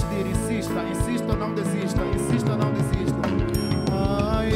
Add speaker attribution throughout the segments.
Speaker 1: desistir, insista, insista, não desista, insista, não desista. Ai,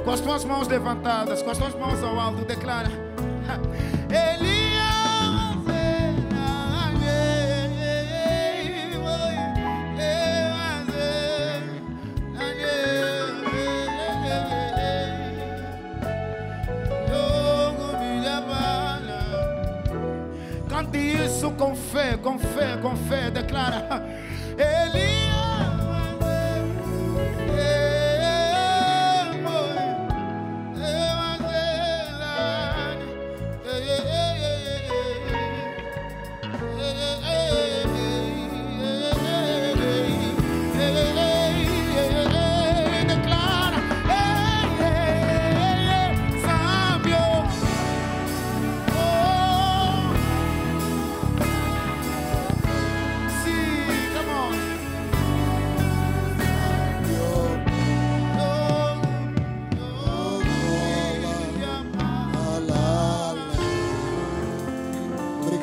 Speaker 1: com as tuas mãos levantadas, com as tuas mãos ao alto, declara: cante isso com fé, com fé, com fé, declara: Elias.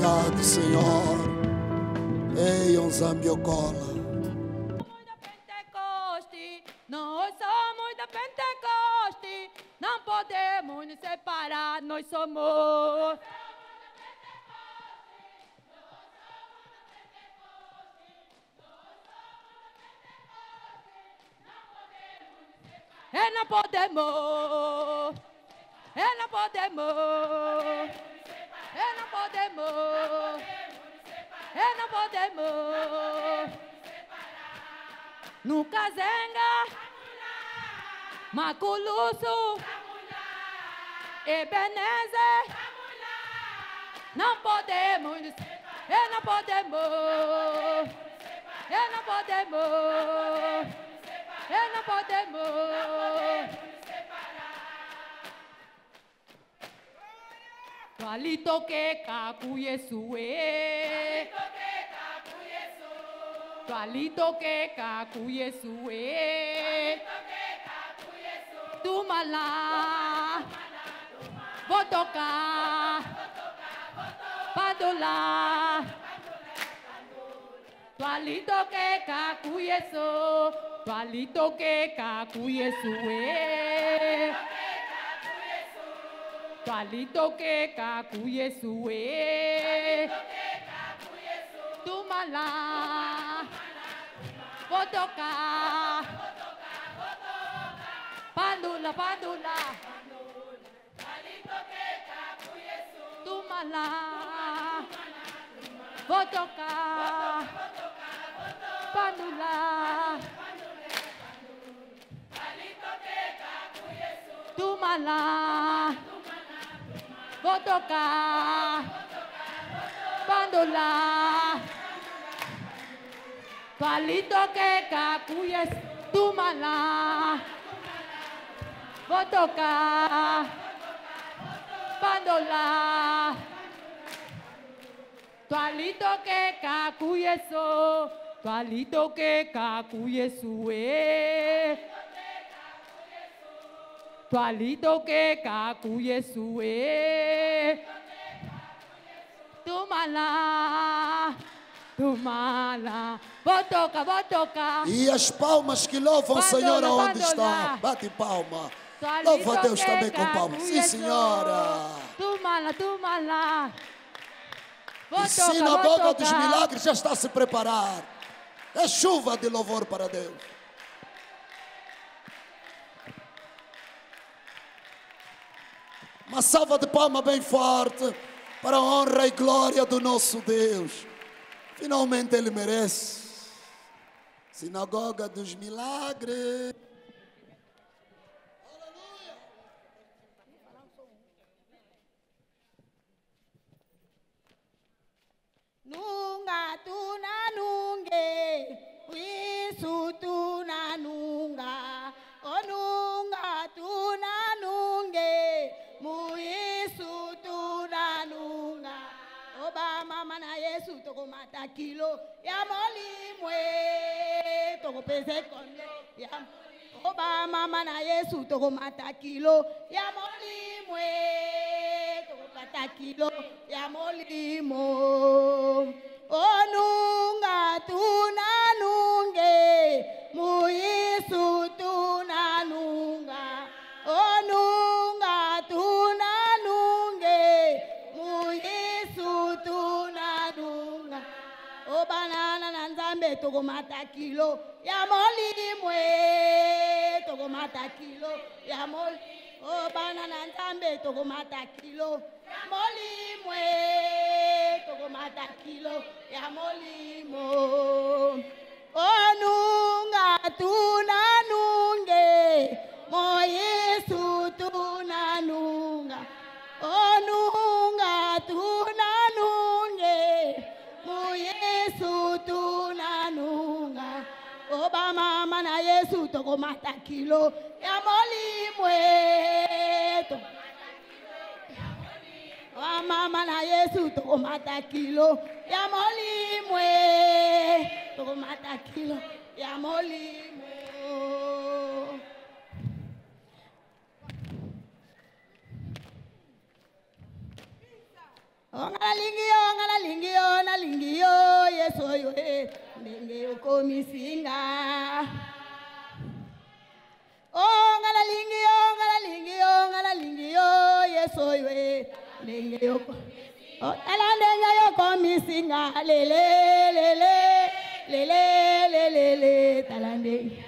Speaker 2: Obrigado, Senhor. Ei, Onzambiocola.
Speaker 3: Nós somos da Pentecoste, não podemos nos separar, nós somos. E não podemos. E não podemos. E não podemos. E não podemos. Nunca zenga. Maculuso. Ebenezer. Não podemos. E não podemos. E não podemos. E não podemos. Twalito que kaku Yesue. Twalito que kaku Yesue. Tumala. Vou tocar. Pandola. Twalito que kaku Yesu. Twalito que kaku Yesue. Twalito que kaku Yesue. Tumala. Vou tocar. Pandula, pandula. Tumala. Vou tocar. Pandula. Tumala. Vou tocar. Pandola. Twalito que kaku Yesu. Tumala. Vou tocar. Pandola. Twalito que kaku Yesu. Twalito que kaku Yesue. Twalito que kaku Yesue. Tumala. Tumala. Vou tocar.
Speaker 2: E as palmas que louvam o Senhor aonde estão. Bate palma. Louva a Deus também com palmas. Sim, senhora.
Speaker 3: Tumala, tumala.
Speaker 2: E Sinagoga dos Milagres já está a se preparar. É chuva de louvor para Deus. Uma salva de palma bem forte para a honra e glória do nosso Deus. Finalmente Ele merece. Sinagoga dos Milagres.
Speaker 4: Nunga tuna nunge, wisu tuna nunga, onunga tuna nunge, muisu tuna nunga. Obama mana Yesu toko mata kilo, ya molimwe toko pese konde, ya. Obama mana Yesu toko mata kilo, ya molimwe toko mata kilo, ya molimo. Onunga tuna nunge, muisu tuna nunga. Onunga tuna nunge, muisu tuna nunga. O banana na nzambe toko mata kilo, ya molimwe toko mata kilo, ya mol. O banana nzambe toko mata kilo, ya molimwe toko mata kilo, ya molimo. Onunga tuna nunge, mo Yesu tuna nunga. Onunga tuna nunge, mo Yesu tuna nunga. Obama mana Yesu toko mata kilo, ya molimwe toko. Mama na Yesu toko mata kilo, ya molimwe toko mata kilo, ya molimwe. Ngala lingio, Yesu yo ndenge ukomisinga. Ngala lingio, ndenge yoko. Otala ndenge yoko misinga lele lele lele lele lele tala ndenge.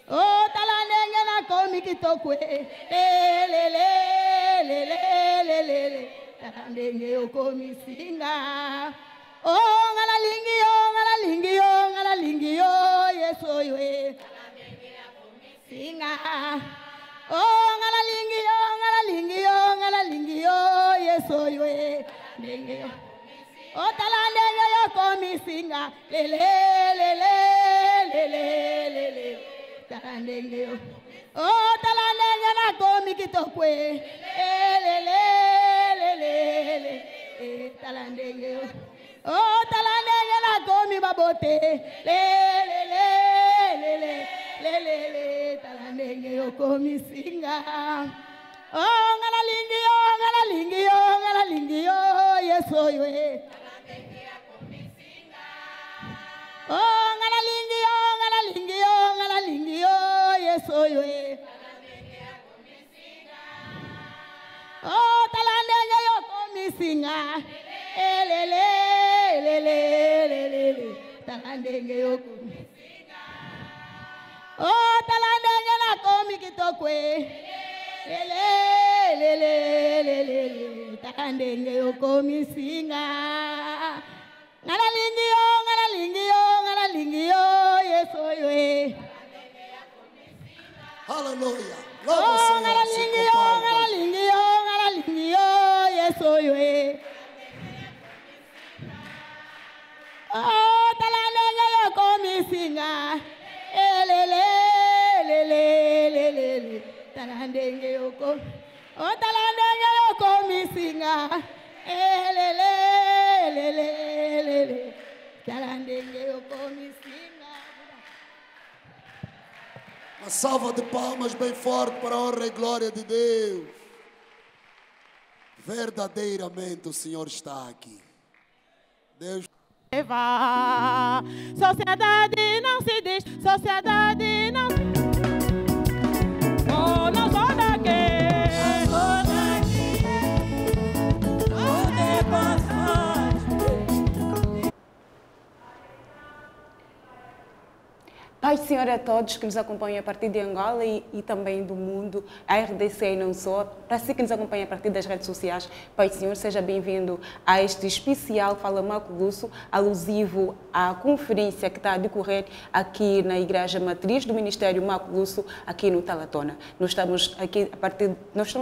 Speaker 4: Otala ndenge na komi kitokwe lele lele lele lele tala ndenge yoko misinga. Oh ngala lingi yo ngala lingi yo ngala lingi yo yeso yoe. Singa. Oh ngala lingi yo ngala lingi yo ngala lingi yo yeso yoe. Ndenge yo. Oh tala ndenge yo komi singa lele lele lele lele tala ndenge yo. Oh tala ndenge na komi kitokwe lele lele lele tala ndenge yo. Oh tala ndenge na komi babote lele lele lele tala ndenge yo komi singa. Oh ngala lingi yo ngala lingi yo ngala lingi yo yeso yoe. Oh ngala lingi yo ngala lingi yo ngala lingi yo yeso yoe. Oh tala ndenge yo komi singa lele lele lele tala ndenge yo komi. Oh tala ndenge na komi kitokwe lele lele lele tala ndenge yo komi singa. Ngala lingi yo ngala lingi yo ngala lingi yo yeso yoe.
Speaker 2: Aleluia.
Speaker 4: Oh ngala lingi yo ngala lingi yo ngala lingi yo yeso yoe. Oh tala ndenge yo komi singa lele lele lele tala ndenge yo komi. Oh tala ndenge yo komi singa lele lele lele tala ndenge yo komi singa.
Speaker 2: Uma salva de palmas bem forte para a honra e glória de Deus. Verdadeiramente o Senhor está aqui. Deus.
Speaker 3: Sociedade não se diz, sociedade não. Oh, não sou daqui. Não sou daqui.
Speaker 5: Paz do Senhor a todos que nos acompanham a partir de Angola e também do mundo, a RDC e não só. Para si que nos acompanha a partir das redes sociais, Paz do Senhor, seja bem-vindo a este especial Fala Maculusso, alusivo à conferência que está a decorrer aqui na Igreja Matriz do Ministério Maculusso, aqui no Talatona. Nós estamos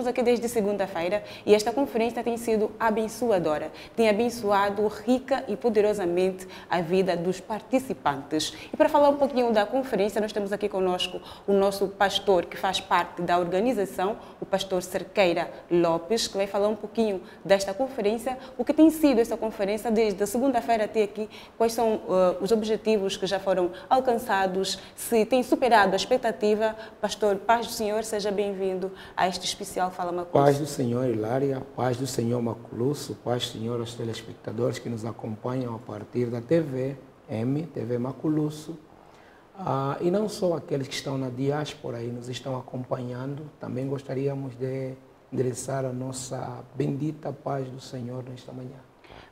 Speaker 5: aqui desde segunda-feira e esta conferência tem sido abençoadora. Tem abençoado rica e poderosamente a vida dos participantes. E para falar um pouquinho da conferência, nós temos aqui conosco o nosso pastor que faz parte da organização, o pastor Cerqueira Lopes, que vai falar um pouquinho desta conferência, o que tem sido essa conferência desde a segunda-feira até aqui, quais são os objetivos que já foram alcançados, se tem superado a expectativa. Pastor, paz do Senhor, seja bem-vindo a este especial Fala Maculusso.
Speaker 6: Paz do Senhor, Hilária, paz do Senhor Maculusso, paz do Senhor aos telespectadores que nos acompanham a partir da TV Maculusso. E não só aqueles que estão na diáspora e nos estão acompanhando, também gostaríamos de endereçar a nossa bendita paz do Senhor nesta manhã.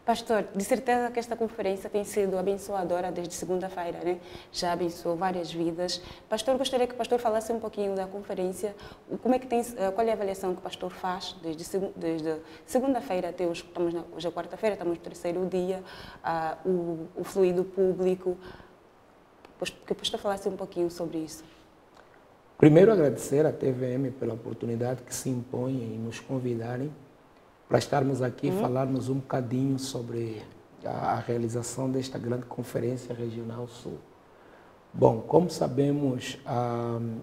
Speaker 5: Pastor, de certeza que esta conferência tem sido abençoadora desde segunda-feira, né? Já abençoou várias vidas. Pastor, gostaria que o pastor falasse um pouquinho da conferência. Como é que qual é a avaliação que o pastor faz desde segunda-feira até hoje? Hoje é quarta-feira, estamos no terceiro dia, o fluido público. Que o pastor falasse um pouquinho sobre isso.
Speaker 6: Primeiro, agradecer à TVM pela oportunidade que se impõe em nos convidarem para estarmos aqui e falarmos um bocadinho sobre a realização desta grande conferência regional Sul. Bom, como sabemos,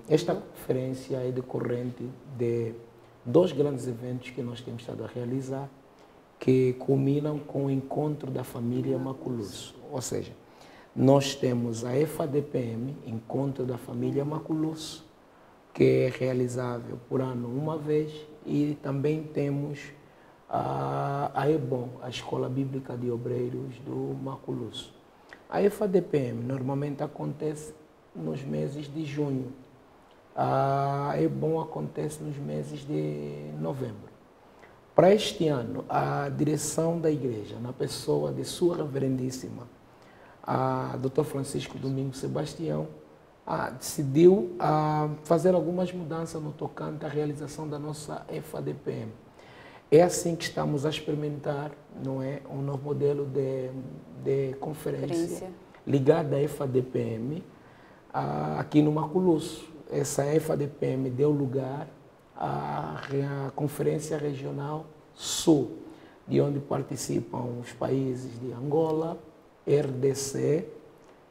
Speaker 6: esta conferência é decorrente de dois grandes eventos que nós temos estado a realizar, que culminam com o encontro da família Maculusso, ou seja, nós temos a EFADPM, Encontro da Família Maculusso, que é realizável por ano uma vez, e também temos a EBOM, a Escola Bíblica de Obreiros do Maculusso. A EFADPM normalmente acontece nos meses de junho, a EBOM acontece nos meses de novembro. Para este ano, a direção da igreja, na pessoa de sua reverendíssima, a Dr. Francisco Domingos Sebastião, decidiu fazer algumas mudanças no tocante à realização da nossa FADPM. É assim que estamos a experimentar, não é, um novo modelo de conferência ligada à FADPM aqui no Maculusso. Essa FADPM deu lugar à Conferência Regional Sul, de onde participam os países de Angola, RDC,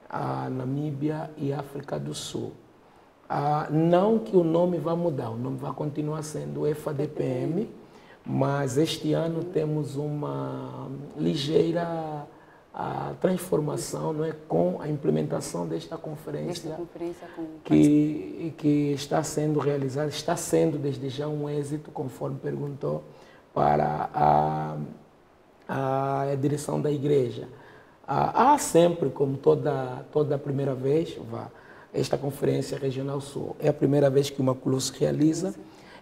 Speaker 6: a Namíbia e África do Sul. Não que o nome vá mudar, o nome vai continuar sendo FADPM, mas este ano temos uma ligeira transformação, não é, com a implementação desta conferência, que está sendo realizada, está sendo desde já um êxito, conforme perguntou, para a direção da igreja. Há sempre, como toda primeira vez, esta Conferência Regional Sul é a primeira vez que o Maculusso se realiza,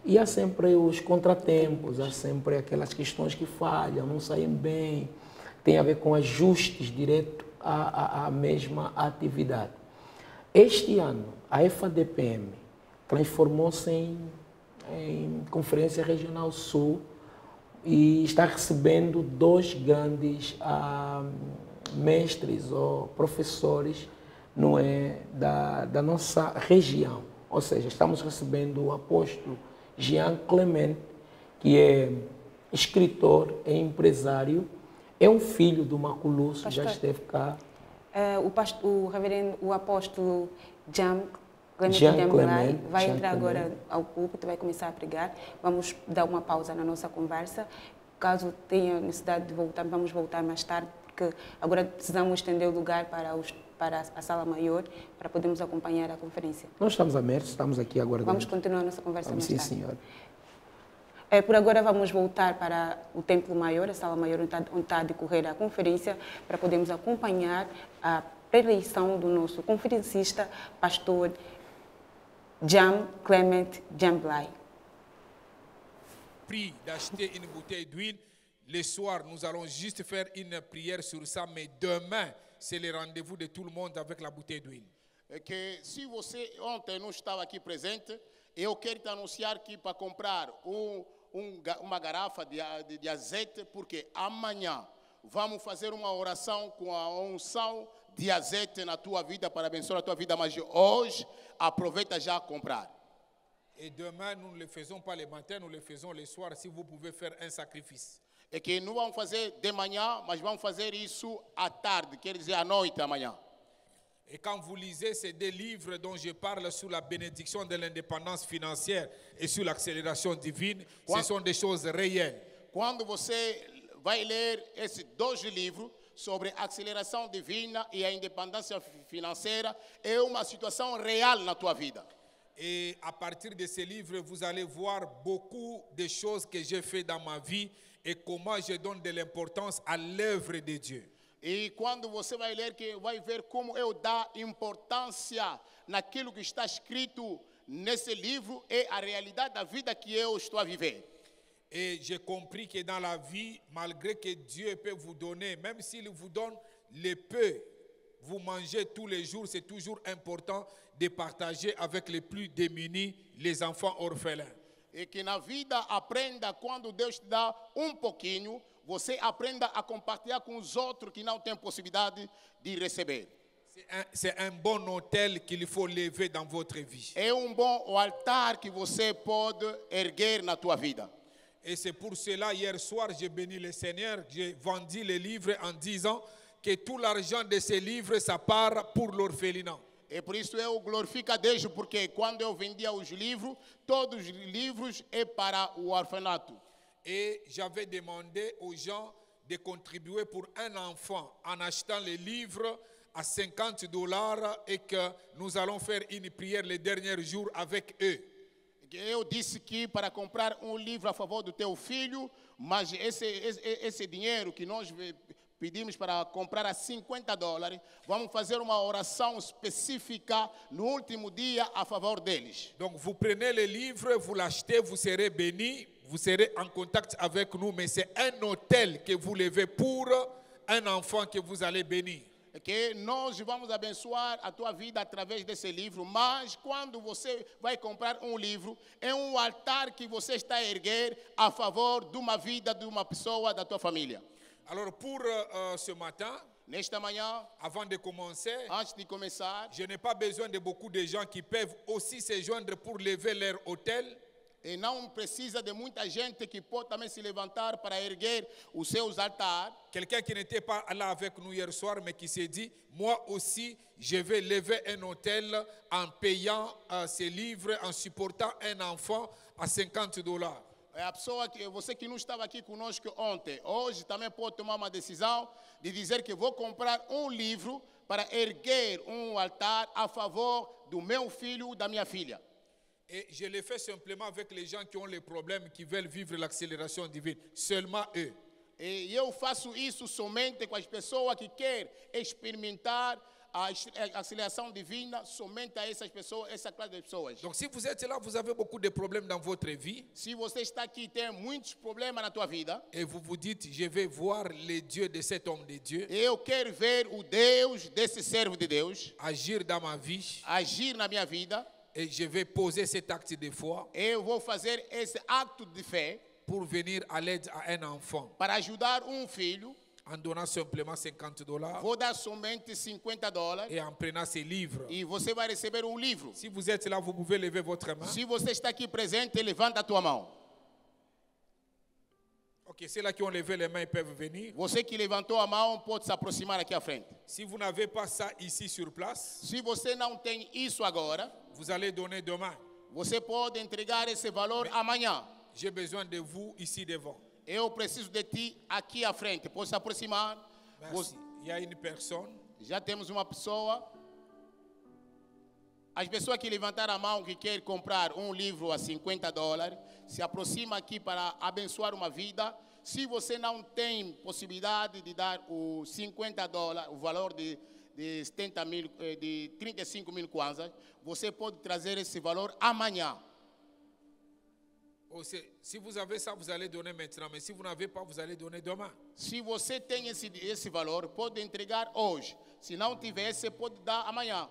Speaker 6: e há sempre os contratempos, há sempre aquelas questões que falham, não saem bem, tem a ver com ajustes direto à mesma atividade. Este ano, a FADPM transformou-se em Conferência Regional Sul e está recebendo 2 grandes mestres ou professores, não é, da nossa região. Ou seja, estamos recebendo o apóstolo Jean Clement, que é escritor, é empresário, é um filho do Maculusso, já esteve cá.
Speaker 5: O apóstolo Jean Clement vai entrar agora ao púlpito, vai começar a pregar. Vamos dar uma pausa na nossa conversa. Caso tenha necessidade de voltar, vamos voltar mais tarde, porque agora precisamos estender o lugar para a sala maior, para podermos acompanhar a conferência.
Speaker 6: Nós estamos abertos, estamos aqui aguardando.
Speaker 5: Vamos continuar a nossa conversa mais tarde.
Speaker 6: Sim, senhora.
Speaker 5: Por agora vamos voltar para o Templo Maior, a sala maior onde está a decorrer a conferência, para podermos acompanhar a preleição do nosso conferencista, pastor Jean Clement Jamblay.
Speaker 7: Prie d'acheter une bouteille d'huile. Le soir, nous allons juste faire une prière sur ça, mais demain, c'est le rendez-vous de tout le monde avec la bouteille d'huile.
Speaker 1: Que se você ontem não estava aqui presente, eu quero te anunciar que para comprar uma garrafa de azeite, porque amanhã vamos fazer uma oração com a unção de azeite na tua vida para abençoar a tua vida, mas hoje aproveita já a comprar.
Speaker 7: Et demain, nous ne le faisons pas le matin, nous le faisons le soir, si vous pouvez faire un sacrifice.
Speaker 1: É que não vamos fazer de manhã, mas vamos fazer isso à tarde, quer dizer à noite, amanhã.
Speaker 7: Et quand vous lisez ces 2 livres dont je parle sur la bénédiction de l'indépendance financière et sur l'accélération divine, ce sont des choses réelles.
Speaker 1: Quando você vai ler esses 2 livros sobre a aceleração divina e a independência financeira, é uma situação real na tua vida.
Speaker 7: Et à partir de ces livres, vous allez voir beaucoup de choses que j'ai fait dans ma vie et comment je donne de l'importance à l'œuvre de Dieu.
Speaker 1: E quando você vai ler, que vai ver como eu dou importância naquilo que está escrito nesse livro e a realidade da vida que eu estou a viver.
Speaker 7: Et j'ai compris que dans la vie, malgré que Dieu peut vous donner, même s'il vous donne le peu, vous mangez tous les jours, c'est toujours important de partager avec les plus démunis, les enfants orphelins.
Speaker 1: E que na vida aprenda, quando Deus te dá pouquinho, você aprenda a compartilhar com os outros que não têm possibilidade de receber.
Speaker 7: C'est un bon autel qu'il faut lever dans votre vie.
Speaker 1: É bom altar que você pode erguer na tua vida.
Speaker 7: Et c'est pour cela, hier soir, j'ai béni le Seigneur, j'ai vendu les livres en disant que tout l'argent de ces livres, ça part pour l'orphelinat.
Speaker 1: E por isso eu glorifico a Deus, porque quando eu vendia os livros, todos os livros é para o orfanato.
Speaker 7: Et j'avais demandé aux gens de contribuer pour un enfant en achetant les livres à $50 et que nous allons faire une prière les derniers jours avec eux.
Speaker 1: Eu disse que para comprar livro a favor do teu filho, mas esse dinheiro que nós pedimos para comprar a $50, vamos fazer uma oração específica no último dia a favor deles.
Speaker 7: Donc vous prenez le livre, vous l'achetez, vous serez bénis, vous serez en contact avec nous, mais c'est un hôtel que vous levez pour un enfant que vous allez bénir.
Speaker 1: Que nós vamos abençoar a tua vida através desse livro, mas quando você vai comprar um livro, é um altar que você está a erguer a favor de uma vida de uma pessoa da tua família.
Speaker 7: Alors pour ce matin,
Speaker 1: Nesta manhã,
Speaker 7: avant de commencer,
Speaker 1: antes de começar,
Speaker 7: je n'ai pas besoin de beaucoup de gens qui peuvent aussi se joindre pour lever leur hôtel.
Speaker 1: e não precisa de muita gente que pode também se levantar para erguer os seus altares.
Speaker 7: Quelqu'un qui n'était pas là avec nous hier soir, mais qui s'est dit, moi aussi, je vais lever un hôtel en payant ces livres, en supportant un enfant à $50.
Speaker 1: É a pessoa que você que não estava aqui conosco ontem, hoje também pode tomar uma decisão de dizer que vou comprar um livro para erguer um altar a favor do meu filho, da minha filha.
Speaker 7: Et je le fais simplement avec les gens qui ont les problèmes, qui veulent vivre l'accélération divine. Seulement eux.
Speaker 1: E eu faço isso somente com as pessoas que querem experimentar a aceleração divina, somente a essas pessoas, essa classe de pessoas.
Speaker 7: Donc si vous êtes là, vous avez beaucoup de problèmes dans votre vie
Speaker 1: Se você está aqui, tem muitos problemas na tua vida,
Speaker 7: et vous vous dites, je vais voir le Dieu de cet homme de Dieu
Speaker 1: eu quero ver o Deus desse servo de Deus
Speaker 7: agir dans ma vie
Speaker 1: agir na minha vida,
Speaker 7: et je vais poser cet acte de foi
Speaker 1: eu vou fazer esse acto de fé
Speaker 7: pour venir à l'aide à un enfant
Speaker 1: para ajudar um filho.
Speaker 7: en donnant simplement $50
Speaker 1: Vou dar somente $50
Speaker 7: et en prenant ces livres.
Speaker 1: e você vai receber um livro.
Speaker 7: Si vous êtes là, vous pouvez lever votre main.
Speaker 1: Se você está aqui presente, levanta a tua mão.
Speaker 7: Ok, ceux-là qui ont levé les mains ils peuvent venir.
Speaker 1: Você que levantou a mão pode se aproximar aqui à frente.
Speaker 7: Si vous n'avez pas ça ici sur place,
Speaker 1: Se você não tem isso agora,
Speaker 7: vous allez donner demain.
Speaker 1: você pode entregar esse valor amanhã.
Speaker 7: J'ai besoin de vous ici devant.
Speaker 1: Eu preciso de ti aqui à frente. Pode se aproximar.
Speaker 7: Merci. Il y a une personne.
Speaker 1: Já temos uma pessoa. As pessoas que levantaram a mão que querem comprar um livro a $50, se aproxima aqui para abençoar uma vida. Se você não tem possibilidade de dar os $50, o valor de 35 mil kwanzas, você pode trazer esse valor amanhã.
Speaker 7: Ou si vous avez ça, vous allez donner maintenant. Mais si vous n'avez pas, vous allez donner demain.
Speaker 1: Se você tem esse valor, pode entregar hoje. Se não tiver, você pode dar amanhã.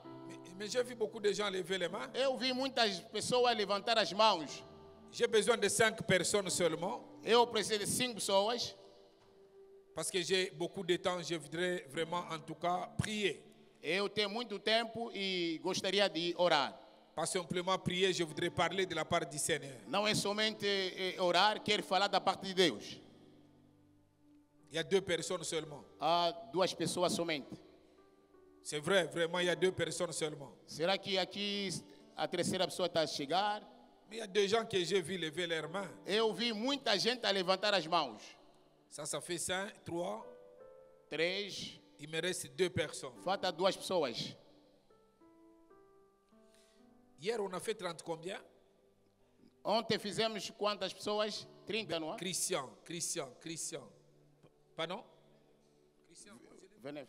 Speaker 7: Mais j'ai vu beaucoup de gens lever les mains.
Speaker 1: Eu vi muitas pessoas levantar as mãos.
Speaker 7: J'ai besoin de 5 personnes seulement.
Speaker 1: Eu preciso de 5 pessoas.
Speaker 7: Parce que j'ai beaucoup de temps, je voudrais vraiment en tout cas prier.
Speaker 1: Eu tenho muito tempo e gostaria de orar.
Speaker 7: Pas simplement prier, je voudrais parler de la part du Seigneur.
Speaker 1: Não é somente orar, quero falar da parte de Deus.
Speaker 7: Il y a 2 personnes seulement.
Speaker 1: Há 2 pessoas somente.
Speaker 7: C'est vrai, vraiment, il y a 2 personnes seulement.
Speaker 1: Será que aqui a terceira pessoa está a chegar?
Speaker 7: Mais il y a des gens que j'ai vu lever leurs mains.
Speaker 1: Eu vi muita gente a levantar as mãos.
Speaker 7: Ça fait 5, 3.
Speaker 1: 3.
Speaker 7: Il me reste 2 personnes.
Speaker 1: Falta 2 pessoas.
Speaker 7: Hier, on a fait 30 combien?
Speaker 1: Ontem fizemos quantas pessoas? 30, não é?
Speaker 7: Christian. Pardon?
Speaker 1: 29.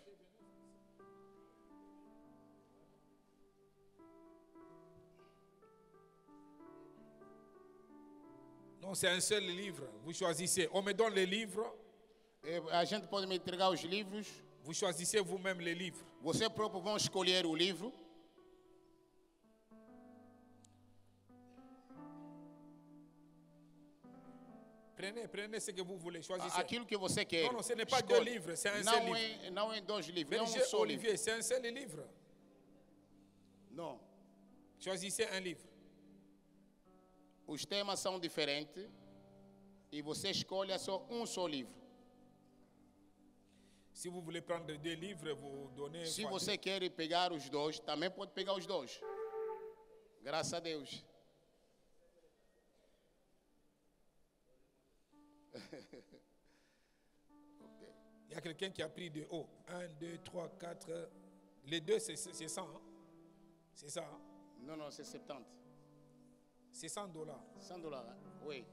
Speaker 7: Non, c'est un seul livre. Vous choisissez. On me donne les livres.
Speaker 1: A gente pode me entregar os livros.
Speaker 7: Vous choisissez vous-même les livres.
Speaker 1: Você próprio vão escolher o livro.
Speaker 7: Prenez ce que vous voulez. Choisissez.
Speaker 1: Aquilo que você quer.
Speaker 7: Non, ce n'est pas 2 livres, c'est un seul livre.
Speaker 1: Não é 2 livros, é
Speaker 7: Berger
Speaker 1: só livro.
Speaker 7: Olivier, c'est un seul livre.
Speaker 1: Não.
Speaker 7: Choisissez un livre.
Speaker 1: Os temas são diferentes e você escolhe só só livro.
Speaker 7: Si vous voulez prendre 2 livres, vous donnez.
Speaker 1: Se você quer pegar os 2, também pode pegar os 2. Graças a Deus.
Speaker 7: Il y a quelqu'un qui a pris de haut. 1, 2, 3, 4. Les 2, c'est 100. Hein? C'est ça. Hein?
Speaker 1: Non, c'est 70.
Speaker 7: C'est $100.
Speaker 1: $100, oui.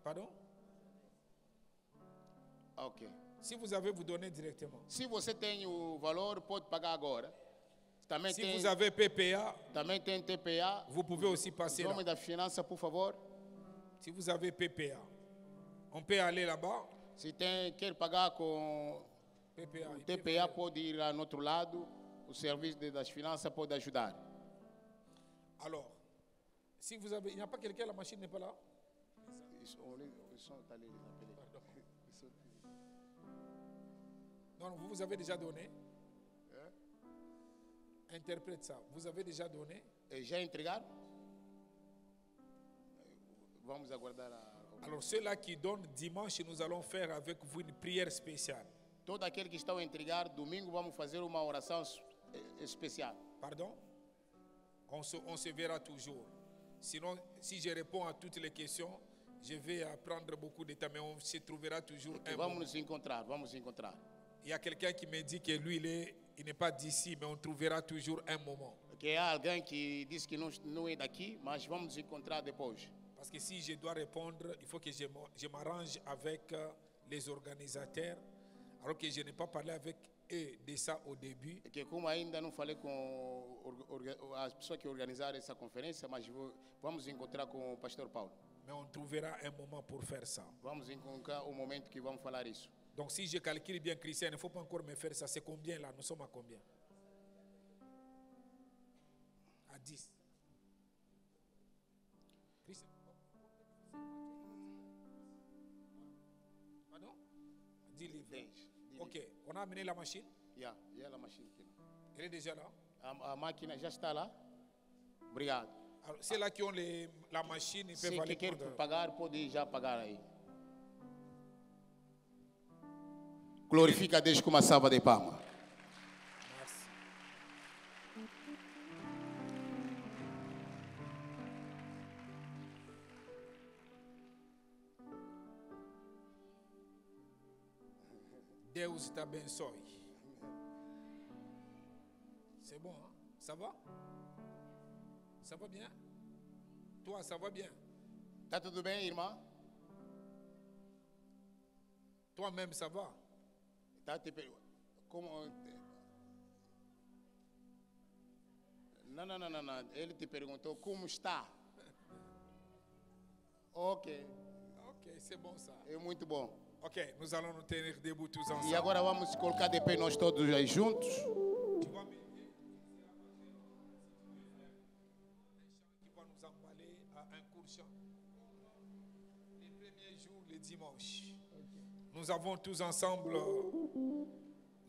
Speaker 7: Pardon?
Speaker 1: Ok.
Speaker 7: Si vous avez, vous donnez directement.
Speaker 1: Se você tem o valor, pode pagar agora. Também
Speaker 7: Si
Speaker 1: tem,
Speaker 7: vous avez PPA,
Speaker 1: também tem TPA.
Speaker 7: vous pouvez aussi passer
Speaker 1: Nome
Speaker 7: là.
Speaker 1: da finança, por favor.
Speaker 7: Si vous avez PPA, on peut aller là-bas.
Speaker 1: Se quer pagar com
Speaker 7: PPA.
Speaker 1: o TPA, pode ir ao outro lado. O serviço das finanças pode ajudar.
Speaker 7: Alors, si vous avez... Il n'y a pas quelqu'un, la machine n'est pas là? Non, vous avez déjà donné. Interprète ça. Vous avez déjà donné.
Speaker 1: Já entregaram? Vamos aguardar
Speaker 7: Alors, ceux-là qui donnent dimanche, nous allons faire avec vous une prière spéciale.
Speaker 1: Todos aqueles que estão a entregar, domingo vamos fazer uma oração especial.
Speaker 7: Pardon? On se verra toujours. Sinon, si je réponds à toutes les questions, je vais prendre beaucoup de temps, mais on se trouvera toujours un moment.
Speaker 1: Vamos nos encontrar.
Speaker 7: Il y a quelqu'un qui me dit que lui, il n'est pas d'ici, mais on trouvera toujours un moment.
Speaker 1: Que há alguém que diz que não é daqui, mas vamos nos encontrar depois.
Speaker 7: Parce que si je dois répondre, il faut que je m'arrange avec les organisateurs, alors que je n'ai pas parlé avec eux de ça au début.
Speaker 1: Que como ainda não falei com as pessoas que organizaram essa conferência, mas vamos encontrar com o pastor Paulo.
Speaker 7: Mais on trouvera un moment pour faire ça.
Speaker 1: Vamos encontrar o momento que vamos falar isso.
Speaker 7: Donc si je calcule bien, Christian, il ne faut pas encore me faire ça. C'est combien là? Nous sommes à combien? À 10. Christian. Pardon? 10 livres.
Speaker 1: 10.
Speaker 7: Ok, on a amené la machine?
Speaker 1: Il y a la machine aqui.
Speaker 7: Elle est déjà là?
Speaker 1: A máquina já está lá. Obrigado.
Speaker 7: Alors, ceux là qui ont la machine, ils peuvent
Speaker 1: Se
Speaker 7: aller
Speaker 1: quer
Speaker 7: prendre.
Speaker 1: pagar, pode já pagar aí. Glorifica a Deus com uma salva de palmas.
Speaker 7: Merci. Deus te abençoe. C'est bon, hein? Ça va? Ça va bien? Toi, ça va bien?
Speaker 1: Tá tudo bem, irmã?
Speaker 7: Toi-même, ça va?
Speaker 1: Tá te como Não. Ele te perguntou como está. Ok.
Speaker 7: Ok, c'est bon ça.
Speaker 1: É muito bom.
Speaker 7: Ok, nous allons nous tenir debout tous
Speaker 1: E
Speaker 7: ensemble.
Speaker 1: agora vamos colocar de pé nós todos aí juntos.
Speaker 7: Tu vas m'aider qui va nous emballer à un court chant. Les premiers jours, les dimanches. Nous avons tous ensemble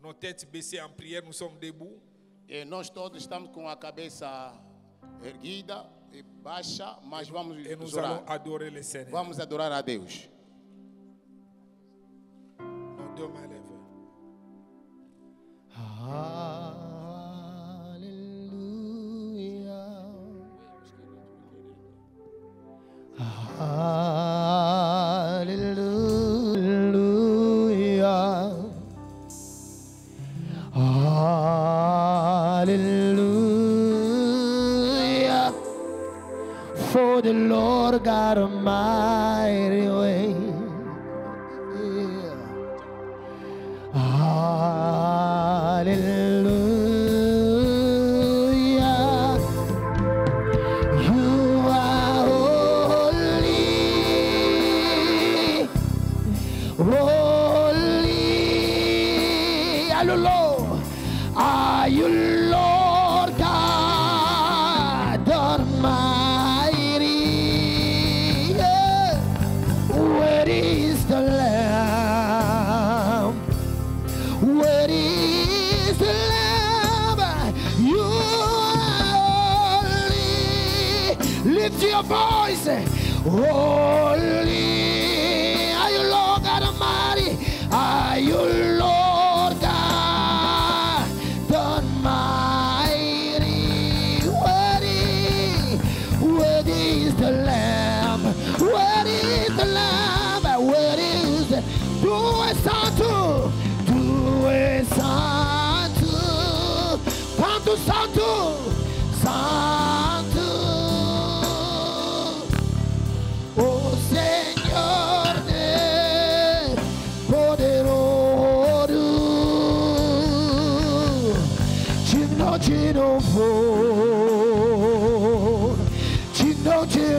Speaker 7: nos têtes baissées en prière, nous sommes debout.
Speaker 1: E nós todos estamos com a cabeça erguida e baixa, mas vamos
Speaker 7: Et nous allons
Speaker 1: orar.
Speaker 7: adorer le Seigneur.
Speaker 1: Vamos adorar a Deus.
Speaker 7: Nos deux mains levées.
Speaker 2: Hallelujah. For the Lord God Almighty reign. Hallelujah. You are holy. Holy. Are you Lord? Are you Lord God Almighty? Yeah. Where is the Lamb? Where is the Lamb? You are holy. Lift your voice. Holy. Are you Lord God Almighty? Are you Lord God Almighty? Where is the Lamb? Where is the Lamb? Where is the Due Santo? Due Santo. Quanto Santo? Santo. O Senhor Deus poderoso, de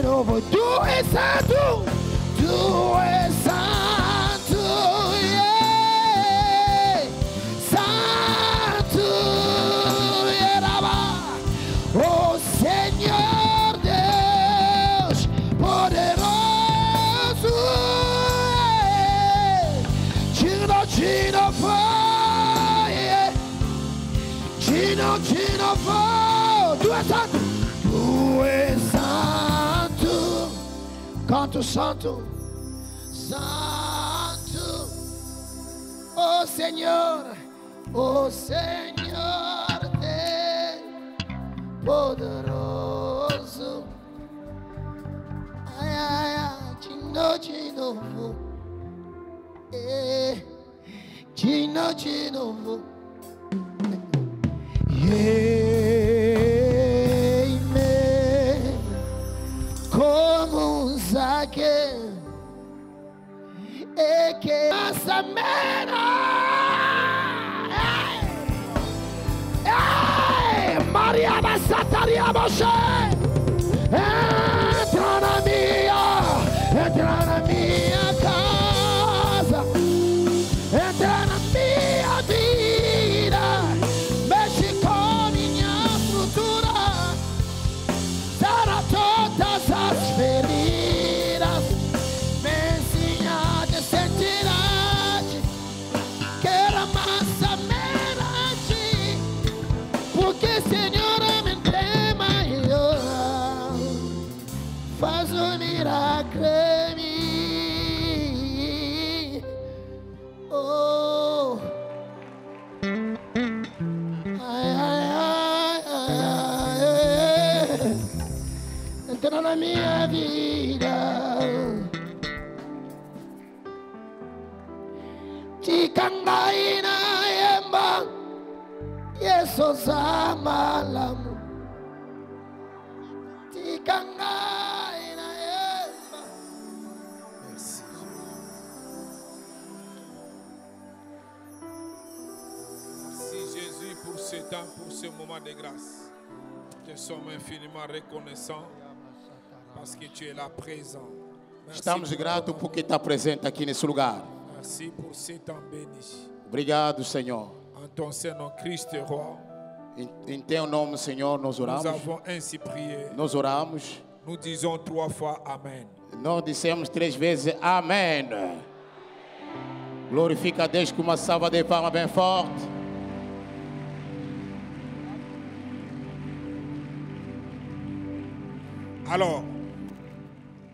Speaker 2: novo, novo. Tu és santo, tu és santo, yeah. Santo, Yeraba, oh Senhor Deus poderoso, Chino, Chino, Pai, Chino, Chino, Pai, tu és santo, tu és santo, canto santo, santo, oh Senhor, Deus poderoso, ai, ai, ai, de novo, de novo, yeah, como Zaqueu, e que essa mera, Mariana Sataria Moshe, entra na minha casa, entra na minha vida, mexe com minha estrutura, sara todas as feridas, me ensina a santidade, quero mais a verdade, porque Senhor me tema e faz um milagre em mim. Oh, ai, ai, ai, ai, ai. Entra na minha vida, Tikangaina Yemba, Jesus Amalamu, Tikangaina Yemba.
Speaker 7: Merci. Merci Jésus pour ce temps, pour ce moment de grâce. Te sommes infiniment reconnaissants parce que tu es là présent. Merci
Speaker 1: Estamos gratos porque está presente aqui nesse lugar.
Speaker 7: Merci pour ce temps béni.
Speaker 1: Obrigado, Senhor.
Speaker 7: En ton Saint-Nom, Christ est roi.
Speaker 1: Em teu nome, Senhor, nós
Speaker 7: Nous
Speaker 1: oramos.
Speaker 7: avons ainsi prié.
Speaker 1: Nós oramos.
Speaker 7: Nous disons 3 fois Amen.
Speaker 1: Nós dissemos 3 vezes Amém. Glorifica a Deus com uma salva de palmas bem forte.
Speaker 7: Alors,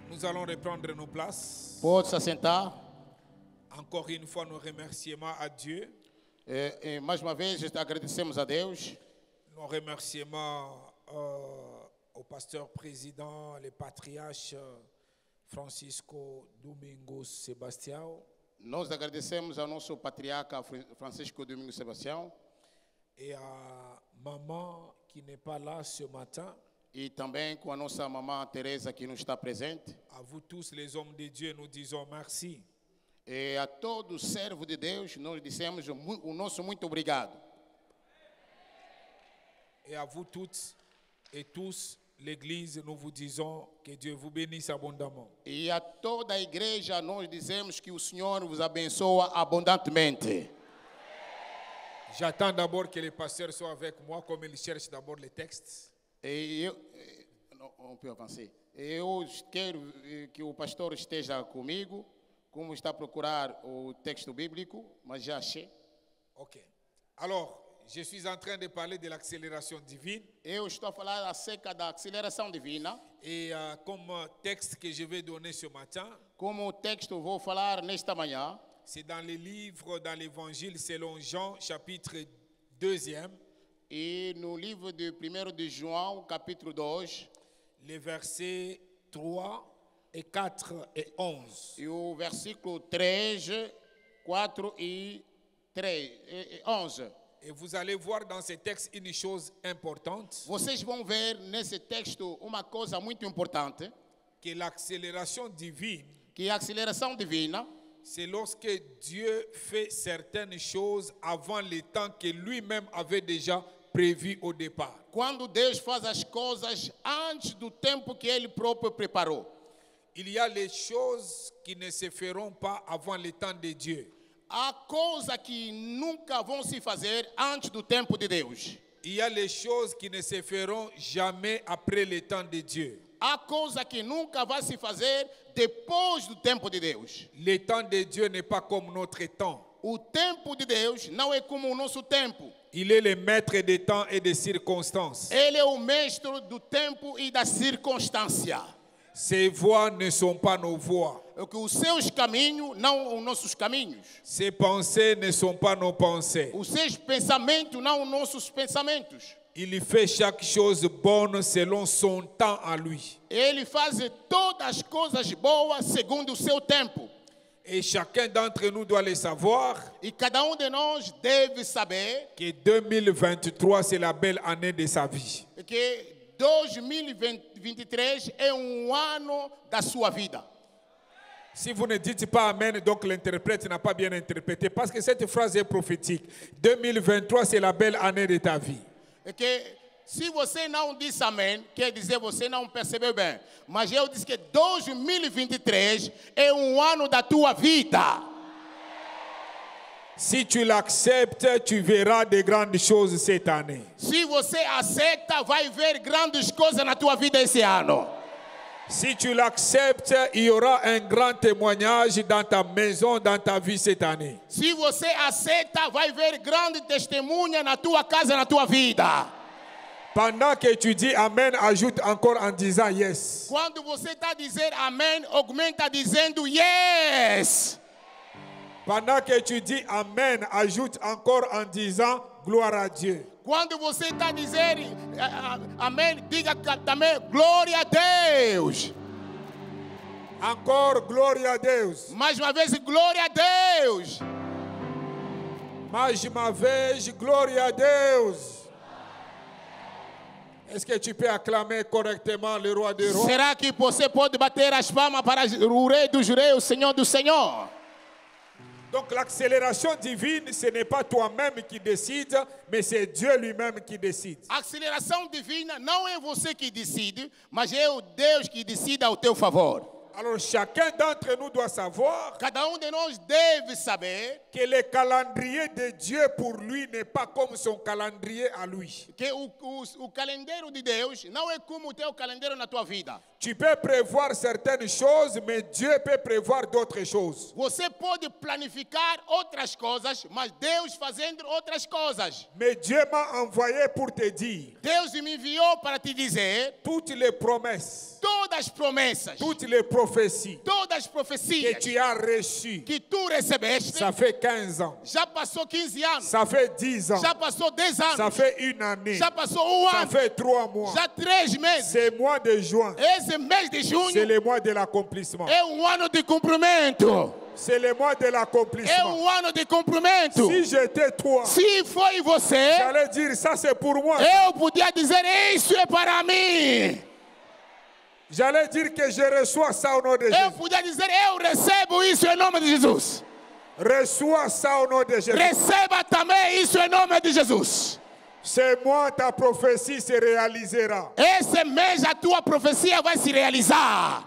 Speaker 7: nous allons reprendre nos places.
Speaker 1: Pode se assentar.
Speaker 7: Encore une fois, nos remerciements à Dieu.
Speaker 1: Mais uma vez agradecemos a Deus.
Speaker 7: Nos remerciements au pasteur président, le patriarche Francisco Domingos Sebastião.
Speaker 1: Nós agradecemos ao nosso patriarca Francisco Domingos Sebastião.
Speaker 7: Et à maman qui n'est pas là ce matin.
Speaker 1: E também com a nossa mamã Teresa que não está presente.
Speaker 7: À vous tous les hommes de Dieu, nous disons merci.
Speaker 1: E a todo servo de Deus, nós dissemos o nosso muito obrigado.
Speaker 7: Et à vous toutes et tous, l'Église, nous vous disons que Dieu vous bénisse abondamment.
Speaker 1: E a toda a igreja nós dizemos que o Senhor vos abençoa abundantemente.
Speaker 7: J'attends d'abord que les pasteurs soient avec moi, comme ils cherchent d'abord les textes.
Speaker 1: E on peut avancer. Eu quero que o pastor esteja comigo, como está a procurar o texto bíblico, mas já achei.
Speaker 7: Ok. Alors, je suis en train de parler de l'accélération divine.
Speaker 1: Eu estou a falar acerca da aceleração divina.
Speaker 7: Et comme texte que je vais donner ce matin,
Speaker 1: como texto vou falar nesta manhã,
Speaker 7: c'est dans le livre, dans l'évangile selon Jean, chapitre 2e.
Speaker 1: E no livro de 1 de João, capítulo 2,
Speaker 7: les versets 3 et 4 et 11.
Speaker 1: E o versículo 3, 4 e 11.
Speaker 7: Et vous allez voir dans ce texte une chose importante.
Speaker 1: Vocês vão ver nesse texto uma coisa muito importante,
Speaker 7: que l'accélération divine,
Speaker 1: que a aceleração divina,
Speaker 7: c'est lorsque Dieu fait certaines choses avant le temps que lui-même avait déjà prévu au départ.
Speaker 1: Quando Deus faz as coisas antes do tempo que Ele próprio preparou.
Speaker 7: Il y a les choses qui ne se feront pas avant le temps de Dieu.
Speaker 1: Há coisas que nunca vão se fazer antes do tempo de Deus.
Speaker 7: Il y a les choses qui ne se feront jamais après le temps de Dieu.
Speaker 1: Há coisa que nunca vai se fazer depois do tempo de Deus.
Speaker 7: Le temps de Dieu n'est pas comme notre temps.
Speaker 1: O tempo de Deus não é como o nosso tempo.
Speaker 7: Il est le maître des temps et des circonstances.
Speaker 1: Ele é o mestre do tempo e da circunstância.
Speaker 7: Ses voies ne sont pas nos voies.
Speaker 1: Que os seus caminhos não os nossos caminhos.
Speaker 7: Ses pensées ne sont pas nos pensées.
Speaker 1: Os seus pensamentos não os nossos pensamentos.
Speaker 7: Il fait chaque chose bonne selon son temps à lui.
Speaker 1: Ele faz todas as coisas boas segundo o seu tempo.
Speaker 7: Et chacun d'entre nous doit le savoir
Speaker 1: E cada de nós deve saber
Speaker 7: que 2023 c'est la belle année de sa vie.
Speaker 1: que 2023 é ano da sua vida.
Speaker 7: Si vous ne dites pas Amen, donc l'interprète n'a pas bien interprété. Parce que cette phrase est prophétique. 2023, c'est la belle année de ta vie.
Speaker 1: É que se você não disse amém, quer dizer você não percebeu bem. Mas eu disse que 2023 é ano da tua vida.
Speaker 7: Si tu l'acceptes, tu verras de grandes choses cette année.
Speaker 1: Se você aceita, vai ver grandes coisas na tua vida esse ano.
Speaker 7: Si tu l'acceptes, il y aura un grand témoignage dans ta maison, dans ta vie cette année.
Speaker 1: Se você aceita, vai ver grande testemunha na tua casa, na tua vida.
Speaker 7: Pendant que tu dis Amen, ajoute encore en disant Yes.
Speaker 1: Quando você está a dizer amém, aumenta dizendo yes.
Speaker 7: Pendant que tu dis Amen, ajoute encore en disant Gloire à Dieu.
Speaker 1: Quando você está a dizer amém, diga também glória a Deus.
Speaker 7: Encore glória a Deus.
Speaker 1: Mais uma vez, glória a Deus.
Speaker 7: Mais uma vez, glória a Deus. Est-ce que tu peux acclamer correctement le roi des rois?
Speaker 1: Será que você pode bater as palmas para o rei dos reis, o Senhor do Senhor?
Speaker 7: Donc l'accélération divine, ce n'est pas toi-même qui décide, mais c'est Dieu lui-même qui décide.
Speaker 1: A aceleração divina não é você que decide, mas é o Deus que decide ao teu favor.
Speaker 7: Alors chacun d'entre nous doit savoir
Speaker 1: Cada de nós deve saber
Speaker 7: que le calendrier de Dieu pour lui n'est pas comme son calendrier à lui.
Speaker 1: que o calendário de Deus não é como o teu calendário na tua vida.
Speaker 7: Tu peux prévoir certaines choses, mais Dieu peut prévoir d'autres choses.
Speaker 1: Você pode planificar outras coisas, mas Deus fazendo outras coisas.
Speaker 7: Mais Dieu m'a envoyé pour te dire
Speaker 1: Deus me enviou para te dizer
Speaker 7: toutes les promesses,
Speaker 1: todas as promessas,
Speaker 7: toutes les prophéties
Speaker 1: todas as
Speaker 7: que
Speaker 1: profecias
Speaker 7: tu as reçues.
Speaker 1: que tu recebeste.
Speaker 7: Ça fait 15 ans,
Speaker 1: Já passou 15 anos,
Speaker 7: ça fait 10 ans,
Speaker 1: já passou 10 anos,
Speaker 7: ça fait une année,
Speaker 1: já passou
Speaker 7: ça
Speaker 1: ano,
Speaker 7: fait 3 mois.
Speaker 1: já 3 meses.
Speaker 7: C'est mois de juin,
Speaker 1: Esse mês de
Speaker 7: c'est
Speaker 1: junho
Speaker 7: le mois de l'accomplissement.
Speaker 1: é ano de cumprimento.
Speaker 7: C'est le mois de
Speaker 1: É
Speaker 7: l'accomplissement.
Speaker 1: ano de cumprimento.
Speaker 7: Si j'étais toi,
Speaker 1: Se foi você,
Speaker 7: j'allais dire ça c'est pour moi.
Speaker 1: eu podia dizer isso é para mim.
Speaker 7: J'allais dire que je reçois ça au nom de
Speaker 1: Eu
Speaker 7: Jésus.
Speaker 1: podia dizer eu recebo isso em nome de Jesus.
Speaker 7: Reçois ça au nom de Jésus.
Speaker 1: Receba também isso em nome de Jesus.
Speaker 7: Ce mois, ta prophétie se réalisera.
Speaker 1: Esse mês a tua profecia vai se realizar.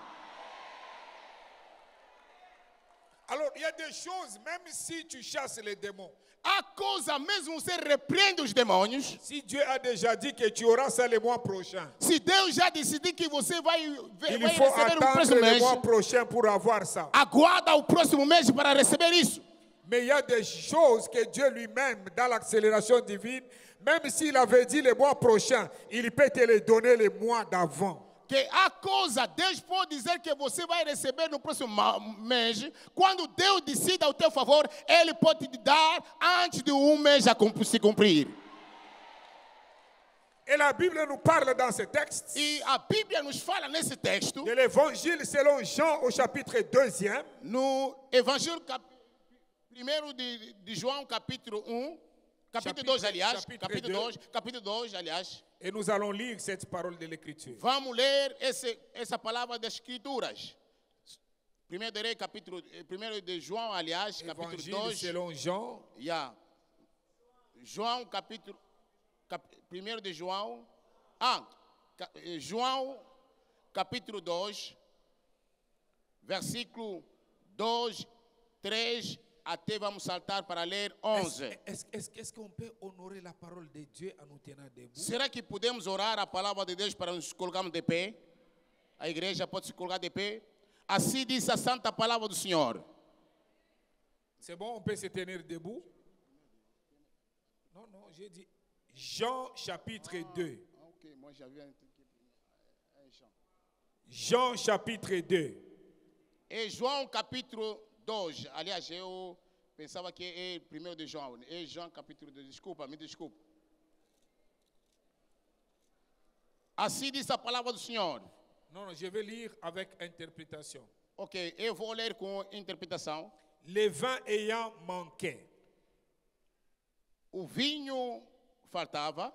Speaker 7: Alors, il y a des choses, même si tu chasses les démons,
Speaker 1: A coisa, mesmo você repreende os demônios,
Speaker 7: si Dieu a déjà dit que tu auras ça le mois prochain,
Speaker 1: se Deus já decidiu que você vai
Speaker 7: il faut
Speaker 1: receber o
Speaker 7: attendre
Speaker 1: próximo
Speaker 7: le
Speaker 1: mês,
Speaker 7: mois prochain pour avoir ça.
Speaker 1: aguarda o próximo mês para receber isso.
Speaker 7: Mais il y a des choses que Dieu lui-même, dans l'accélération divine, même s'il avait dit le mois prochain, il peut te les donner le mois d'avant.
Speaker 1: Que a coisa, Deus pode dizer que você vai receber no próximo mês. Quando Deus decide ao teu favor, Ele pode te dar antes de mês a se cumprir.
Speaker 7: Et la Bible nous parle dans ce texte
Speaker 1: E a Bíblia nos fala nesse texto,
Speaker 7: de l'évangile selon Jean au chapitre 2,
Speaker 1: no Evangelho 1 de João, capítulo 1, capítulo 2, aliás, capítulo 2, aliás.
Speaker 7: et nous allons lire cette parole de l'Écriture.
Speaker 1: Vamos ler essa palavra das Escrituras. 1 de João, aliás, capítulo
Speaker 7: Évangile
Speaker 1: 2.
Speaker 7: selon Jean,
Speaker 1: Yeah. João, capítulo 1 de João. João, capítulo 2, versículo 2, 3, até vamos saltar para ler 11.
Speaker 7: Est-ce qu'on peut honorer la parole de Dieu en nous tenant debout?
Speaker 1: Será que podemos orar a palavra de Deus para nos colocarmos de pé? A igreja pode se colocar de pé? Assim diz a santa palavra do Senhor.
Speaker 7: C'est bon, on peut se tenir debout? Non, j'ai dit Jean chapitre 2.
Speaker 1: Ok, moi j'avais un truc.
Speaker 7: Jean chapitre 2.
Speaker 1: E João capítulo 2. Aliás, eu pensava que é 1 de João. É João capítulo 2. Desculpa, me desculpa. Assim diz a palavra do Senhor.
Speaker 7: Non, je vais lire avec interprétation.
Speaker 1: Ok, eu vou ler com interpretação.
Speaker 7: Le vin ayant manqué,
Speaker 1: O vinho faltava.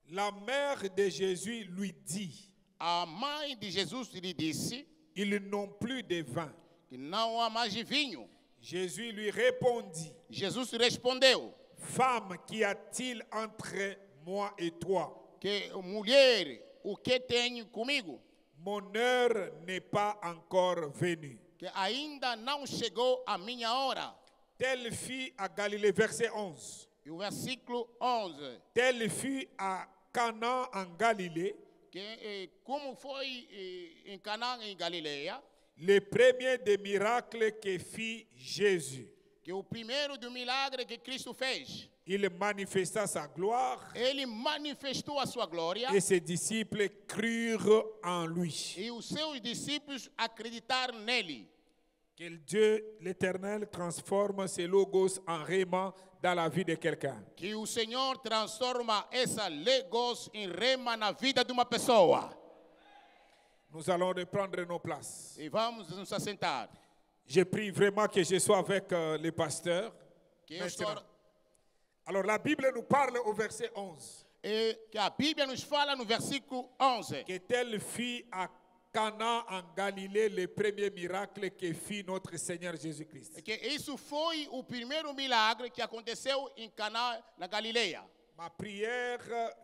Speaker 7: la mère de Jésus lui dit,
Speaker 1: A mãe de Jesus lhe disse
Speaker 7: ils n'ont plus de vin.
Speaker 1: que não há mais de vinho.
Speaker 7: Jésus lui répondit,
Speaker 1: Jesus respondeu
Speaker 7: femme, qu'y a-t-il entre moi et toi?
Speaker 1: que mulher, o que tem comigo?
Speaker 7: Mon heure n'est pas encore venue.
Speaker 1: Que ainda não chegou a minha hora.
Speaker 7: Telle fut à Galilée, verset 11.
Speaker 1: E o versículo 11.
Speaker 7: Telle fut à Cana en Galilée,
Speaker 1: Que como foi em Canaã, em Galileia,
Speaker 7: le premier des miracles que fit Jésus.
Speaker 1: que o primeiro do milagre que Cristo fez,
Speaker 7: Il manifesta sa gloire
Speaker 1: ele manifestou a sua glória
Speaker 7: et ses disciples crurent en lui.
Speaker 1: e os seus discípulos acreditaram nele.
Speaker 7: Que Dieu, l'Éternel, transforme ces logos en rhéma dans la vie de quelqu'un.
Speaker 1: Que o Senhor transforma essa legos em rema na vida de uma pessoa.
Speaker 7: Nous allons reprendre nos places.
Speaker 1: E vamos nos assentar.
Speaker 7: Je prie vraiment que je sois avec les pasteurs.
Speaker 1: Que eu
Speaker 7: Maintenant.
Speaker 1: estou,
Speaker 7: Alors la Bible nous parle au verset 11.
Speaker 1: e que a Bíblia nos fala no versículo 11.
Speaker 7: Que telle fut à Cana en Galilée le premier miracle que fit notre Seigneur Jésus-Christ.
Speaker 1: Que isso foi o primeiro milagre que aconteceu em Canaã, na Galileia.
Speaker 7: Ma prière,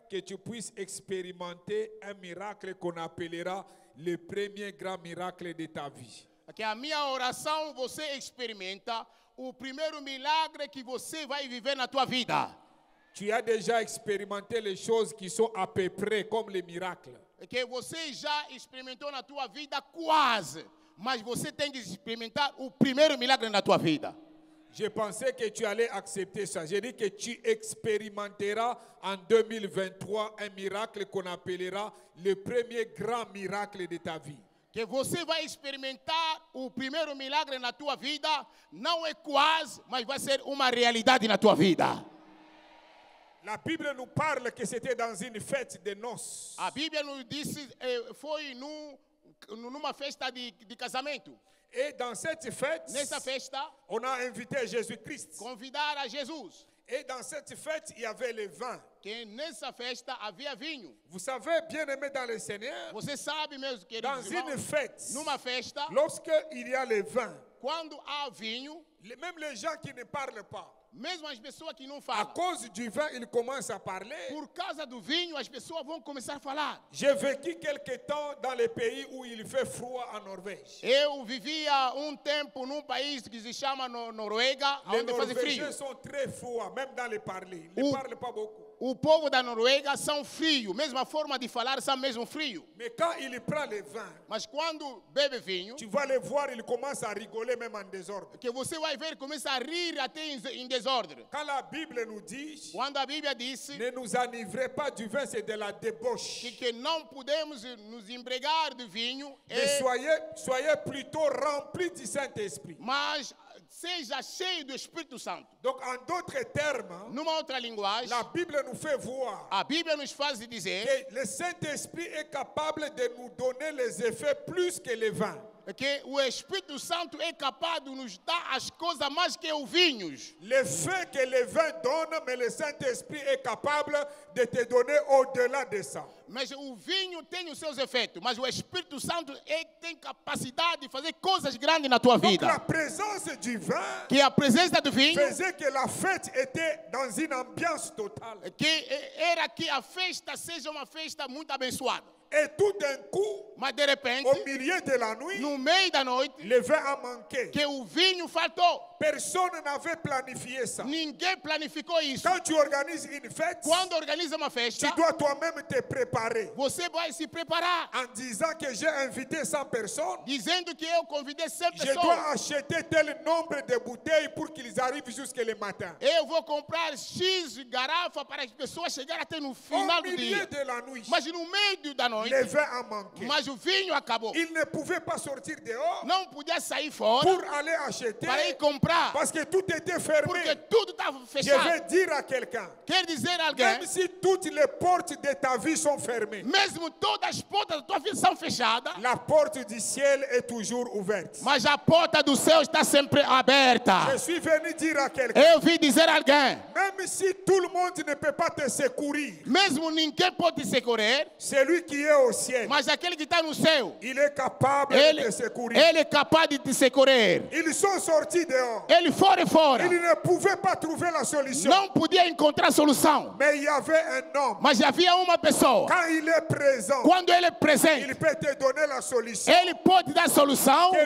Speaker 7: que tu puisses expérimenter un miracle qu'on appellera le premier grand miracle de ta vie.
Speaker 1: Que a minha oração você experimenta o primeiro milagre que você vai viver na tua vida.
Speaker 7: Tu as déjà expérimenté les choses qui sont à peu près comme les miracles.
Speaker 1: Que você já experimentou na tua vida quase, mas você tem que experimentar o primeiro milagre na tua vida.
Speaker 7: Je pensais que tu allais accepter ça. J'ai dit que tu expérimenteras en 2023 un miracle qu'on appellera le premier grand miracle de ta vie.
Speaker 1: Que você vai experimentar o primeiro milagre na tua vida, não é quase, mas vai ser uma realidade na tua vida.
Speaker 7: La Bible nous parle que c'était dans une fête de noces.
Speaker 1: A Bíblia nos disse, foi numa festa de casamento.
Speaker 7: Et dans cette fête,
Speaker 1: Nessa festa,
Speaker 7: on a invité Jésus-Christ.
Speaker 1: convidaram a Jesus.
Speaker 7: Et dans cette fête, il y avait le vin.
Speaker 1: Que nessa festa havia vinho.
Speaker 7: Vous savez, bien aimé dans le Seigneur,
Speaker 1: Você sabe, meus
Speaker 7: dans
Speaker 1: queridos
Speaker 7: une
Speaker 1: irmãos,
Speaker 7: fête,
Speaker 1: numa festa,
Speaker 7: lorsqu'il y a le vin,
Speaker 1: quando há vinho,
Speaker 7: même les gens qui ne parlent pas,
Speaker 1: mesmo as pessoas que não
Speaker 7: à
Speaker 1: falam,
Speaker 7: cause du vin, ils commencent à parler.
Speaker 1: por causa do vinho, as pessoas vão começar a falar.
Speaker 7: J'ai vécu quelque temps dans les pays où il fait froid en Norvège.
Speaker 1: Eu vivia tempo num país que se chama Noruega,
Speaker 7: Les
Speaker 1: onde faz frio.
Speaker 7: Norvégiens sont très froids, même dans les parler. Ils ne parlent pas beaucoup.
Speaker 1: O povo da Noruega são frios, mesma forma de falar são mesmo frio.
Speaker 7: Mais quand il prend le vin,
Speaker 1: Mas quando bebe vinho,
Speaker 7: tu vas les voir, ils commencent à rigoler même en désordre.
Speaker 1: que você vai ver, começa a rir até em desordem.
Speaker 7: Quand la Bible nous dit,
Speaker 1: Quando a Bíblia disse
Speaker 7: ne nous enivrez pas du vin, c'est de la débauche.
Speaker 1: que não podemos nos embriagar do vinho,
Speaker 7: Mais soyez plutôt remplis du Saint-Esprit.
Speaker 1: mas seja cheio do Espírito Santo.
Speaker 7: Donc, en d'autres termes,
Speaker 1: Numa outra linguagem,
Speaker 7: la Bible nous fait voir
Speaker 1: a Bíblia nos faz dizer
Speaker 7: que le Saint-Esprit est capable de nous donner les effets plus que le vin.
Speaker 1: que o Espírito Santo é capaz de nos dar as coisas mais que os vinhos.
Speaker 7: L'effet que le vin donne, mais le Saint-Esprit est capable de te donner au-delà de ça.
Speaker 1: Mas o vinho tem os seus efeitos, mas o Espírito Santo tem capacidade de fazer coisas grandes na tua
Speaker 7: Donc
Speaker 1: vida.
Speaker 7: la présence du vin
Speaker 1: Que a presença do vinho,
Speaker 7: faisait que la fête était dans une ambiance totale.
Speaker 1: que era que a festa seja uma festa muito abençoada.
Speaker 7: Et tout d'un coup,
Speaker 1: Mas de repente,
Speaker 7: au milieu de la nuit,
Speaker 1: no meio da noite,
Speaker 7: le vin a manqué.
Speaker 1: que o vinho faltou.
Speaker 7: Personne n'avait planifié ça.
Speaker 1: Ninguém planificou isso.
Speaker 7: Quand tu organises une fête,
Speaker 1: Quando organiza uma festa,
Speaker 7: tu dois toi-même te préparer
Speaker 1: você vai se preparar,
Speaker 7: en disant que j'ai invité 100 personnes.
Speaker 1: dizendo que eu convidei 100
Speaker 7: Je
Speaker 1: pessoas.
Speaker 7: dois acheter tel nombre de bouteilles pour qu'ils arrivent jusqu'au matin.
Speaker 1: Eu vou comprar X garrafa para as pessoas chegarem até no final
Speaker 7: Au
Speaker 1: do
Speaker 7: milieu
Speaker 1: dia.
Speaker 7: de la nuit,
Speaker 1: Mas no meio da noite,
Speaker 7: le vin a manqué.
Speaker 1: mas o vinho acabou.
Speaker 7: Il ne pouvait pas sortir dehors
Speaker 1: Não podia sair fora
Speaker 7: pour aller acheter
Speaker 1: para ir comprar,
Speaker 7: parce que tout était fermé.
Speaker 1: porque tudo estava
Speaker 7: Je
Speaker 1: fechado.
Speaker 7: vais dire à quelqu'un,
Speaker 1: Quer dizer a alguém,
Speaker 7: même si toutes les portes de ta vie sont fermées,
Speaker 1: mesmo todas as portas da tua vida são fechadas,
Speaker 7: la porte du ciel est toujours ouverte.
Speaker 1: mas a porta do céu está sempre aberta.
Speaker 7: Je suis venu dire à quelqu'un,
Speaker 1: Eu vi dizer a alguém,
Speaker 7: même si tout le monde ne peut pas te secourir,
Speaker 1: mesmo ninguém pode te socorrer,
Speaker 7: celui qui est au ciel,
Speaker 1: mas aquele que está no céu,
Speaker 7: il est capable
Speaker 1: ele,
Speaker 7: de te secourir.
Speaker 1: ele é capaz de te socorrer.
Speaker 7: Ils sont sortis dehors.
Speaker 1: Ele fora e fora.
Speaker 7: Ils ne pouvaient pas trouver la solution.
Speaker 1: Não podia encontrar solução.
Speaker 7: Mais il y avait un homme.
Speaker 1: Mas havia uma pessoa.
Speaker 7: Quand il est présent,
Speaker 1: Quando ele é
Speaker 7: il
Speaker 1: presente,
Speaker 7: peut te donner la solution
Speaker 1: ele pode dar solução
Speaker 7: que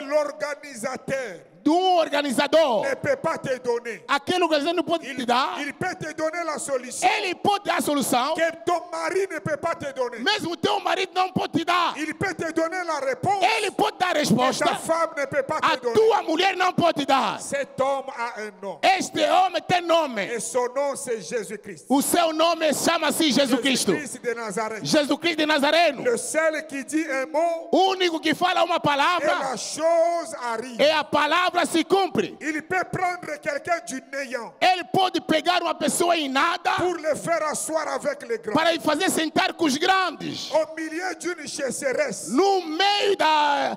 Speaker 7: l'organisateur
Speaker 1: de organizador.
Speaker 7: ne peut pas te donner.
Speaker 1: Aquele organizador não pode te dar.
Speaker 7: Il peut te donner la solution
Speaker 1: Ele pode dar a solução.
Speaker 7: que ton mari ne peut pas te donner.
Speaker 1: Mesmo teu marido não pode te dar.
Speaker 7: Il peut te donner la réponse
Speaker 1: Ele pode dar a
Speaker 7: que
Speaker 1: resposta.
Speaker 7: ta femme ne peut pas
Speaker 1: A
Speaker 7: te donner.
Speaker 1: tua mulher não pode te dar.
Speaker 7: Cet homme a un nom.
Speaker 1: Este homem tem nome.
Speaker 7: Et son nom, c'est Jésus-Christ.
Speaker 1: O seu nome chama-se Jesus Cristo.
Speaker 7: Jésus-Christ de Nazareth.
Speaker 1: Jesus Cristo de Nazareno.
Speaker 7: Le seul qui dit un mot,
Speaker 1: O único que fala uma
Speaker 7: et
Speaker 1: palavra
Speaker 7: la chose arrive.
Speaker 1: e a palavra se cumpre.
Speaker 7: Il peut prendre quelqu'un du néant
Speaker 1: Ele pode pegar uma pessoa em nada
Speaker 7: pour le faire asseoir avec les grands.
Speaker 1: para fazer sentar com os grandes.
Speaker 7: Au milieu d'une chasseresse,
Speaker 1: No meio da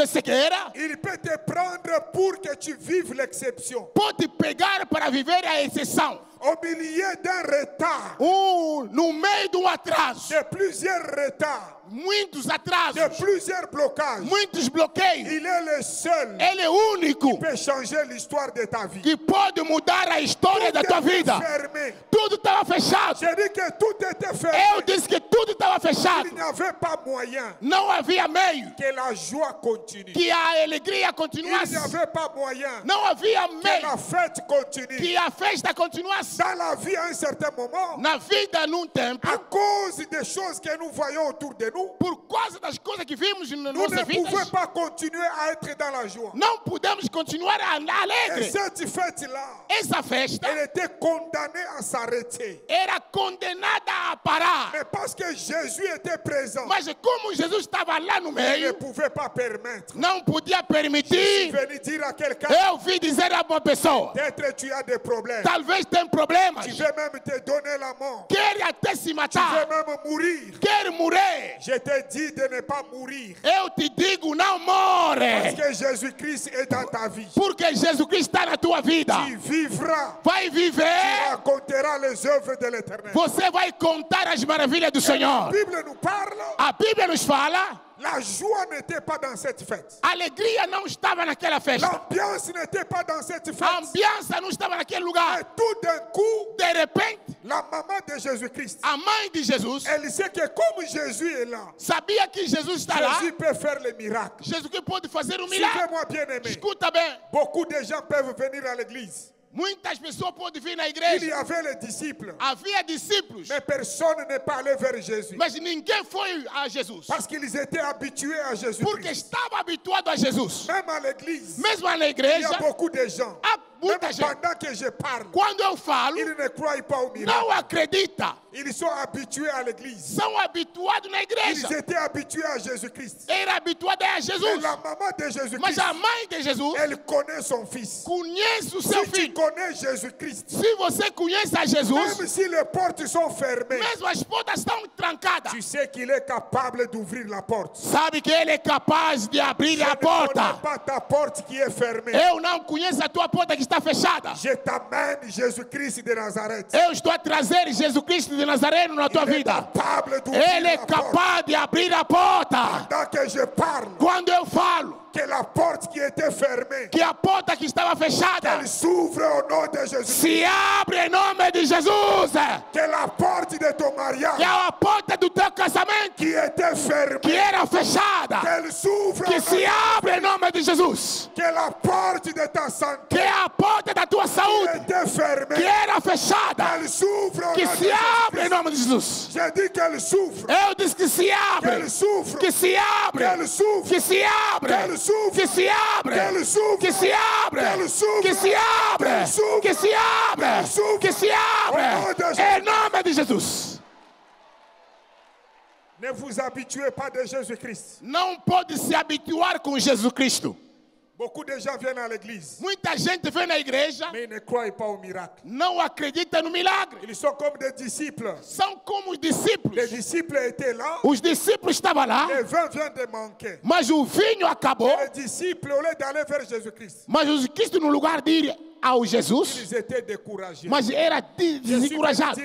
Speaker 1: sequeira,
Speaker 7: il peut te prendre pour que tu vives l'exception.
Speaker 1: pode pegar para viver a exceção.
Speaker 7: Au milieu d'un retard,
Speaker 1: No meio de atraso,
Speaker 7: de plusieurs retards,
Speaker 1: muitos
Speaker 7: de
Speaker 1: atrasos,
Speaker 7: plusieurs blocages,
Speaker 1: muitos bloqueios.
Speaker 7: il est le seul
Speaker 1: Ele é o único
Speaker 7: qui peut changer l'histoire de ta vie.
Speaker 1: que pode mudar a história da tua
Speaker 7: Tout était
Speaker 1: vida.
Speaker 7: fermé.
Speaker 1: Tudo estava fechado.
Speaker 7: J'ai dit que tout était fermé.
Speaker 1: Eu disse que tudo estava fechado.
Speaker 7: Il n'y avait pas moyen
Speaker 1: Não havia meio
Speaker 7: que la joie continue.
Speaker 1: que a alegria
Speaker 7: Il
Speaker 1: continuasse.
Speaker 7: n'y avait pas moyen
Speaker 1: Não havia
Speaker 7: que
Speaker 1: meio
Speaker 7: la fête continue.
Speaker 1: que a festa continuasse.
Speaker 7: Dans la vie, à un certain moment,
Speaker 1: Na vida, num tempo,
Speaker 7: à cause des choses que nous voyons autour de nous,
Speaker 1: por causa das coisas que vimos nas
Speaker 7: nous ne
Speaker 1: nossas
Speaker 7: pouvons
Speaker 1: vidas,
Speaker 7: pas continuer à être dans la joie.
Speaker 1: não podemos continuar a andar
Speaker 7: Et
Speaker 1: alegre.
Speaker 7: cette fête-là,
Speaker 1: Essa festa
Speaker 7: elle était condamnée à s'arrêter.
Speaker 1: era condenada a parar.
Speaker 7: Mais parce que Jésus était présent,
Speaker 1: Mas como Jesus estava lá no
Speaker 7: il ne
Speaker 1: meio,
Speaker 7: pouvait pas permettre.
Speaker 1: não podia
Speaker 7: Je suis
Speaker 1: permitir.
Speaker 7: venu dire à quelqu'un,
Speaker 1: Eu vi dizer a uma pessoa,
Speaker 7: peut-être tu as des problèmes.
Speaker 1: talvez tenha problemas,
Speaker 7: Tu veux même te donner la mort.
Speaker 1: quer até se
Speaker 7: Tu veux
Speaker 1: matar,
Speaker 7: même mourir.
Speaker 1: quer morrer.
Speaker 7: Je te dis de ne pas mourir.
Speaker 1: Eu te digo, não
Speaker 7: Parce
Speaker 1: more.
Speaker 7: que Jésus-Christ est dans ta vie.
Speaker 1: Porque Jesus Cristo está na tua vida.
Speaker 7: Tu vivras.
Speaker 1: Vai
Speaker 7: Tu
Speaker 1: viver.
Speaker 7: raconteras les œuvres de l'Éternel.
Speaker 1: Você vai contar as maravilhas do
Speaker 7: La
Speaker 1: Senhor.
Speaker 7: Bible nous parle.
Speaker 1: A Bíblia nos fala,
Speaker 7: La joie n'était pas dans cette fête.
Speaker 1: a alegria não estava naquela festa.
Speaker 7: L'ambiance n'était pas dans cette
Speaker 1: A
Speaker 7: fête.
Speaker 1: ambiança não estava naquele
Speaker 7: Et
Speaker 1: lugar.
Speaker 7: tout d'un coup,
Speaker 1: De repente,
Speaker 7: la maman de Jésus-Christ,
Speaker 1: a mãe de Jesus
Speaker 7: elle sait que comme Jésus est là,
Speaker 1: sabia que Jesus está lá.
Speaker 7: Jésus peut faire les miracles.
Speaker 1: Jesus que pode fazer um milagre.
Speaker 7: Suivez-moi bien aimé.
Speaker 1: Escuta bem,
Speaker 7: Beaucoup de gens peuvent venir à l'église.
Speaker 1: muitas pessoas podem vir na
Speaker 7: Il y
Speaker 1: igreja.
Speaker 7: avait les disciples,
Speaker 1: Havia discípulos,
Speaker 7: mais personne n'est pas allé vers Jésus.
Speaker 1: mas ninguém foi a Jesus.
Speaker 7: Parce qu'ils étaient habitués à
Speaker 1: Porque
Speaker 7: Jésus-Christ.
Speaker 1: estava habituado a Jesus.
Speaker 7: Même à l'église,
Speaker 1: Mesmo na
Speaker 7: il y
Speaker 1: igreja,
Speaker 7: a beaucoup de gens.
Speaker 1: há muita gente,
Speaker 7: pendant que je parle,
Speaker 1: quando eu falo,
Speaker 7: ils ne croient pas au miracle.
Speaker 1: não acredita.
Speaker 7: Ils sont habitués à l'église.
Speaker 1: São habituados na
Speaker 7: Ils
Speaker 1: igreja.
Speaker 7: étaient habitués à Jésus-Christ.
Speaker 1: Era habituado a
Speaker 7: Et
Speaker 1: Jesus.
Speaker 7: la maman de
Speaker 1: Mas
Speaker 7: Jésus-Christ,
Speaker 1: a mãe de Jesus
Speaker 7: elle connaît son fils.
Speaker 1: conhece o seu
Speaker 7: Si tu
Speaker 1: filho.
Speaker 7: connais Jésus-Christ,
Speaker 1: Se você conhece a Jesus,
Speaker 7: même si les portes sont fermées,
Speaker 1: mesmo as portas estão trancadas,
Speaker 7: tu sais qu'il est capable d'ouvrir la porte.
Speaker 1: sabe que Ele é capaz de abrir
Speaker 7: Je
Speaker 1: a
Speaker 7: ne connais
Speaker 1: porta.
Speaker 7: pas ta porte qui est fermée.
Speaker 1: Eu não conheço a tua porta que está fechada.
Speaker 7: Je t'amène Jésus-Christ de Nazareth.
Speaker 1: Eu estou a trazer Jesus Cristo de Nazareno na tua
Speaker 7: Il est
Speaker 1: vida.
Speaker 7: capable d'ouvrir
Speaker 1: Ele é
Speaker 7: la porte.
Speaker 1: capaz de abrir a porta.
Speaker 7: Pendant que je parle,
Speaker 1: Quando eu falo
Speaker 7: que la porte qui était fermée,
Speaker 1: que a porta que estava fechada
Speaker 7: elle s'ouvre au nom de Jésus.
Speaker 1: se abre em nome de Jesus.
Speaker 7: Que la porte de ton
Speaker 1: Que
Speaker 7: mariage
Speaker 1: a porta do teu casamento
Speaker 7: qui était fermée,
Speaker 1: que era fechada,
Speaker 7: qu'elle s'ouvre
Speaker 1: que
Speaker 7: au
Speaker 1: se
Speaker 7: nom.
Speaker 1: abre em nome de Jesus.
Speaker 7: Que la porte de ta santé
Speaker 1: Que a porta da tua
Speaker 7: qui
Speaker 1: saúde
Speaker 7: était
Speaker 1: que
Speaker 7: fermée,
Speaker 1: era fechada,
Speaker 7: elle s'ouvre au
Speaker 1: que
Speaker 7: nom de
Speaker 1: se abre em
Speaker 7: Jésus.
Speaker 1: nome de Jesus.
Speaker 7: J'ai dit qu'elle souffre,
Speaker 1: Eu disse que se abre,
Speaker 7: qu'elle souffre,
Speaker 1: que se abre,
Speaker 7: qu'elle souffre,
Speaker 1: que se abre,
Speaker 7: qu'elle souffre,
Speaker 1: que se abre,
Speaker 7: qu'elle souffre,
Speaker 1: que se abre,
Speaker 7: qu'elle souffre,
Speaker 1: que se abre,
Speaker 7: qu'elle souffre,
Speaker 1: que se abre,
Speaker 7: qu'elle souffre.
Speaker 1: que se abre,
Speaker 7: Au nom de Jésus.
Speaker 1: em nome de Jesus.
Speaker 7: Ne vous habituez pas de Jésus-Christ.
Speaker 1: Não pode se habituar com Jesus Cristo.
Speaker 7: Beaucoup de gens viennent à l'église,
Speaker 1: Muita gente vem na igreja,
Speaker 7: mais ils ne croient pas au miracle.
Speaker 1: não acredita no milagre.
Speaker 7: Ils sont comme des disciples.
Speaker 1: São como os
Speaker 7: Les
Speaker 1: discípulos.
Speaker 7: disciples étaient là,
Speaker 1: Os discípulos estavam lá,
Speaker 7: le vin vient de manquer.
Speaker 1: mas o vinho acabou.
Speaker 7: Les disciples, au lieu d'aller vers Jésus-Christ,
Speaker 1: Mas os Cristo, no lugar de ir ao Jesus,
Speaker 7: ils étaient découragés.
Speaker 1: mas era desencorajado.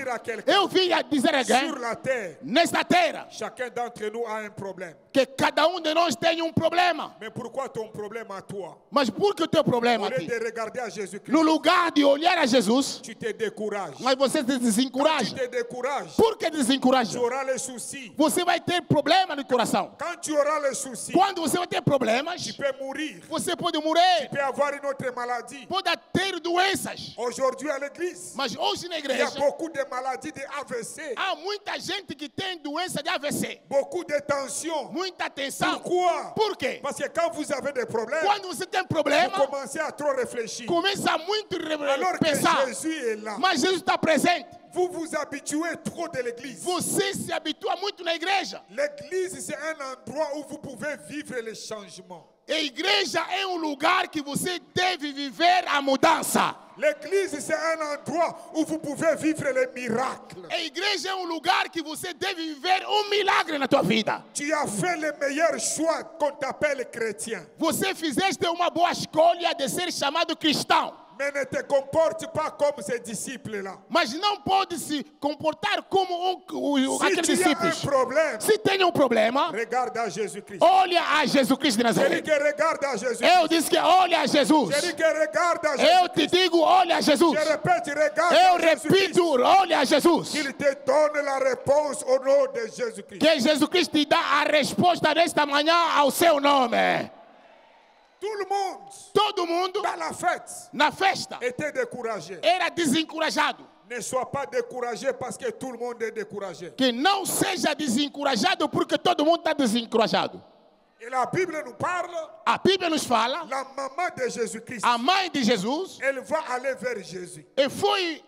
Speaker 1: Eu vim a dizer a
Speaker 7: Sur
Speaker 1: alguém,
Speaker 7: la terre,
Speaker 1: nesta terra,
Speaker 7: chacun d'entre nous a un problème.
Speaker 1: que cada de nós tem problema.
Speaker 7: Mais pourquoi ton problème à toi?
Speaker 1: Mas por que o teu problema
Speaker 7: Au
Speaker 1: a
Speaker 7: lieu
Speaker 1: ti?
Speaker 7: de regarder à Jésus-Christ,
Speaker 1: No lugar de olhar a Jesus,
Speaker 7: tu te décourages.
Speaker 1: mas você se
Speaker 7: Quand tu
Speaker 1: desencoraja.
Speaker 7: te décourages,
Speaker 1: Por que
Speaker 7: tu
Speaker 1: desencoraja?
Speaker 7: auras les soucis.
Speaker 1: Você vai ter problema no coração.
Speaker 7: Quand tu auras les soucis,
Speaker 1: Quando você vai ter problemas,
Speaker 7: tu peux mourir.
Speaker 1: você pode morrer,
Speaker 7: Tu peux avoir une autre maladie.
Speaker 1: pode ter doenças.
Speaker 7: Aujourd'hui à l'église,
Speaker 1: Mas hoje na
Speaker 7: il y a
Speaker 1: igreja,
Speaker 7: beaucoup de maladies de AVC,
Speaker 1: há muita gente que tem doença de AVC.
Speaker 7: beaucoup de tensions.
Speaker 1: Muita tensão.
Speaker 7: Pourquoi?
Speaker 1: Por quê?
Speaker 7: Parce que quand vous avez des problèmes,
Speaker 1: Quando você tem
Speaker 7: vous
Speaker 1: problema,
Speaker 7: commencez à trop réfléchir.
Speaker 1: começa muito
Speaker 7: Alors que
Speaker 1: pensar.
Speaker 7: Jésus est là,
Speaker 1: Mas Jesus está presente.
Speaker 7: vous vous habituez trop de l'église.
Speaker 1: Você se habitua muito na igreja.
Speaker 7: L'église, c'est un endroit où vous pouvez vivre les changements.
Speaker 1: A igreja é lugar que você deve viver a mudança.
Speaker 7: L'église, c'est un endroit où vous pouvez vivre les miracles.
Speaker 1: A igreja é lugar que você deve viver milagre na tua vida.
Speaker 7: Tu as fait le meilleur choix qu'on t'appelle chrétien.
Speaker 1: Você fizeste uma boa escolha de ser chamado cristão.
Speaker 7: Mais ne te comporte pas comme ces disciples-là.
Speaker 1: Mas não pode se comportar como
Speaker 7: Si
Speaker 1: aqueles
Speaker 7: tu as un
Speaker 1: discípulos.
Speaker 7: problème,
Speaker 1: Se tem problema,
Speaker 7: regarde à Jésus-Christ.
Speaker 1: olha a Jesus Cristo de
Speaker 7: Je dis
Speaker 1: Nazaré.
Speaker 7: que regarde à Jésus.
Speaker 1: Eu disse que olha a Jesus.
Speaker 7: Je dis que regarde à
Speaker 1: Eu
Speaker 7: Jésus.
Speaker 1: te digo, olha a Jesus.
Speaker 7: Je répète, regarde
Speaker 1: Eu
Speaker 7: à Jésus-Christ.
Speaker 1: repito, olha a Jesus.
Speaker 7: Qu'il te donne la réponse au nom de Jésus-Christ.
Speaker 1: Que Jesus Cristo te dá a resposta nesta manhã ao seu nome.
Speaker 7: Tout le monde,
Speaker 1: Todo mundo
Speaker 7: dans la fête,
Speaker 1: na festa
Speaker 7: était découragé.
Speaker 1: era desencorajado.
Speaker 7: Ne sois pas découragé parce que tout le monde est découragé.
Speaker 1: Que não seja desencorajado porque todo mundo está desencorajado.
Speaker 7: Et la Bible nous parle,
Speaker 1: A Bíblia nos fala,
Speaker 7: la maman de Jésus-Christ,
Speaker 1: a mãe de Jesus
Speaker 7: elle va aller vers Jésus
Speaker 1: e foi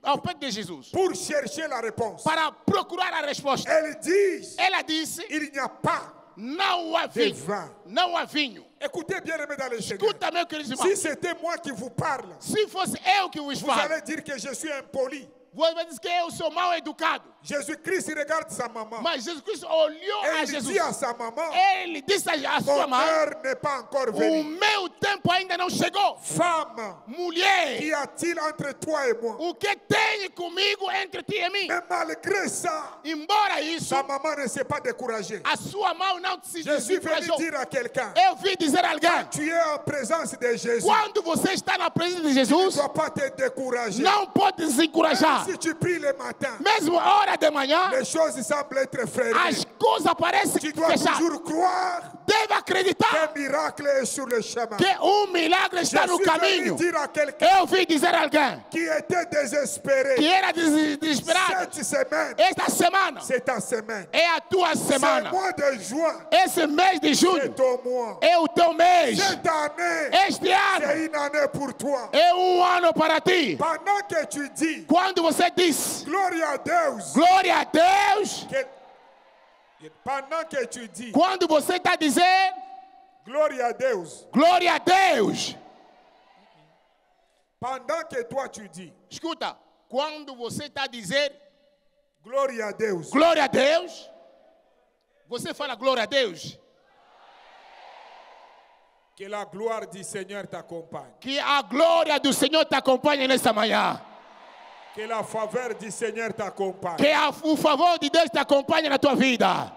Speaker 1: ao pé de Jesus
Speaker 7: pour chercher la réponse.
Speaker 1: para procurar a resposta.
Speaker 7: Elle dit,
Speaker 1: Ela disse,
Speaker 7: il n'y a pas.
Speaker 1: não há vinho,
Speaker 7: vin.
Speaker 1: não há vinho.
Speaker 7: Écoutez bien, aimés dans le Seigneur.
Speaker 1: Escuta, meu querido irmão.
Speaker 7: Si c'était moi qui vous parle,
Speaker 1: Se fosse eu que vos
Speaker 7: vous
Speaker 1: falo,
Speaker 7: allez dire que je suis impoli.
Speaker 1: você vai dizer que eu sou mal educado.
Speaker 7: Jésus-Christ regarde sa maman.
Speaker 1: Mas Jesus Cristo olhou a
Speaker 7: Elle
Speaker 1: Jesus.
Speaker 7: dit à sa maman,
Speaker 1: Ele disse a sua
Speaker 7: mon
Speaker 1: mãe,
Speaker 7: heure n'est pas encore
Speaker 1: o
Speaker 7: venue.
Speaker 1: meu tempo ainda não chegou.
Speaker 7: Femme,
Speaker 1: Mulher,
Speaker 7: qu'y a-t-il entre toi et moi?
Speaker 1: o que tem comigo entre ti e mim?
Speaker 7: Mais malgré ça,
Speaker 1: Embora isso,
Speaker 7: sa maman ne s'est pas découragée.
Speaker 1: a sua mão não se
Speaker 7: Je suis venu
Speaker 1: desencorajou.
Speaker 7: dire à quelqu'un,
Speaker 1: Eu vim dizer a alguém,
Speaker 7: quand tu es en présence de Jésus,
Speaker 1: quando você está na presença de
Speaker 7: tu ne
Speaker 1: Jesus,
Speaker 7: dois pas te décourager.
Speaker 1: não pode desencorajar.
Speaker 7: Si tu pries le matin,
Speaker 1: Mesmo a hora de manhã,
Speaker 7: les choses semblent être
Speaker 1: as
Speaker 7: fermées.
Speaker 1: coisas parecem
Speaker 7: Tu dois
Speaker 1: fechar.
Speaker 7: toujours croire
Speaker 1: deve acreditar
Speaker 8: qu'un miracle est sur le chemin.
Speaker 1: que milagre está no
Speaker 8: Je suis venu
Speaker 1: caminho.
Speaker 8: dire à quelqu'un
Speaker 1: Eu vim dizer a alguém
Speaker 8: qui était désespéré,
Speaker 1: que era desesperado.
Speaker 8: cette semaine,
Speaker 1: Esta semana
Speaker 8: c'est ta semaine.
Speaker 1: é a tua
Speaker 8: Ce
Speaker 1: semana.
Speaker 8: mois de juin,
Speaker 1: Esse mês de
Speaker 8: c'est
Speaker 1: junho
Speaker 8: ton mois.
Speaker 1: é o teu mês.
Speaker 8: Cette année,
Speaker 1: Este ano
Speaker 8: c'est une année pour toi.
Speaker 1: é ano para ti.
Speaker 8: Pendant que tu dis,
Speaker 1: Quando você diz
Speaker 8: gloire à Deus,
Speaker 1: glória a Deus,
Speaker 8: pendant que tu dis,
Speaker 1: quando você está dizendo
Speaker 8: gloire à Deus,
Speaker 1: glória a Deus,
Speaker 8: pendant que toi tu dis,
Speaker 1: escuta, quando você está dizendo
Speaker 8: gloire à Deus,
Speaker 1: glória a Deus, você fala glória a Deus,
Speaker 8: que la gloire du Seigneur t'accompagne.
Speaker 1: que a glória do Senhor te acompanhe nessa manhã,
Speaker 8: Que la faveur du Seigneur t'accompagne.
Speaker 1: que o favor de Deus te acompanhe na tua vida.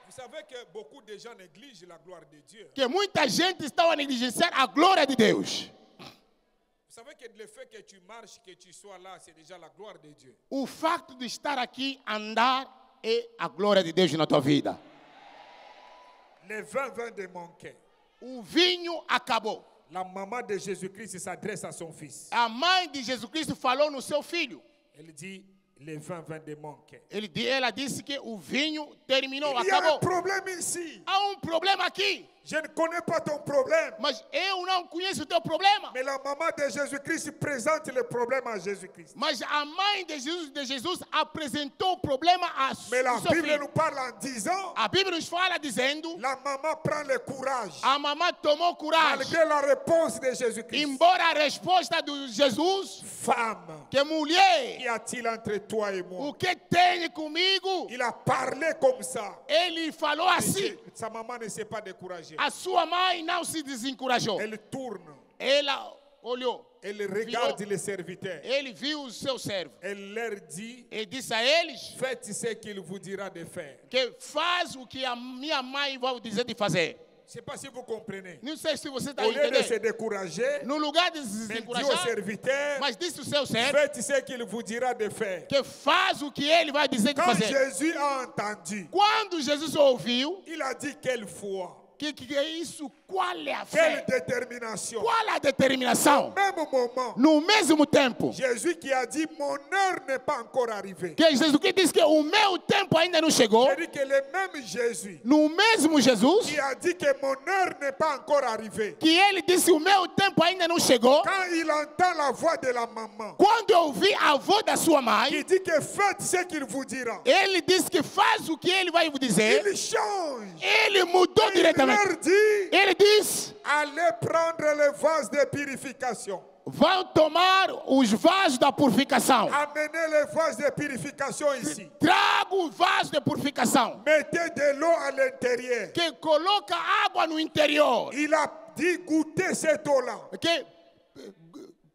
Speaker 7: Vous savez que beaucoup de gens négligent la gloire de Dieu.
Speaker 1: Que muita gente está a negligenciar a glória de Deus.
Speaker 7: Vous savez que le fait que tu marches, que tu sois là, c'est déjà la gloire de Dieu.
Speaker 1: O facto de estar aqui, andar, é a glória de Deus na tua vida.
Speaker 8: Le vin vient de manquer.
Speaker 1: O vinho acabou.
Speaker 8: La maman de Jésus-Christ s'adresse à son fils.
Speaker 1: A mãe de Jesus Cristo falou no seu filho.
Speaker 8: Elle dit, le vin vient de manquer.
Speaker 1: Ela disse que o vinho terminou,
Speaker 8: Il y a un
Speaker 1: acabou.
Speaker 8: problème ici.
Speaker 1: Há problema aqui,
Speaker 8: Je ne connais pas ton problème.
Speaker 1: mas eu não conheço o teu problema.
Speaker 8: Mais la maman de Jésus-Christ présente le problème à Jésus-Christ.
Speaker 1: Mas a mãe de Jesus apresentou o problema a
Speaker 8: Mais la
Speaker 1: seu
Speaker 8: Bible
Speaker 1: filho.
Speaker 8: nous parle en disant,
Speaker 1: A Bíblia nos fala dizendo,
Speaker 8: la maman prend le courage.
Speaker 1: a mamãe tomou coragem.
Speaker 8: Malgré la réponse de Jésus-Christ.
Speaker 1: Embora a resposta de Jesus,
Speaker 8: Femme,
Speaker 1: que mulher,
Speaker 8: qu'y a-t-il entre toi et
Speaker 1: o
Speaker 8: moi?
Speaker 1: que tem comigo?
Speaker 8: Il a parlé comme ça.
Speaker 1: Ele falou assim.
Speaker 8: Sa maman ne s'est pas découragée.
Speaker 1: A sua mãe não se desencorajou.
Speaker 8: Elle tourne.
Speaker 1: Ela olhou.
Speaker 8: Elle regarde les serviteurs.
Speaker 1: Ele viu o seu servo.
Speaker 8: Elle leur dit,
Speaker 1: E disse a eles
Speaker 8: faites ce qu'il vous dira de faire.
Speaker 1: que faz o que a minha mãe vai dizer de fazer.
Speaker 8: Je ne sais pas si vous comprenez.
Speaker 1: Não sei se você está
Speaker 8: Au lieu de se
Speaker 1: entendendo.
Speaker 8: décourager,
Speaker 1: No lugar de se
Speaker 8: elle dit aux
Speaker 1: desencorajar,
Speaker 8: serviteurs,
Speaker 1: mas disse o seu servo
Speaker 8: faites ce qu'il vous dira de faire.
Speaker 1: que faz o que ele vai dizer de
Speaker 8: Quand
Speaker 1: fazer.
Speaker 8: Jésus a entendu,
Speaker 1: Quando Jesus ouviu,
Speaker 8: il a dit quelle foi,
Speaker 1: que é isso? Qual é a
Speaker 8: quelle
Speaker 1: fé?
Speaker 8: détermination.
Speaker 1: Qual a determinação?
Speaker 8: Même moment,
Speaker 1: No mesmo tempo
Speaker 8: Jésus qui a dit, mon heure n'est pas encore arrivée.
Speaker 1: que Jesus Cristo disse que o meu tempo ainda não chegou,
Speaker 8: Je dis que le même Jésus
Speaker 1: no mesmo Jesus,
Speaker 8: qui a dit que mon heure n'est pas encore arrivée,
Speaker 1: que ele disse o meu tempo ainda não chegou,
Speaker 8: quand il entend la voix de la maman
Speaker 1: quando eu ouvi a voz da sua mãe,
Speaker 8: qui dit que faites ce qu'il vous dira,
Speaker 1: ele disse que faz o que ele vai dizer,
Speaker 8: il change.
Speaker 1: ele mudou
Speaker 8: Il
Speaker 1: diretamente.
Speaker 8: leur dit,
Speaker 1: Ele disse,
Speaker 8: allez prendre le vase de purification.
Speaker 1: vão tomar os vasos da purificação.
Speaker 8: Amenez le vase de purification ici.
Speaker 1: Traga o vaso de purificação,
Speaker 8: Mettez de l'eau à l'intérieur.
Speaker 1: que coloca água no interior,
Speaker 8: Il a dit goûtez cette eau-là.
Speaker 1: que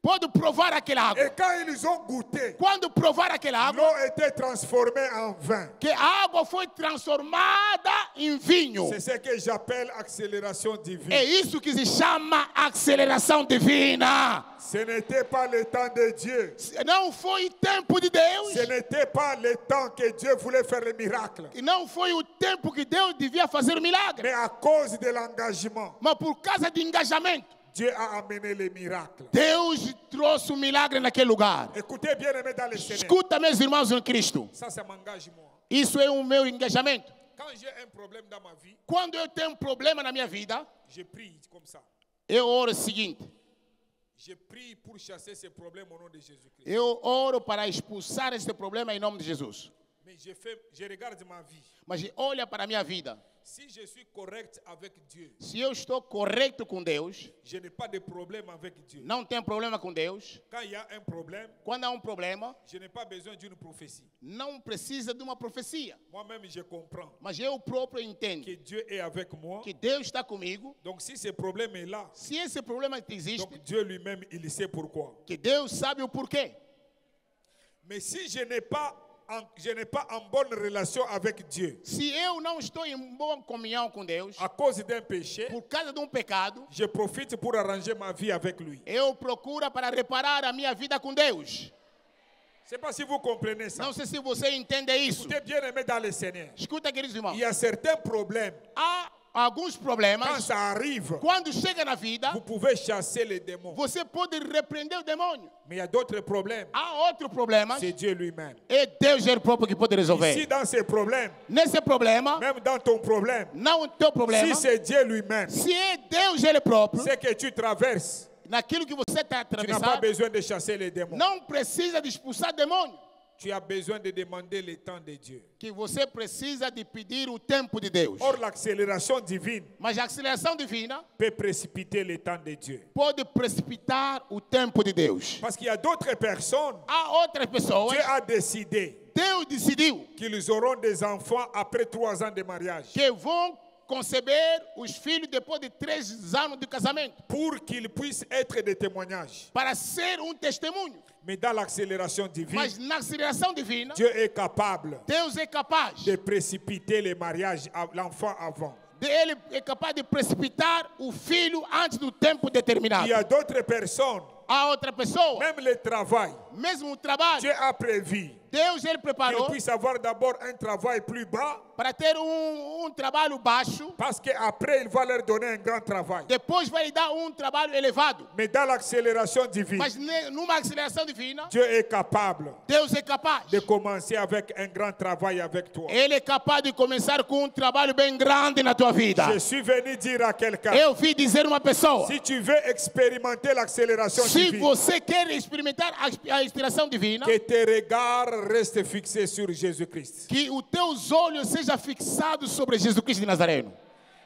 Speaker 1: pode provar aquela água.
Speaker 8: Et quand ils ont goûté,
Speaker 1: Quando provar aquela água,
Speaker 8: l'eau était transformée en vin.
Speaker 1: que a água foi transformada em vinho.
Speaker 8: C'est ce que j'appelle accélération divine.
Speaker 1: É isso que se chama aceleração divina.
Speaker 8: Ce n'était pas le temps de Dieu.
Speaker 1: Não foi tempo de Deus.
Speaker 8: Ce n'était pas le temps que Dieu voulait faire le miracle.
Speaker 1: E não foi o tempo que Deus devia fazer o milagre.
Speaker 8: Mais à cause de l'engagement,
Speaker 1: Mas por causa de engajamento,
Speaker 8: Dieu a amené le miracle.
Speaker 1: Deus trouxe o milagre naquele lugar.
Speaker 8: Écoutez bien aimés dans le Seigneur.
Speaker 1: Escuta, meus irmãos em Cristo.
Speaker 8: Ça m'engage moi.
Speaker 1: Isso é o meu engajamento.
Speaker 7: Quand j'ai un problème dans ma vie,
Speaker 1: Quando eu tenho problema na minha vida,
Speaker 7: je prie comme ça.
Speaker 1: eu oro o seguinte.
Speaker 7: Je prie pour chasser ces problèmes au nom de Jésus-Christ.
Speaker 1: Eu oro para expulsar esse problema em nome de Jesus.
Speaker 7: Mais je regarde ma vie.
Speaker 1: Mas olha para a minha vida.
Speaker 7: Si je suis correct avec Dieu,
Speaker 1: Se eu estou correto com Deus,
Speaker 7: je n'ai pas de problème avec Dieu.
Speaker 1: não tenho problema com Deus.
Speaker 7: Quand il y a un problème,
Speaker 1: Quando há problema,
Speaker 7: je n'ai pas besoin d'une prophétie.
Speaker 1: não precisa de uma profecia.
Speaker 7: Moi-même, je comprends
Speaker 1: Mas eu próprio entendo
Speaker 7: que Dieu est avec moi.
Speaker 1: que Deus está comigo.
Speaker 7: Donc si ce problème est là,
Speaker 1: Se esse problema existe,
Speaker 7: donc Dieu lui-même, il sait pourquoi.
Speaker 1: que Deus sabe o porquê.
Speaker 7: Mais si je n'ai pas en bonne relation avec Dieu,
Speaker 1: Se eu não estou em boa comunhão com Deus,
Speaker 7: à cause d'un péché,
Speaker 1: por causa de pecado,
Speaker 7: je profite pour arranger ma vie avec lui.
Speaker 1: eu procuro para reparar a minha vida com Deus.
Speaker 8: Je ne sais pas si vous comprenez ça.
Speaker 1: Não sei se você entende isso.
Speaker 8: Vous êtes bien aimé dans le Seigneur.
Speaker 1: Escuta, queridos irmãos.
Speaker 8: Il y a certains problèmes.
Speaker 1: Há alguns
Speaker 8: Quand
Speaker 1: problemas.
Speaker 8: ça arrive,
Speaker 1: Quando chega na vida,
Speaker 8: vous pouvez chasser les démons.
Speaker 1: você pode repreender o demônio.
Speaker 8: Mais il y a d'autres problèmes.
Speaker 1: Há outro problema.
Speaker 8: C'est Dieu lui-même.
Speaker 1: É Deus ele próprio que pode
Speaker 8: Ici,
Speaker 1: resolver.
Speaker 8: dans ces problèmes,
Speaker 1: Nesse problema,
Speaker 8: même dans ton problème,
Speaker 1: não o teu problema.
Speaker 8: si c'est Dieu lui-même,
Speaker 1: Se é Deus ele próprio,
Speaker 8: c'est que tu traverses,
Speaker 1: naquilo que você está
Speaker 8: tu n'as pas
Speaker 1: atravessando,
Speaker 8: besoin de chasser les démons.
Speaker 1: não precisa de expulsar demônio.
Speaker 8: Tu as besoin de demander le temps de Dieu.
Speaker 1: Que você precisa de pedir o tempo de Deus.
Speaker 8: Or, l'accélération divine
Speaker 1: Mas a aceleração divina
Speaker 8: peut précipiter le temps de Dieu.
Speaker 1: pode precipitar o tempo de Deus.
Speaker 8: Parce qu'il y a d'autres personnes,
Speaker 1: Há outras pessoas,
Speaker 8: Dieu a décidé
Speaker 1: Deus decidiu
Speaker 8: qu'ils auront des enfants après 3 ans de mariage.
Speaker 1: que vão conceber os filhos depois de 3 anos de casamento,
Speaker 8: Pour qu'ils puissent être des témoignages.
Speaker 1: para ser testemunho.
Speaker 8: Mais dans l'accélération divine,
Speaker 1: Mas na aceleração divina,
Speaker 8: Dieu est capable
Speaker 1: Deus é capaz,
Speaker 8: de précipiter les mariages, l'enfant avant.
Speaker 1: Ele é capaz de precipitar o filho antes do tempo determinado.
Speaker 8: Il y a d'autres personnes,
Speaker 1: Há outra pessoa,
Speaker 8: même le travail,
Speaker 1: mesmo o trabalho,
Speaker 8: Dieu a prévu
Speaker 1: Deus ele
Speaker 8: qu'il
Speaker 1: preparou
Speaker 8: puisse avoir d'abord un travail plus bas,
Speaker 1: para ter trabalho baixo,
Speaker 8: parce qu'après, il va leur donner un grand travail.
Speaker 1: depois vai lhe dar trabalho elevado.
Speaker 8: Mais dans l'accélération divine,
Speaker 1: Mas numa aceleração divina,
Speaker 8: Dieu est capable
Speaker 1: Deus é capaz.
Speaker 8: de commencer avec un grand travail avec toi.
Speaker 1: Ele é capaz de começar com trabalho bem grande na tua vida.
Speaker 8: Je suis venu dire à quelqu'un,
Speaker 1: Eu vi dizer uma pessoa,
Speaker 8: si tu veux expérimenter l'accélération
Speaker 1: se
Speaker 8: divine,
Speaker 1: você quer experimentar a inspiração divina,
Speaker 8: que tes regards restent fixés sur Jésus-Christ.
Speaker 1: que os teus olhos sejam fixados sobre Jesus Cristo de Nazareno.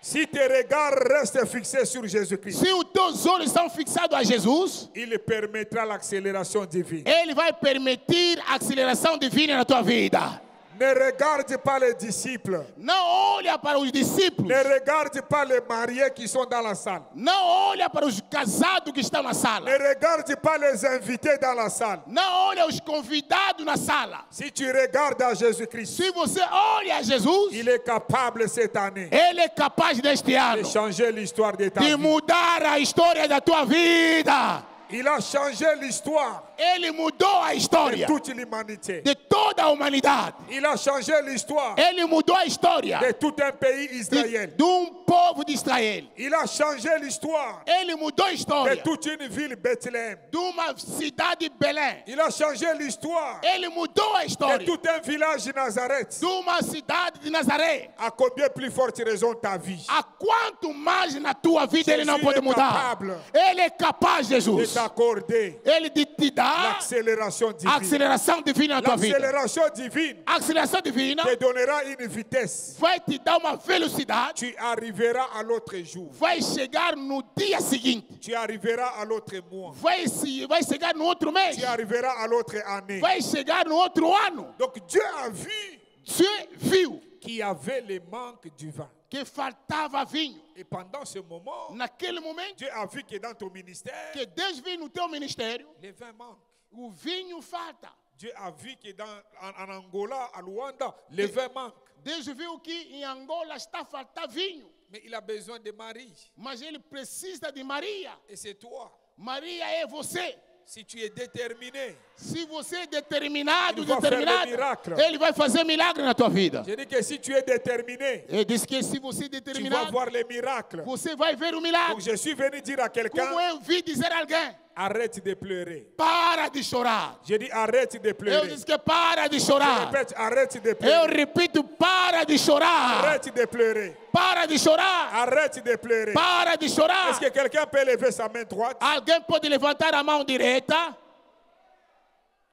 Speaker 8: Si tes regards restent fixés sur Jésus-Christ,
Speaker 1: Se os teus olhos estão fixados a Jesus,
Speaker 8: il permettra l'accélération divine.
Speaker 1: Ele vai permitir a aceleração divina na tua vida.
Speaker 8: Ne regarde pas les disciples.
Speaker 1: Não olha para os discípulos.
Speaker 8: Ne regarde pas les mariés qui sont dans la salle.
Speaker 1: Não olha para os casados que estão na
Speaker 8: Ne
Speaker 1: sala.
Speaker 8: regarde pas les invités dans la salle.
Speaker 1: Não olha os convidados na sala.
Speaker 8: Si tu regardes à Jésus-Christ,
Speaker 1: Se você olha a Jesus,
Speaker 8: il est capable cette année
Speaker 1: Ele é capaz neste ano
Speaker 8: de changer l'histoire de ta
Speaker 1: de
Speaker 8: vie.
Speaker 1: mudar a história da tua vida.
Speaker 8: Il a changé l'histoire
Speaker 1: Ele mudou a
Speaker 8: de
Speaker 1: história
Speaker 8: toute l'humanité.
Speaker 1: de toda a humanidade.
Speaker 8: Il a changé l'histoire
Speaker 1: Ele mudou a história
Speaker 8: de tout un pays israélien.
Speaker 1: de povo de Israel.
Speaker 8: Il a changé l'histoire
Speaker 1: Ele mudou a
Speaker 8: de
Speaker 1: história
Speaker 8: toute une ville, Bethléem.
Speaker 1: de uma cidade de Belém.
Speaker 8: Il a changé l'histoire
Speaker 1: Ele mudou a
Speaker 8: de
Speaker 1: história
Speaker 8: tout un village Nazareth.
Speaker 1: de uma cidade de Nazaré.
Speaker 8: À combien plus forte raison ta vie
Speaker 1: A quanto mais na tua vida ele não
Speaker 8: Jesus
Speaker 1: pode
Speaker 8: é
Speaker 1: mudar?
Speaker 8: capaz.
Speaker 1: Ele é capaz,
Speaker 8: de
Speaker 1: Jesus.
Speaker 8: t'accorder
Speaker 1: Ele de te dar
Speaker 8: l'accélération
Speaker 1: a
Speaker 8: divine.
Speaker 1: aceleração divina na tua vida.
Speaker 8: L'accélération divine
Speaker 1: A aceleração divina
Speaker 8: te donnera une vitesse.
Speaker 1: vai te dar uma velocidade.
Speaker 8: Tu arriveras à l'autre jour.
Speaker 1: Vai chegar no dia seguinte.
Speaker 8: Tu arriveras à l'autre mois.
Speaker 1: Vai chegar no outro mês.
Speaker 8: Tu arriveras à l'autre année.
Speaker 1: Vai chegar no outro ano.
Speaker 8: Donc Dieu a vu
Speaker 1: Você viu
Speaker 8: qu'il y avait le manque du vin.
Speaker 1: que faltava vinho.
Speaker 8: Et pendant ce moment,
Speaker 1: Naquele momento
Speaker 8: Dieu a vu que dans ton ministère,
Speaker 1: que Deus viu no teu ministério,
Speaker 8: le vin manque.
Speaker 1: o vinho falta.
Speaker 8: Dieu a vu que en Angola, à Luanda, le vin manque.
Speaker 1: Deus viu que em Angola está faltando vinho.
Speaker 8: Mais il a besoin de Marie.
Speaker 1: Mas ele precisa de Maria.
Speaker 8: Et c'est toi.
Speaker 1: Maria é você.
Speaker 8: Si tu es déterminé,
Speaker 1: Se você é determinado,
Speaker 8: Ele vai fazer
Speaker 1: determinada,
Speaker 8: milagre.
Speaker 1: ele vai fazer milagre na tua vida.
Speaker 8: je dis que si tu es déterminé,
Speaker 1: Ele disse que se você é
Speaker 8: tu vas
Speaker 1: determinado,
Speaker 8: voir les miracles.
Speaker 1: você vai ver o
Speaker 8: Donc
Speaker 1: milagre.
Speaker 8: je suis venu dire à
Speaker 1: Como
Speaker 8: quelqu'un,
Speaker 1: eu vi dizer a alguém,
Speaker 8: arrête de pleurer.
Speaker 1: para de chorar.
Speaker 8: Je dis arrête de
Speaker 1: Eu
Speaker 8: pleurer.
Speaker 1: disse que para de
Speaker 8: Je
Speaker 1: chorar.
Speaker 8: répète, arrête de
Speaker 1: Eu
Speaker 8: pleurer.
Speaker 1: repito, para de chorar.
Speaker 8: Arrête de pleurer.
Speaker 1: Para de chorar.
Speaker 8: Arrête de pleurer.
Speaker 1: Para de chorar.
Speaker 8: Est-ce que quelqu'un peut lever sa main droite?
Speaker 1: Alguém pode levantar a mão direita?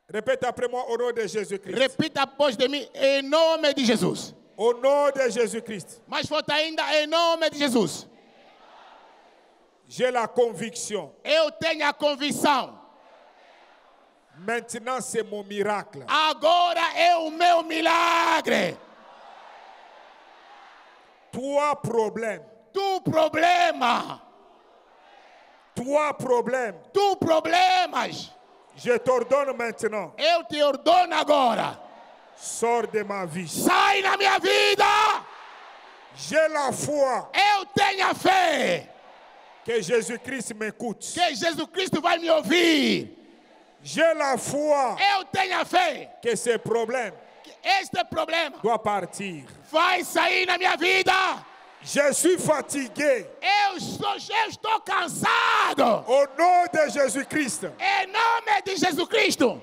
Speaker 8: Répète après moi au nom de Jésus-Christ.
Speaker 1: Repita após de mim, em nome de Jesus.
Speaker 8: Au nom de Jésus-Christ.
Speaker 1: Mais falta ainda, em nome de Jesus.
Speaker 8: J'ai la conviction.
Speaker 1: Eu tenho a convicção.
Speaker 8: Maintenant, c'est mon miracle.
Speaker 1: Agora é o meu milagre.
Speaker 8: Toi, problème.
Speaker 1: Tu problema.
Speaker 8: Toi, problème.
Speaker 1: Tu problemas.
Speaker 8: Je t'ordonne maintenant.
Speaker 1: Eu te ordono agora.
Speaker 8: Sors de ma vie.
Speaker 1: Sai na minha vida.
Speaker 8: J'ai la foi
Speaker 1: Eu tenho a fé
Speaker 8: que Jésus-Christ m'écoute.
Speaker 1: que Jesus Cristo vai me ouvir.
Speaker 8: J'ai la foi
Speaker 1: Eu tenho a fé
Speaker 8: que ce problème
Speaker 1: que este problema
Speaker 8: doit partir.
Speaker 1: vai sair na minha vida.
Speaker 8: Je suis fatigué.
Speaker 1: Eu estou cansado.
Speaker 8: Au nom de Jésus-Christ.
Speaker 1: Em nome de Jesus Cristo.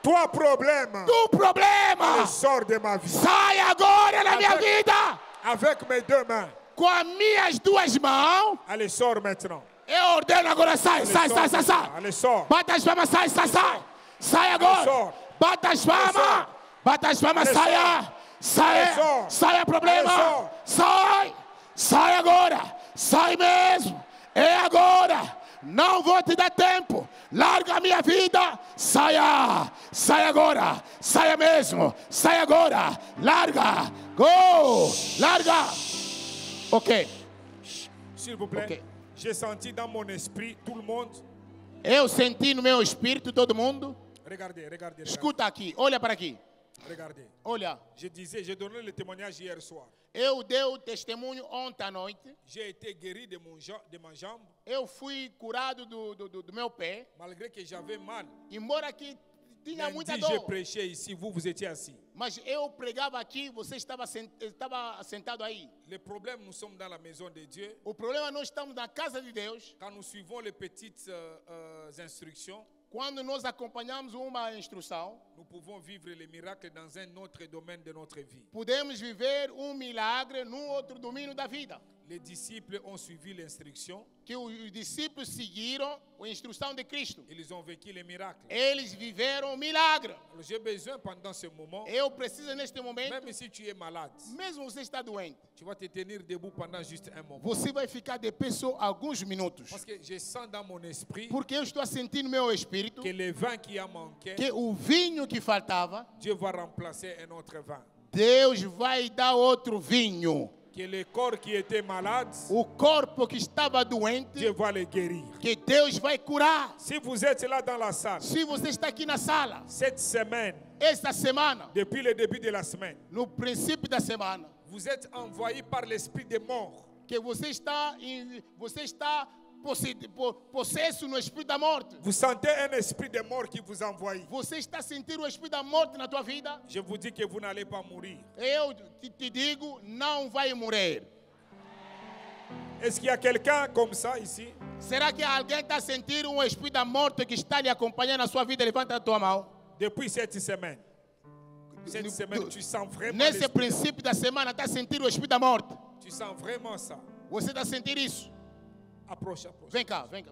Speaker 8: Toi, problème,
Speaker 1: Tu problema.
Speaker 8: sors de ma vie.
Speaker 1: Sai agora na minha vida.
Speaker 8: Avec mes deux mains.
Speaker 1: Com as minhas duas mãos.
Speaker 8: Allez, sors maintenant.
Speaker 1: Eu ordeno agora, sai, sai, sai, sai, sai.
Speaker 8: Allez, sors.
Speaker 1: Bata as palmas, sai, sai, sai. Sai agora. Bata as palmas. Bata as palmas, saia. Saia. Saia problema. Sai. Sai agora. Sai mesmo. É agora. Não vou te dar tempo. Larga a minha vida. Saia. Sai agora. Saia mesmo. Sai agora. Larga. Go. Larga. Ok.
Speaker 8: S'il vous plaît.
Speaker 1: Ok.
Speaker 8: J'ai senti dans mon esprit tout le monde.
Speaker 1: Eu senti no meu espírito todo mundo.
Speaker 8: Regardez, regardez.
Speaker 1: Escuta aqui. Olha para aqui.
Speaker 8: Regardez.
Speaker 1: Olha.
Speaker 8: Je disais, j'ai donné le témoignage hier soir.
Speaker 1: Eu dei o testemunho ontem à noite.
Speaker 8: J'ai été guéri de ma jambe.
Speaker 1: Eu fui curado do meu pé.
Speaker 8: Malgré que j'avais mal.
Speaker 1: Embora que tinha muita
Speaker 8: Lundi, j'ai
Speaker 1: dor.
Speaker 8: prêché ici, vous étiez assis.
Speaker 1: Mas eu pregava aqui, você estava sentado aí.
Speaker 8: Le problème, nous sommes dans la maison de Dieu.
Speaker 1: O problema, nós estamos na casa de Deus.
Speaker 8: Quand nous suivons les petites instructions,
Speaker 1: Quando nós acompanhamos uma instrução,
Speaker 8: nous pouvons vivre les miracles dans un autre domaine de notre vie.
Speaker 1: podemos viver milagre num outro domínio da vida.
Speaker 8: Les disciples ont suivi l'instruction.
Speaker 1: Que os discípulos seguiram a instrução de Cristo.
Speaker 8: Ils ont vécu les miracles.
Speaker 1: Eles viveram milagre.
Speaker 8: Alors j'ai besoin pendant ce moment,
Speaker 1: Eu preciso neste momento,
Speaker 8: même si tu es malade,
Speaker 1: mesmo você está doente,
Speaker 8: tu vas te tenir debout pendant juste un moment.
Speaker 1: você vai ficar de pé só alguns minutos.
Speaker 8: Parce que je sens dans mon esprit
Speaker 1: Porque eu estou a sentir no meu espírito
Speaker 8: que le vin qui a manqué,
Speaker 1: que o vinho que faltava,
Speaker 8: Dieu va remplacer un autre vin.
Speaker 1: Deus vai dar outro vinho.
Speaker 8: Que le corps qui était malade,
Speaker 1: O corpo que estava doente,
Speaker 8: Dieu va le guérir.
Speaker 1: que Deus vai curar.
Speaker 8: Si vous êtes là dans la salle,
Speaker 1: Se você está aqui na sala,
Speaker 8: cette semaine,
Speaker 1: esta semana,
Speaker 8: depuis le début de la semaine,
Speaker 1: no princípio da semana,
Speaker 8: vous êtes envoyé par l'esprit de mort.
Speaker 1: que você está possesso no espírito da morte.
Speaker 8: Vous sentez un esprit de mort qui vous envoie.
Speaker 1: Você está sentindo o espírito da morte na tua vida?
Speaker 8: Je vous dis que vous n'allez pas mourir.
Speaker 1: Eu te digo, não vai morrer.
Speaker 8: Est-ce qu'il y a quelqu'un comme ça ici?
Speaker 1: Será que alguém está sentindo um espírito da morte que está lhe acompanhando na sua vida? Levanta a tua mão.
Speaker 8: Depuis cette semaine. Cette semaine, tu sens vraiment
Speaker 1: Nesse
Speaker 8: l'esprit.
Speaker 1: princípio da semana, está sentindo o espírito da morte?
Speaker 8: Tu sens vraiment ça.
Speaker 1: Você está sentindo isso?
Speaker 8: Approche, approche.
Speaker 1: Vem cá, vem.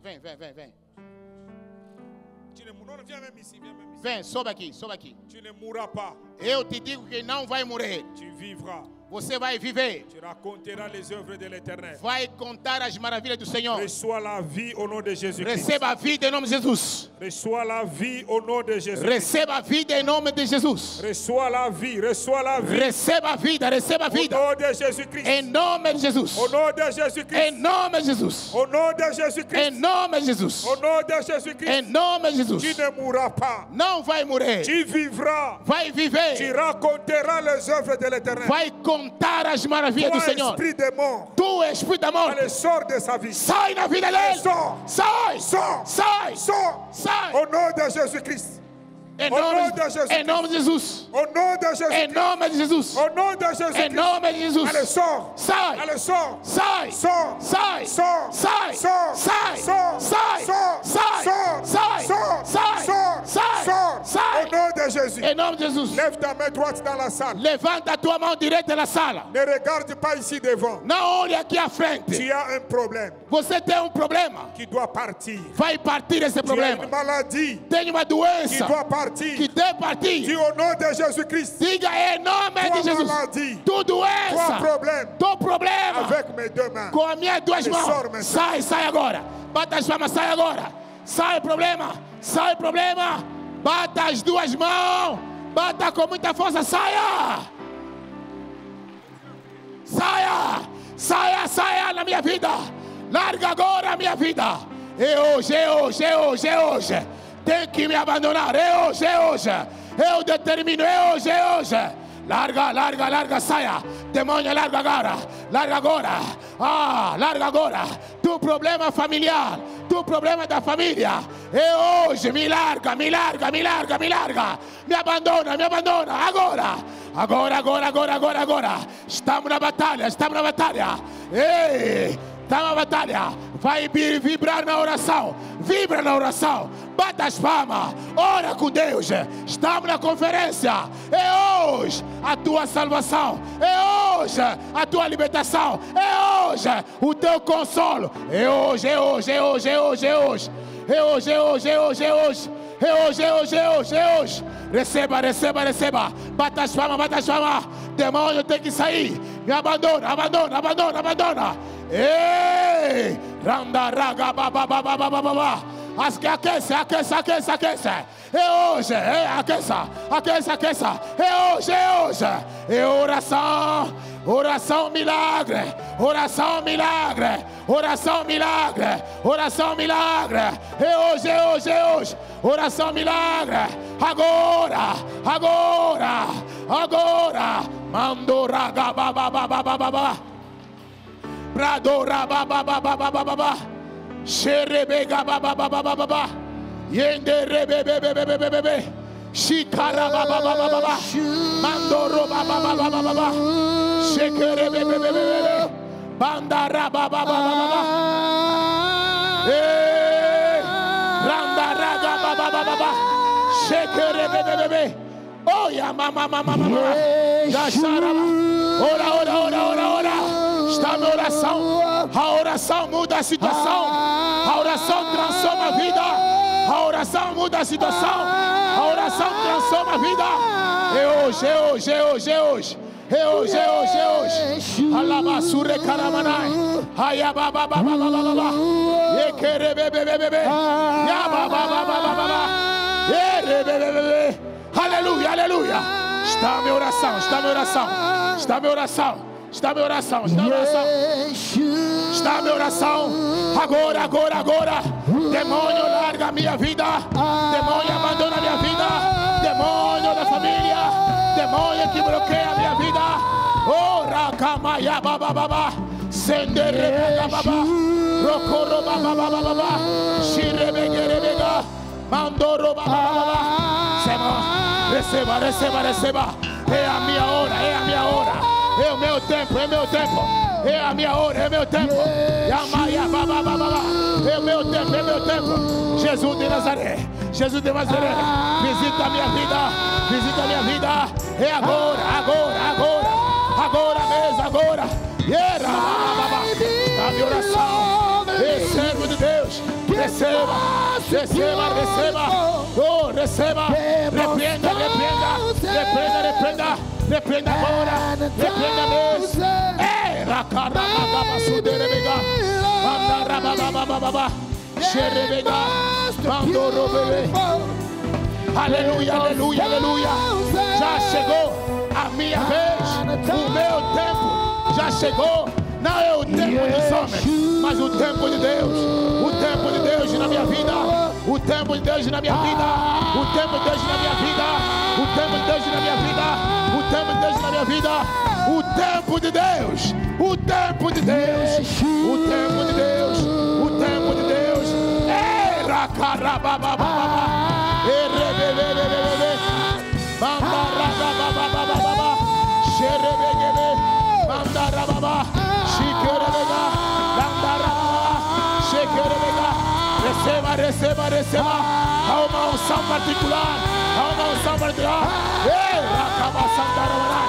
Speaker 8: Tu ne mourras, viens même ici, viens même ici.
Speaker 1: Vem, sobe aqui, sobe aqui.
Speaker 8: Tu ne mourras pas.
Speaker 1: Eu te digo que não vai morrer.
Speaker 8: Tu vivras.
Speaker 1: Você vai viver.
Speaker 8: Tu raconteras les œuvres de l'Éternel.
Speaker 1: Vai contar as maravilhas do Senhor.
Speaker 8: Reçois la vie au nom de Jésus-Christ.
Speaker 1: Receba a vida em nome de Jesus.
Speaker 8: Reçois la vie au nom de Jésus.
Speaker 1: Receba a vida em nome de Jesus.
Speaker 8: Reçois la vie, reçois la vie.
Speaker 1: Receba a vida, receba a
Speaker 8: Au
Speaker 1: vida.
Speaker 8: nom de Jésus-Christ.
Speaker 1: Em nome de Jesus.
Speaker 8: Au nom de
Speaker 1: Em
Speaker 8: Jésus-Christ.
Speaker 1: nome de Jesus.
Speaker 8: Au nom de
Speaker 1: Em
Speaker 8: Jésus-Christ.
Speaker 1: nome de Jesus.
Speaker 8: Au nom de
Speaker 1: Em
Speaker 8: Jésus-Christ.
Speaker 1: nome de Jesus.
Speaker 8: Tu ne mourras pas.
Speaker 1: Não vai morrer.
Speaker 8: Tu vivras.
Speaker 1: Vai
Speaker 8: Tu
Speaker 1: viver.
Speaker 8: raconteras les œuvres de l'Éternel.
Speaker 1: Vai contar as maravilhas do
Speaker 8: Toi,
Speaker 1: Senhor.
Speaker 8: esprit de mort,
Speaker 1: Tu, espírito da morte,
Speaker 8: allez, sors de sa vie.
Speaker 1: sai na vida dele.
Speaker 8: Sors.
Speaker 1: Sai.
Speaker 8: Sors.
Speaker 1: Sai.
Speaker 8: Sors.
Speaker 1: Sai.
Speaker 8: Au nom de Jésus-Christ.
Speaker 1: Em
Speaker 8: Au nom
Speaker 1: nome
Speaker 8: de Jesus.
Speaker 1: em nome de Jesus.
Speaker 8: Au nom de
Speaker 1: Em
Speaker 8: Jésus-Christ.
Speaker 1: nome de Jesus.
Speaker 8: Au nom de
Speaker 1: Em
Speaker 8: Jésus-Christ.
Speaker 1: nome de Jesus.
Speaker 8: Allez, sors.
Speaker 1: Sai.
Speaker 8: Allez, sors.
Speaker 1: Sai.
Speaker 8: Sors.
Speaker 1: Sai.
Speaker 8: Sors.
Speaker 1: Sai.
Speaker 8: Sors.
Speaker 1: Sai.
Speaker 8: Sors.
Speaker 1: Sai.
Speaker 8: Sors.
Speaker 1: Sai.
Speaker 8: Sors.
Speaker 1: Sai.
Speaker 8: Sors.
Speaker 1: Sai.
Speaker 8: Sors.
Speaker 1: Sai.
Speaker 8: Sors.
Speaker 1: Sai.
Speaker 8: Au nom de Jésus.
Speaker 1: Em nome de Jesus.
Speaker 8: Lève ta main droite dans la salle.
Speaker 1: Levanta a tua mão direita na sala.
Speaker 8: Ne regarde pas ici devant.
Speaker 1: Não olhe aqui à frente.
Speaker 8: Tu as un problème
Speaker 1: Você tem problema.
Speaker 8: qui doit partir.
Speaker 1: Vai partir esse
Speaker 8: Tu as
Speaker 1: problema.
Speaker 8: une maladie
Speaker 1: Tem uma
Speaker 8: qui
Speaker 1: doença
Speaker 8: doit partir.
Speaker 1: que deve partir.
Speaker 8: Dis au nom de Jésus-Christ.
Speaker 1: Diga em nome de
Speaker 8: Toi,
Speaker 1: Jesus.
Speaker 8: maladie.
Speaker 1: Tu
Speaker 8: Toi,
Speaker 1: doença.
Speaker 8: problème.
Speaker 1: Tu problema.
Speaker 8: Avec mes deux mains.
Speaker 1: Com as minhas duas
Speaker 8: Ele
Speaker 1: mãos.
Speaker 8: sorme.
Speaker 1: Sai agora. Bata as palmas, sai agora. Sai problema. Sai problema. Bata as duas mãos. Bata com muita força. Saia. Saia na minha vida. Larga agora a minha vida. É hoje. Tem que me abandonar. É hoje. Eu determino. É hoje. Larga, saia. Demônio, larga agora. Larga agora. Tu problema familiar. Tu problema da família. E hoje me larga, me larga, me larga, me larga. Me abandona, me abandona. Agora. Agora, agora, agora, agora, agora. Estamos na batalha, estamos na batalha. Ei, estamos na batalha. Vai vibrar na oração. Vibra na oração. Bata as palmas. Ora com Deus. Estamos na conferência. É hoje a tua salvação. É hoje a tua libertação. É hoje o teu consolo. É hoje, é hoje, é hoje, é hoje, é hoje. É hoje, é hoje, é hoje, é hoje. É hoje, é hoje, é hoje, é hoje. Receba, receba, receba. Bata as palmas, bata as palmas. Demônio tem que sair. Me abandona, abandona, abandona, abandona. Ei! Randa, raga, babá. Aquece, aquece, aquece, aquece. É hoje, aqueça, aqueça, aqueça. É hoje, é hoje. É oração, oração milagre, oração milagre, oração milagre, oração milagre. É hoje, é hoje, é hoje. Oração milagre. Agora, agora, agora. Mandoraga, babá. Bradora, babá. Xerebega babá, yende rebebebebebebe, xicara babá, mandoro babá, xequerebebebebebe, bandara babá, randaraga babá, xequerebebebebe, oia mamá, ora. Está na oração. A oração muda a situação. A oração transforma a vida. A oração muda a situação. A oração transforma a vida. É hoje, é hoje, é hoje, é hoje. É hoje, é hoje, é hoje. Alabasure caramanai. Ayababa. Ekerebebebebe. Yababa. Erebebebebe. Aleluia, aleluia. Está a minha oração, está a minha oração. Está a minha oração. Está a minha oração, está a minha oração. Está a minha oração. Agora, agora, agora. Demônio larga a minha vida. Demônio abandona a minha vida. Demônio da família. Demônio que bloqueia a minha vida. Oh, rakamaya babá. Senderebega babá. Rokoro babá. Shirebegerebega. Mandoro babá. Receba, receba, receba. É a minha hora, é a minha hora. É o meu tempo, é meu tempo. É a minha hora, é meu tempo. É o meu tempo, é meu tempo. Jesus de Nazaré, Jesus de Nazaré, visita a minha vida, visita a minha vida. É agora, agora, agora. Agora mesmo, agora. A minha oração. É servo de Deus. Receba, receba, receba. Oh, receba. Repreenda, repreenda. Repreenda, repreenda. Repreenda agora, repreenda mesmo. Racarababa, suderebega, mandarababa, xerebega, mandorobebe. Aleluia, aleluia, aleluia. Já chegou a minha vez, o meu tempo já chegou. Não é o tempo dos homens, mas o tempo de Deus. O tempo de Deus na minha vida. O tempo de Deus na minha vida. O tempo de Deus na minha vida. O tempo de Deus na minha vida. O tempo de Deus na minha vida. O tempo de Deus. O tempo de Deus. O tempo de Deus. O tempo de Deus. Racarababa. Erebebebebebe. Mandarababa. Xerebebebe. Mandarababa. Xiquerebega. Mandarababa. Xiquerebega. Receba, receba, receba. Há uma unção particular. Há uma unção particular. Acaba Santarabara.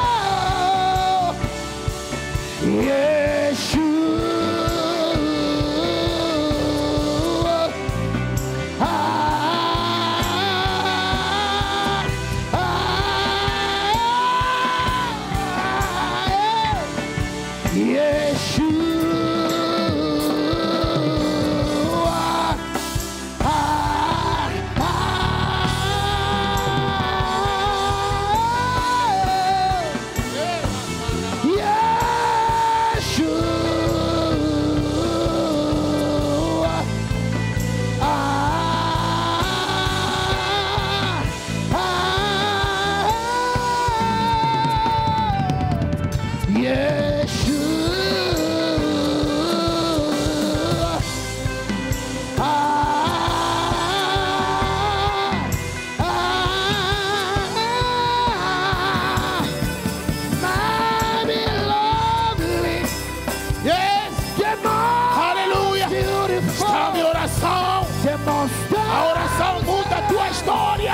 Speaker 1: A oração muda a tua história.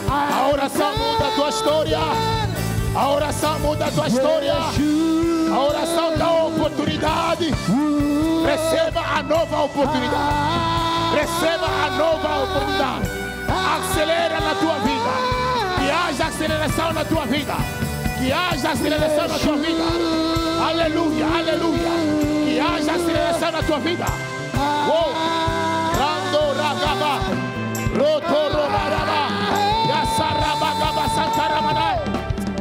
Speaker 1: A oração muda a tua história. A oração muda a tua história. A oração dá oportunidade. Receba a nova oportunidade. Receba a nova oportunidade. Acelera na tua vida. Que haja aceleração na tua vida. Que haja aceleração na tua vida. Aleluia, aleluia. Que haja aceleração na tua vida. Rando ragaba. Roto rogaraba. Yasaraba gaba santaramana.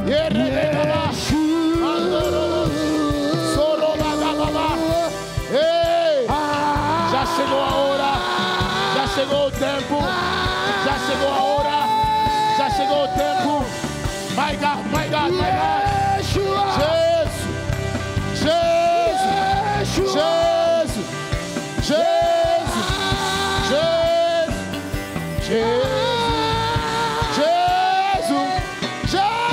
Speaker 1: Yerebeba. Andoro. Sorobagaba. Ei! Já chegou a hora. Já chegou o tempo. Já chegou a hora. Já chegou o tempo. My God, my God, my God. Jesus. Jesus. Jesus. Jesus. Jesus. Jesus. Jesus.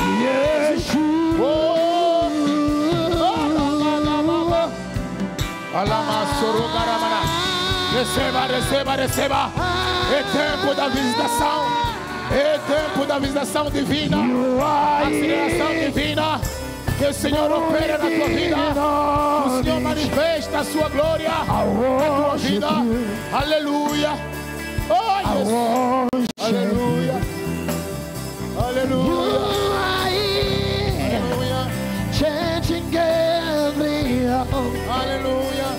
Speaker 1: Receba, receba, receba. É tempo da visitação. É tempo da visitação divina. Aceleração divina. Que o Senhor opera na tua vida. Que o Senhor manifesta a sua glória na tua vida. Aleluia. Oh, Jesus. Aleluia. Aleluia. Aleluia.
Speaker 2: Changing every hour.
Speaker 1: Aleluia.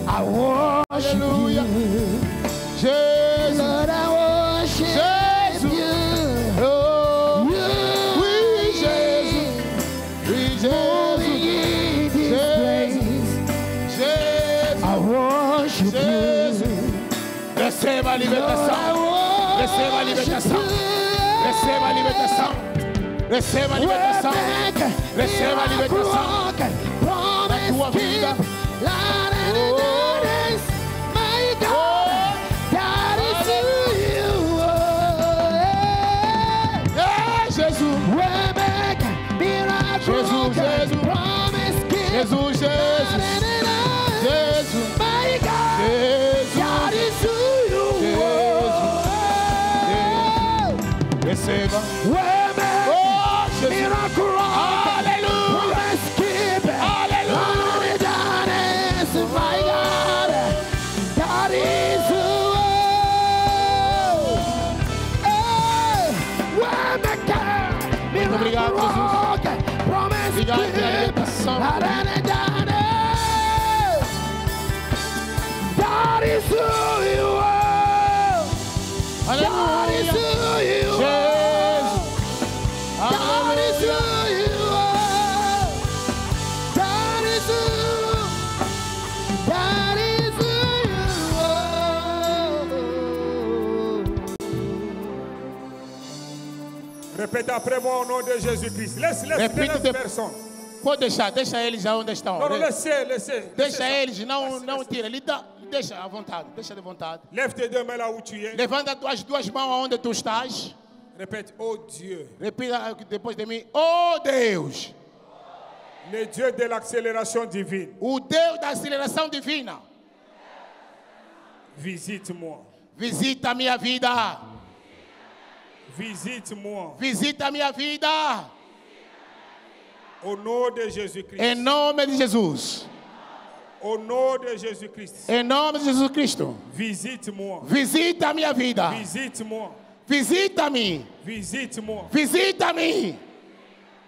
Speaker 2: I worship
Speaker 1: Aleluia.
Speaker 2: you.
Speaker 1: Jesus.
Speaker 2: Lord, I worship
Speaker 1: Jesus.
Speaker 2: you.
Speaker 1: Oh,
Speaker 2: You
Speaker 1: we Jesus. We
Speaker 2: moving in this place.
Speaker 1: Jesus.
Speaker 2: I worship
Speaker 1: Jesus.
Speaker 2: you.
Speaker 1: Receba a
Speaker 2: Lord, I
Speaker 1: libertação. Receba a
Speaker 2: worship
Speaker 1: libertação.
Speaker 2: you.
Speaker 1: Receba a libertação. Receba a libertação. Receba a libertação da tua vida. Jesus, Jesus, Jesus, Jesus, Jesus,
Speaker 2: my God,
Speaker 1: Jesus,
Speaker 2: God is who you are.
Speaker 1: receba.
Speaker 2: Oh,
Speaker 1: Jesus.
Speaker 2: miracle,
Speaker 1: Aleluia.
Speaker 2: promise keeper,
Speaker 1: Aleluia.
Speaker 2: God is my God, God is who
Speaker 1: Muito obrigado, Jesus. Obrigado pela libertação.
Speaker 2: God is who you are. God is
Speaker 1: Aleluia.
Speaker 2: who you
Speaker 1: Jesus.
Speaker 2: are. God is
Speaker 1: Aleluia.
Speaker 2: who you are. God is who. God is who you are.
Speaker 8: Répète après moi au nom de Jésus-Christ. Laisse
Speaker 1: Repita
Speaker 8: les personnes.
Speaker 1: Pode deixa eles aonde estão.
Speaker 8: Non, non, laissez.
Speaker 1: Deixa eles, não tira. Deixa à vontade, deixa de vontade.
Speaker 8: Lève tes deux mains là où tu es.
Speaker 1: Levanta as duas mãos aonde tu estás.
Speaker 8: Répète, oh Dieu,
Speaker 1: Repita depois de mim. Oh Deus,
Speaker 8: le Dieu de l'accélération divine,
Speaker 1: o Deus da aceleração divina,
Speaker 8: visite-moi.
Speaker 1: visita a minha vida.
Speaker 8: Visite-moi.
Speaker 1: Visita a minha vida.
Speaker 8: Au nom de Jésus-Christ.
Speaker 1: Em nome de Jesus.
Speaker 8: Au nom de Jésus-Christ.
Speaker 1: Em nome de Jesus Cristo.
Speaker 8: Visite-moi.
Speaker 1: Visita a minha vida.
Speaker 8: Visite-moi.
Speaker 1: Visita-me.
Speaker 8: Visite-moi.
Speaker 1: Visita-me.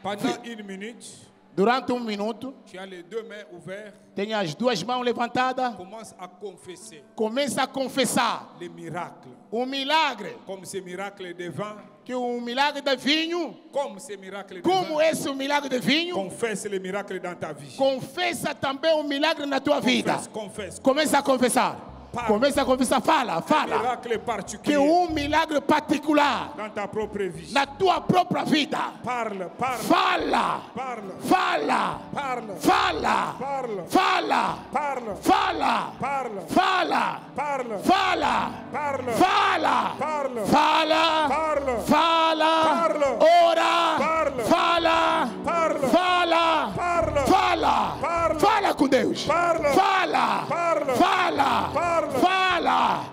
Speaker 8: Pendant une minute,
Speaker 1: Durante minuto,
Speaker 8: tu as les deux mains ouvertes.
Speaker 1: tem as duas mãos levantadas.
Speaker 8: Commence à confesser
Speaker 1: Começa a confessar
Speaker 8: les miracles.
Speaker 1: o milagre.
Speaker 8: Comme ce miracle de vin.
Speaker 1: Que o milagre de vinho.
Speaker 8: Comme ce miracle de
Speaker 1: Como
Speaker 8: vin.
Speaker 1: esse milagre de vinho.
Speaker 8: Confesse les miracles dans ta vie.
Speaker 1: Confessa também o milagre na tua vida.
Speaker 8: Confesse.
Speaker 1: Começa a confessar. Começa a confessar. Fala.
Speaker 8: Miracle particulier.
Speaker 1: Que milagre particular.
Speaker 8: Dans ta propre vie.
Speaker 1: Na tua própria vida.
Speaker 8: Parle.
Speaker 1: Fala.
Speaker 8: Parle.
Speaker 1: Fala.
Speaker 8: Parle.
Speaker 1: Fala.
Speaker 8: Parle.
Speaker 1: Fala.
Speaker 8: Parle.
Speaker 1: Fala.
Speaker 8: Parle.
Speaker 1: Fala.
Speaker 8: Parle.
Speaker 1: Fala.
Speaker 8: Parle.
Speaker 1: Fala.
Speaker 8: Parle.
Speaker 1: Fala.
Speaker 8: Parle.
Speaker 1: Fala.
Speaker 8: Parle.
Speaker 1: Ora.
Speaker 8: Parle.
Speaker 1: Fala.
Speaker 8: Parle.
Speaker 1: Fala.
Speaker 8: Parle.
Speaker 1: Fala.
Speaker 8: Parle.
Speaker 1: Fala com Deus.
Speaker 8: Parle.
Speaker 1: Fala.
Speaker 8: Parle.
Speaker 1: Fala.
Speaker 8: Parle.
Speaker 1: Fala.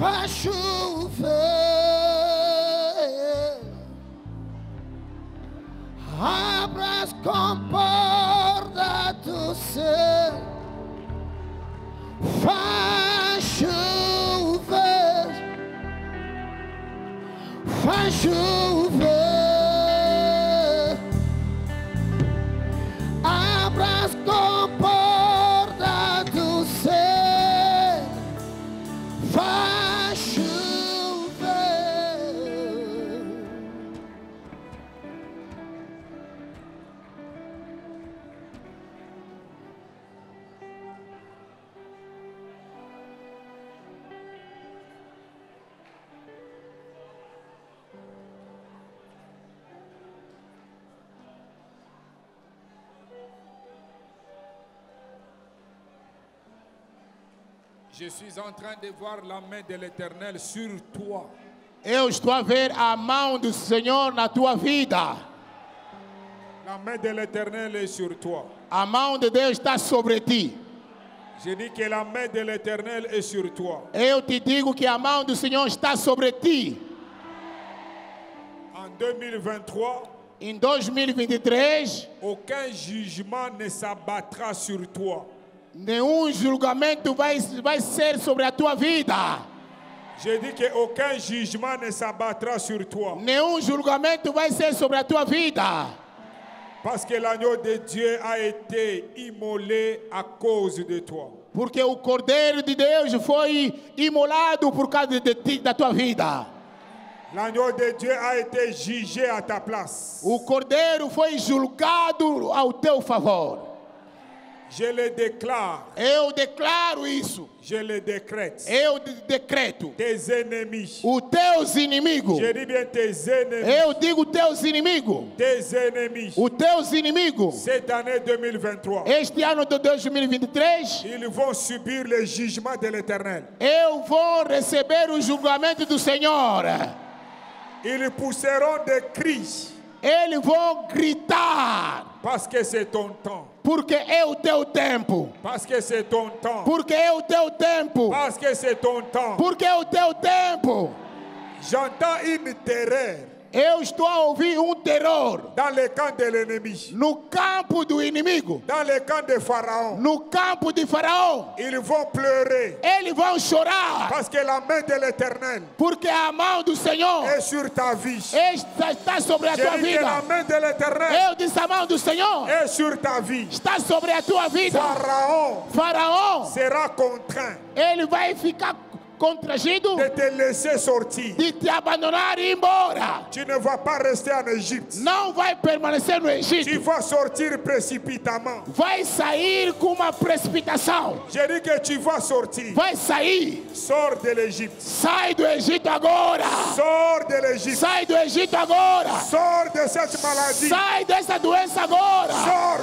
Speaker 2: faz chover, abra as comportas do céu, faz chover, faz chover, abra as comportas do céu, faz chover.
Speaker 7: Je suis en train de voir la main de l'Éternel sur toi.
Speaker 1: Eu estou a ver a mão do Senhor na tua vida.
Speaker 8: La main de l'Éternel est sur toi.
Speaker 1: A mão de Deus está sobre ti.
Speaker 8: Je dis que la main de l'Éternel est sur toi.
Speaker 1: Eu te digo que a mão do Senhor está sobre ti.
Speaker 8: En 2023,
Speaker 1: Em 2023,
Speaker 8: aucun jugement ne s'abattra sur toi.
Speaker 1: nenhum julgamento vai ser sobre a tua vida.
Speaker 8: Je dis qu'aucun jugement ne s'abattra sur toi.
Speaker 1: Nenhum julgamento vai ser sobre a tua vida.
Speaker 8: Parce que l'agneau de Dieu a été immolé à cause de toi.
Speaker 1: Porque o Cordeiro de Deus foi imolado por causa de ti, da tua vida.
Speaker 8: L'agneau de Dieu a été jugé à ta place.
Speaker 1: O Cordeiro foi julgado ao teu favor.
Speaker 8: Je le déclare.
Speaker 1: Eu declaro isso.
Speaker 8: Je le décrète.
Speaker 1: Eu decreto.
Speaker 8: Tes ennemis.
Speaker 1: Os teus inimigos.
Speaker 8: Je dis bien tes ennemis.
Speaker 1: Eu digo teus inimigos.
Speaker 8: Tes ennemis.
Speaker 1: Os teus inimigos.
Speaker 8: Cette année 2023.
Speaker 1: Este ano de 2023.
Speaker 8: Ils vont subir le jugement de l'Éternel.
Speaker 1: Eu vou receber o julgamento do Senhor.
Speaker 8: Ils pousseront des cris.
Speaker 1: Eles vão gritar.
Speaker 8: Parce que c'est ton temps.
Speaker 1: Porque é o teu tempo.
Speaker 8: Parce que c'est ton temps.
Speaker 1: Porque é o teu tempo.
Speaker 8: Parce que c'est ton temps.
Speaker 1: Porque é o teu tempo.
Speaker 8: J'entends une terreur.
Speaker 1: Eu estou a ouvir terror.
Speaker 8: Dans le camp de l'ennemi.
Speaker 1: No campo do inimigo.
Speaker 8: Dans le camp de Pharaon.
Speaker 1: No campo de Faraó.
Speaker 8: Ils vont pleurer.
Speaker 1: Eles vão chorar.
Speaker 8: Parce que la main de l'Éternel.
Speaker 1: Porque a mão do Senhor
Speaker 8: est sur ta vie.
Speaker 1: Está sobre a tua vida.
Speaker 8: La main de l'Éternel.
Speaker 1: Eu disse a mão do Senhor
Speaker 8: est sur ta vie.
Speaker 1: Está sobre a tua vida. Faraó
Speaker 8: sera contraint.
Speaker 1: Ele vai ficar constrangido
Speaker 8: de te laisser sortir.
Speaker 1: De te abandonar e ir embora.
Speaker 8: Tu ne vas pas rester en Égypte.
Speaker 1: Não vai permanecer no Egito.
Speaker 8: Tu vas sortir précipitamment.
Speaker 1: Vai sair com uma precipitação.
Speaker 8: Je dis que tu vas sortir.
Speaker 1: Vai sair.
Speaker 8: Sors de l'Égypte.
Speaker 1: Sai do Egito agora.
Speaker 8: Sors de l'Égypte.
Speaker 1: Sai do Egito agora.
Speaker 8: Sors de cette maladie.
Speaker 1: Sai dessa doença agora.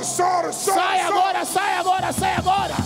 Speaker 8: Sors.
Speaker 1: Sai agora, sai agora, sai agora.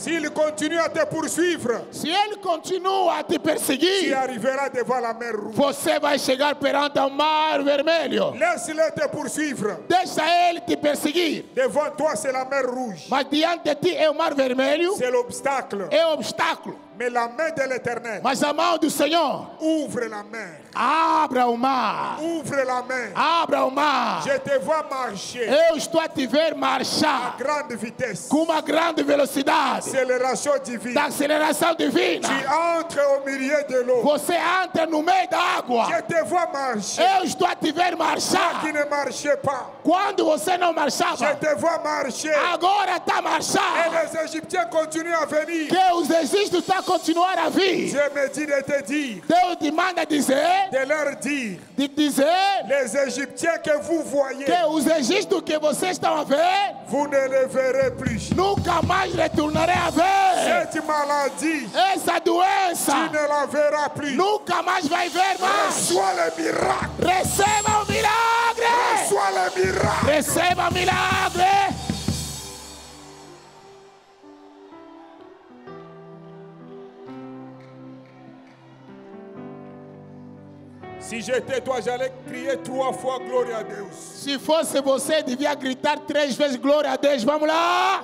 Speaker 8: S'il continue à te poursuivre,
Speaker 1: se ele continua a te perseguir,
Speaker 8: tu arriveras devant la mer rouge.
Speaker 1: Você vai chegar perante o mar vermelho.
Speaker 8: Laisse-le te poursuivre.
Speaker 1: Deixa ele te perseguir.
Speaker 8: Devant toi, c'est la mer rouge.
Speaker 1: Mas diante de ti é o mar vermelho.
Speaker 8: C'est l'obstacle.
Speaker 1: É o obstáculo.
Speaker 8: Mais la main de l'Éternel.
Speaker 1: Mas a mão do Senhor.
Speaker 8: Ouvre la mer.
Speaker 1: Abra o mar.
Speaker 8: Ouvre la main.
Speaker 1: Abra o mar.
Speaker 8: Je te vois marcher.
Speaker 1: Eu estou a te ver marchar.
Speaker 8: À grande vitesse.
Speaker 1: Com uma grande velocidade.
Speaker 8: Accélération divine.
Speaker 1: Da aceleração divina.
Speaker 8: Tu entres au milieu de l'eau.
Speaker 1: Você entra no meio da água.
Speaker 8: Je te vois marcher.
Speaker 1: Eu estou a te ver marchar.
Speaker 8: Toi qui ne marchais pas.
Speaker 1: Quando você não marchava.
Speaker 8: Je te vois marcher.
Speaker 1: Agora está a marchar.
Speaker 8: Et les Égyptiens continuent à venir.
Speaker 1: Que os egípcios estão a continuar a vir.
Speaker 8: Je me dis de te dire.
Speaker 1: Deus te manda dizer.
Speaker 8: De leur dire.
Speaker 1: De dizer.
Speaker 8: Les Égyptiens que vous voyez.
Speaker 1: Que os egípcios que vocês estão a ver.
Speaker 8: Vous ne les verrez plus.
Speaker 1: Nunca mais retornarei a ver.
Speaker 8: Cette maladie.
Speaker 1: Essa doença.
Speaker 8: Tu ne la verras plus.
Speaker 1: Nunca mais vai ver mais.
Speaker 8: Reçois le miracle.
Speaker 1: Receba o milagre.
Speaker 8: Reçois le miracle.
Speaker 1: Receba o milagre.
Speaker 8: Si j'étais toi, j'allais crier 3 fois glória a Deus.
Speaker 1: Se fosse você, devia gritar 3 vezes glória a Deus. Vamos lá.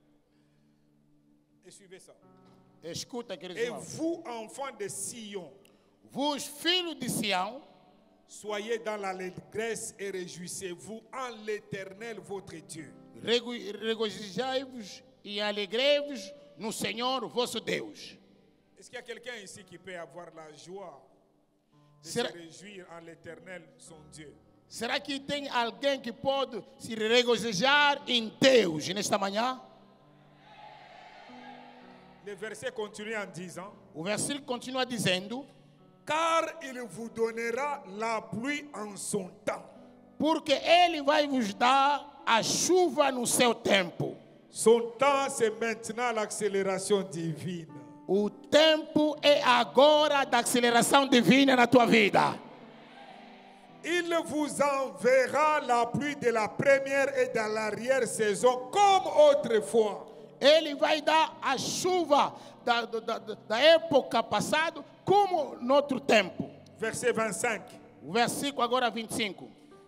Speaker 8: suivez ça.
Speaker 1: Escuta, queridos
Speaker 8: Et
Speaker 1: irmãos.
Speaker 8: vous, enfants de Sion,
Speaker 1: Vos filhos de Sião,
Speaker 8: soyez dans l'allégresse et réjouissez-vous en l'Éternel votre Dieu.
Speaker 1: regozijai-vos e alegrei-vos no Senhor vosso Deus.
Speaker 8: Est-ce qu'il y a quelqu'un ici qui peut avoir la joie de
Speaker 1: Será-
Speaker 8: se réjouir en l'Éternel son Dieu?
Speaker 1: Será que tem alguém que pode se regozijar em Deus nesta manhã?
Speaker 8: Le verset continue en disant,
Speaker 1: O versículo continua dizendo:
Speaker 8: car il vous donnera la pluie en son temps.
Speaker 1: porque Ele vai vos dar a chuva no seu tempo.
Speaker 8: Son temps, c'est maintenant l'accélération divine.
Speaker 1: O tempo é agora da aceleração divina na tua vida.
Speaker 8: Il vous enverra la pluie de la première et de l'arrière-saison comme autrefois.
Speaker 1: Ele vai dar a chuva da época passada como no outro tempo.
Speaker 8: Verset 25.
Speaker 1: O versículo agora 25.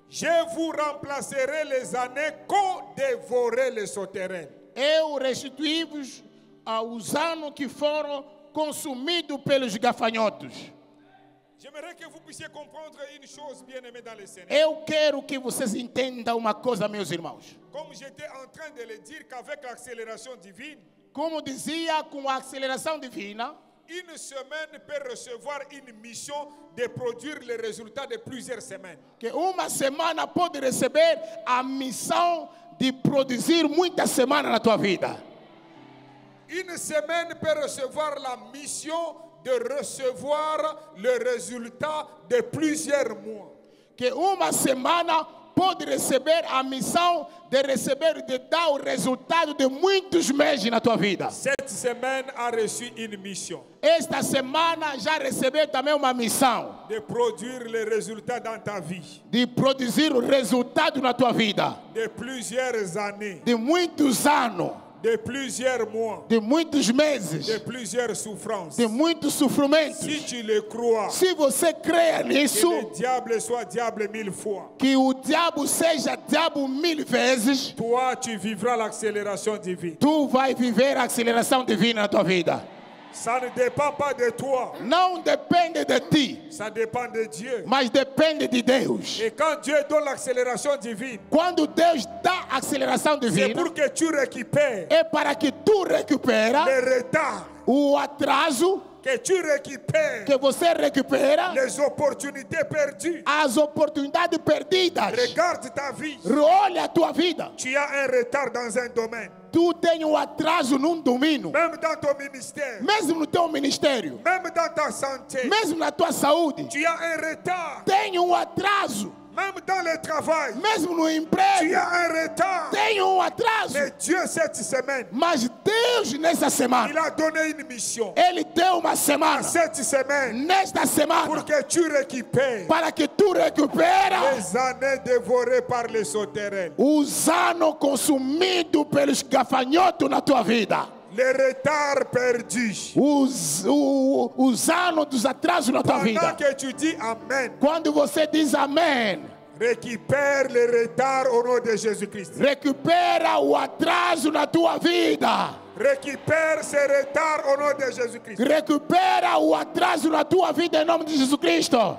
Speaker 8: Je vous remplacerai les années qu'ont dévoré les sauterelles.
Speaker 1: Eu restituí-vos os anos que foram consumidos pelos gafanhotos.
Speaker 8: J'aimerais que vous puissiez comprendre une chose, bien-aimés dans le Seigneur.
Speaker 1: Eu quero que vocês entendam uma coisa, meus irmãos.
Speaker 8: Comme j'étais en train de le dire qu'avec l'accélération divine,
Speaker 1: Como dizia, com a aceleração divina,
Speaker 8: une semaine peut recevoir une mission de produire les résultats de plusieurs semaines.
Speaker 1: que uma semana pode receber a missão de produzir muitas semanas na tua vida.
Speaker 8: Une semaine peut recevoir la mission de recevoir le résultat de plusieurs mois.
Speaker 1: Que uma semana pode receber a missão de dar o resultado de muitos meses na tua vida.
Speaker 8: Cette semaine a reçu une mission
Speaker 1: Esta semana já recebeu também uma missão
Speaker 8: de produire les résultats dans ta vie
Speaker 1: de produzir o resultado na tua vida
Speaker 8: de plusieurs années,
Speaker 1: de muitos anos,
Speaker 8: de plusieurs mois,
Speaker 1: de muitos meses,
Speaker 8: de plusieurs souffrances.
Speaker 1: de muitos sofrimentos.
Speaker 8: Si tu le crois,
Speaker 1: Se você crê
Speaker 8: que
Speaker 1: nisso,
Speaker 8: le diable soit diable 1000 fois,
Speaker 1: que o diabo seja diabo 1000 vezes,
Speaker 8: toi tu vivras l'accélération divine.
Speaker 1: tu vai viver a aceleração divina na tua vida.
Speaker 8: Ça ne dépend pas de toi,
Speaker 1: Não depende de ti,
Speaker 8: ça dépend de Dieu.
Speaker 1: mas depende de Deus.
Speaker 8: Et quand Dieu donne l'accélération divine,
Speaker 1: Quando Deus dá a aceleração
Speaker 8: c'est
Speaker 1: divina,
Speaker 8: pour que tu récupères
Speaker 1: é para que tu recupera
Speaker 8: le retard,
Speaker 1: o atraso,
Speaker 8: que tu récupères
Speaker 1: que você recupera
Speaker 8: les opportunités perdues.
Speaker 1: as oportunidades perdidas.
Speaker 8: Regarde ta vie.
Speaker 1: Olha a tua vida.
Speaker 8: Tu as un retard dans un domaine.
Speaker 1: Tu tem um atraso num domínio,
Speaker 8: Même dans ton ministère,
Speaker 1: mesmo no teu ministério,
Speaker 8: même dans ta santé,
Speaker 1: mesmo na tua saúde.
Speaker 8: tu as un retard.
Speaker 1: Tem um atraso,
Speaker 8: Même dans le travail,
Speaker 1: mesmo no
Speaker 8: tu
Speaker 1: emprego.
Speaker 8: as un retard.
Speaker 1: Tem um atraso.
Speaker 8: Mais Dieu, cette semaine,
Speaker 1: Mas Deus, nessa
Speaker 8: il
Speaker 1: semana,
Speaker 8: a donné une mission.
Speaker 1: Ele deu uma semana,
Speaker 8: Cette semaine,
Speaker 1: nesta semana,
Speaker 8: pour que tu récupères
Speaker 1: para que tu recupera
Speaker 8: les années dévorées par les sauterelles.
Speaker 1: os anos consumidos pelos gafanhotos na tua vida.
Speaker 8: Les retards perdus.
Speaker 1: Os anos dos atrasos na tua
Speaker 8: Pendant
Speaker 1: vida.
Speaker 8: que tu dis Amen,
Speaker 1: Quando você diz amém,
Speaker 8: récupère les retards au nom de Jésus-Christ.
Speaker 1: recupera o atraso na tua vida.
Speaker 8: Récupère ces retards au nom de Jésus-Christ.
Speaker 1: Recupera o atraso na tua vida em nome de Jesus Cristo.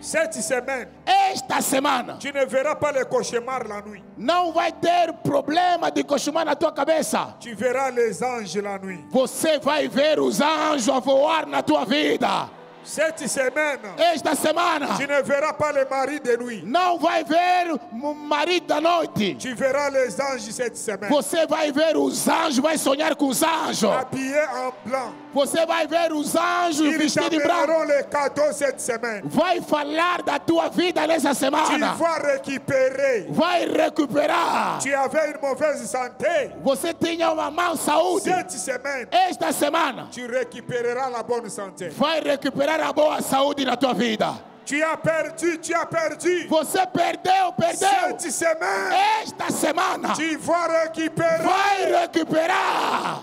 Speaker 8: Cette semaine,
Speaker 1: Esta semana
Speaker 8: tu ne verras pas les cauchemars la nuit.
Speaker 1: não vai ter problema de cochumar na tua cabeça.
Speaker 8: Tu verras les anges la nuit.
Speaker 1: Você vai ver os anjos a voar na tua vida.
Speaker 8: Cette semaine,
Speaker 1: Esta semana
Speaker 8: tu ne verras pas les maris de nuit.
Speaker 1: não vai ver o marido da noite.
Speaker 8: Tu verras les anges cette semaine.
Speaker 1: Você vai ver os anjos, vai sonhar com os anjos.
Speaker 8: Habillés en blanc.
Speaker 1: Você vai ver os anjos
Speaker 8: Ils
Speaker 1: vestidos de branco.
Speaker 8: t'amèneront les cadeaux cette semaine.
Speaker 1: Vai falar da tua vida nessa
Speaker 8: Tu
Speaker 1: semana.
Speaker 8: vas récupérer.
Speaker 1: Vai recuperar.
Speaker 8: Tu avais une mauvaise santé.
Speaker 1: Você tinha uma má saúde.
Speaker 8: Cette semaine,
Speaker 1: Esta semana
Speaker 8: tu récupéreras la bonne santé.
Speaker 1: vai recuperar a boa saúde na tua vida.
Speaker 8: Tu as perdu, tu as perdu.
Speaker 1: Você perdeu.
Speaker 8: Cette semaine,
Speaker 1: Esta semana
Speaker 8: tu vas récupérer.
Speaker 1: vai recuperar.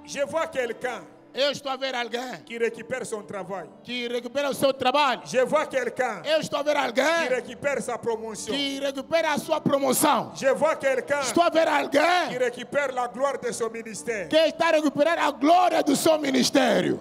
Speaker 8: Je vois quelqu'un.
Speaker 1: Eu estou a ver alguém
Speaker 8: qui récupère son travail.
Speaker 1: que recupera o seu trabalho.
Speaker 8: Je vois quelqu'un
Speaker 1: Eu estou a ver
Speaker 8: qui
Speaker 1: alguém
Speaker 8: récupère sa promotion.
Speaker 1: que recupera a sua promoção.
Speaker 8: Je vois quelqu'un
Speaker 1: Estou a ver
Speaker 8: qui
Speaker 1: alguém
Speaker 8: récupère la gloire de son ministère.
Speaker 1: que está a recuperar a glória do seu ministério.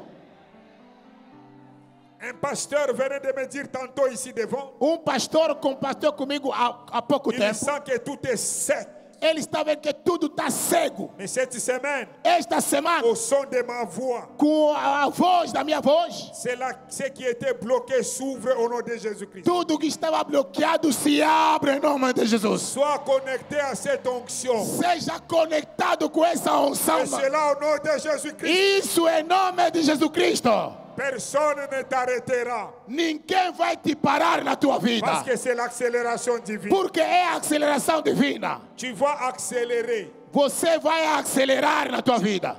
Speaker 8: Un pasteur venait de me dire tantôt ici devant,
Speaker 1: Pastor compartilhou comigo há pouco
Speaker 8: il
Speaker 1: tempo.
Speaker 8: sent que tout est sec.
Speaker 1: Ele está vendo que tudo está cego.
Speaker 8: Mais cette semaine,
Speaker 1: Esta semana,
Speaker 8: au son de ma voix,
Speaker 1: com a voz da minha voz,
Speaker 8: c'est là ce qui était bloqué s'ouvre au nom de Jésus-Christ.
Speaker 1: tudo que estava bloqueado se abre em nome de Jesus.
Speaker 8: Sois connecté à cette onction.
Speaker 1: Seja conectado com essa unção.
Speaker 8: Et c'est là au nom de Jésus-Christ.
Speaker 1: Isso em nome de Jesus Cristo.
Speaker 8: Personne ne t'arrêtera.
Speaker 1: Ninguém vai te parar na tua vida.
Speaker 8: Parce que c'est l'accélération divine.
Speaker 1: Porque é a aceleração divina.
Speaker 8: Tu vas accélérer.
Speaker 1: Você vai acelerar na tua vida.